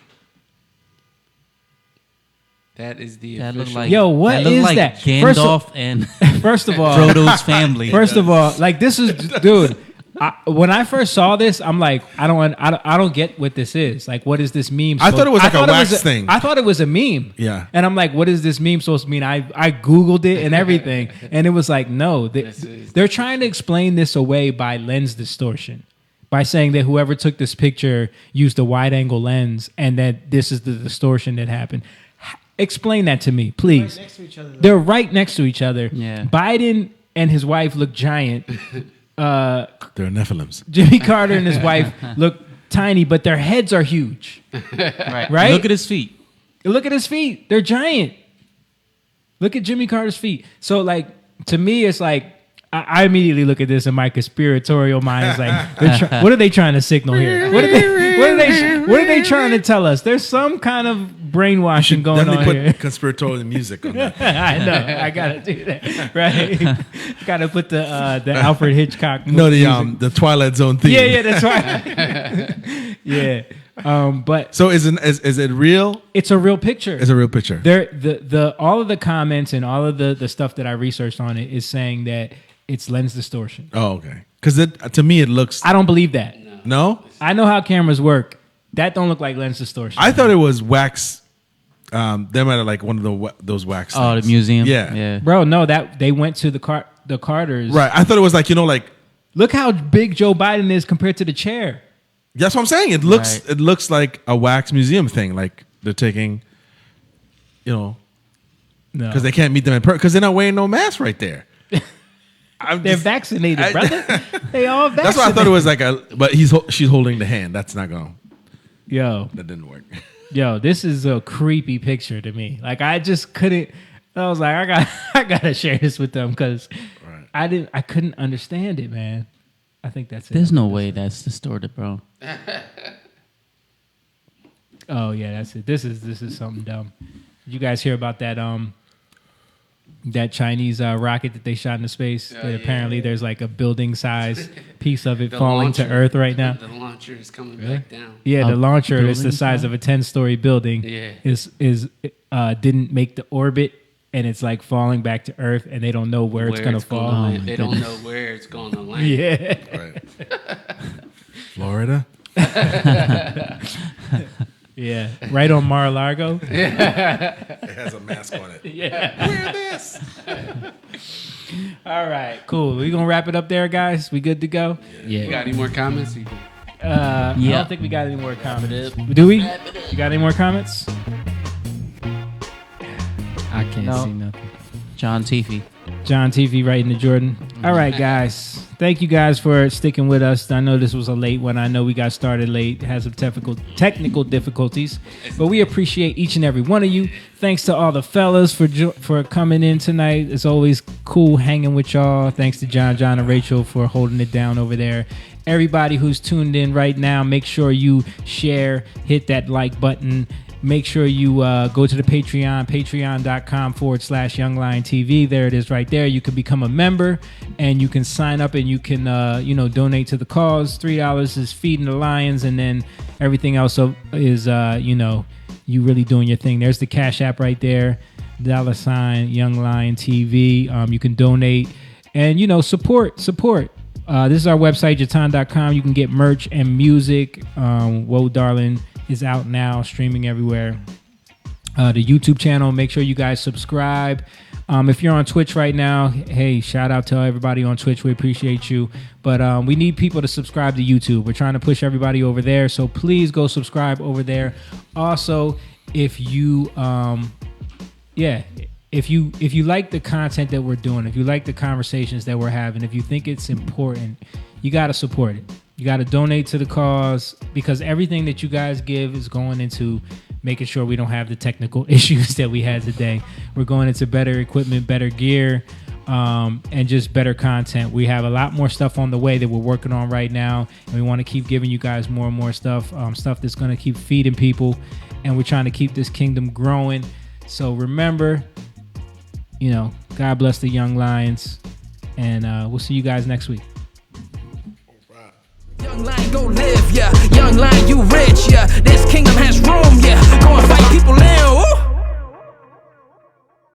That is the That looked official. like Yo, what that looked is like that? Gandalf and First of all, Frodo's family. First of all, like this is, dude. When I first saw this, I'm like, I don't get what this is. Like, what is this meme? I thought it was like a wax thing. I thought it was a meme. Yeah. And I'm like, what is this meme supposed to mean? I Googled it and everything, and it was like, no, they're trying to explain this away by lens distortion, by saying that whoever took this picture used a wide angle lens, and that this is the distortion that happened. Explain that to me, please. Right next to each other, though. They're right next to each other. Yeah. Biden and his wife look giant. They're Nephilims. Jimmy Carter and his wife look tiny, but their heads are huge. Right? Look at his feet. Look at his feet. They're giant. Look at Jimmy Carter's feet. So, like, to me, it's like, I immediately look at this and my conspiratorial mind is like, what are they trying to signal here? What are they trying to tell us? There's some kind of brainwashing going on Definitely here. put conspiratorial music on that. I know. I gotta do that. Right? Gotta put the Alfred Hitchcock. No, music. the Twilight Zone theme. Yeah, that's right. Yeah. But so is it real? It's a real picture. It's a real picture. The all of the comments and all of the stuff that I researched on it is saying that it's lens distortion. Oh, okay. Because to me it looks. I don't believe that. No. I know how cameras work. That don't look like lens distortion. I thought it was wax. They might have like one of those wax. Oh, things. the museum. Yeah. Bro, no, that they went to the Carters. Right. I thought it was like like. Look how big Joe Biden is compared to the chair. That's what I'm saying. It looks like a wax museum thing. Like they're taking, No. Because they can't meet them in person because they're not wearing no mask right there. They're vaccinated, brother. They all vaccinated. That's why I thought it was like but she's holding the hand. That's not going. Yo. That didn't work. Yo, this is a creepy picture to me. Like I just couldn't. I was like, I gotta share this with them because I couldn't understand it, man. I think that's it. There's no way that's distorted, bro. Oh yeah, that's it. This is something dumb. Did you guys hear about that that Chinese rocket that they shot into space? That apparently there's like a building size piece of it falling to Earth right now. The launcher is coming back down. Yeah, the launcher is the size of a 10-story building. Yeah. Is didn't make the orbit. And it's like falling back to Earth, and they don't know where it's going to fall. They don't know where it's going to land. Yeah. Right. Florida? Yeah. Right on Mar-a-Lago. Yeah. It has a mask on it. Yeah. Wear this. All right. Cool. We going to wrap it up there, guys? We good to go? Yeah. You got any more comments? I don't think we got any more comments. Do we? You got any more comments? I can't see nothing. John Teefy writing to Jordan. All right, guys. Thank you guys for sticking with us. I know this was a late one. I know we got started late. Had some technical difficulties, but we appreciate each and every one of you. Thanks to all the fellas for coming in tonight. It's always cool hanging with y'all. Thanks to John, and Rachel for holding it down over there. Everybody who's tuned in right now, make sure you share, hit that like button. Make sure you go to the Patreon, patreon.com/Young Lion TV. There it is right there. You can become a member and you can sign up and you can, donate to the cause. $3 is feeding the lions, and then everything else is, you really doing your thing. There's the Cash App right there, $ Young Lion TV. You can donate and, support. This is our website, Jatan.com. You can get merch and music. Whoa, darling is out now, streaming everywhere. The YouTube channel, make sure you guys subscribe. If you're on Twitch right now, hey, shout out to everybody on Twitch. We appreciate you. But we need people to subscribe to YouTube. We're trying to push everybody over there. So please go subscribe over there. Also, if you if you like the content that we're doing, if you like the conversations that we're having, if you think it's important, you got to support it. You got to donate to the cause, because everything that you guys give is going into making sure we don't have the technical issues that we had today. We're going into better equipment, better gear, and just better content. We have a lot more stuff on the way that we're working on right now, and we want to keep giving you guys more and more stuff, stuff that's going to keep feeding people, and we're trying to keep this kingdom growing. So remember, God bless the young lions, and we'll see you guys next week. Young lion, go live, yeah. Young lion, you rich, yeah. This kingdom has room, yeah. Go and fight people now. Woo.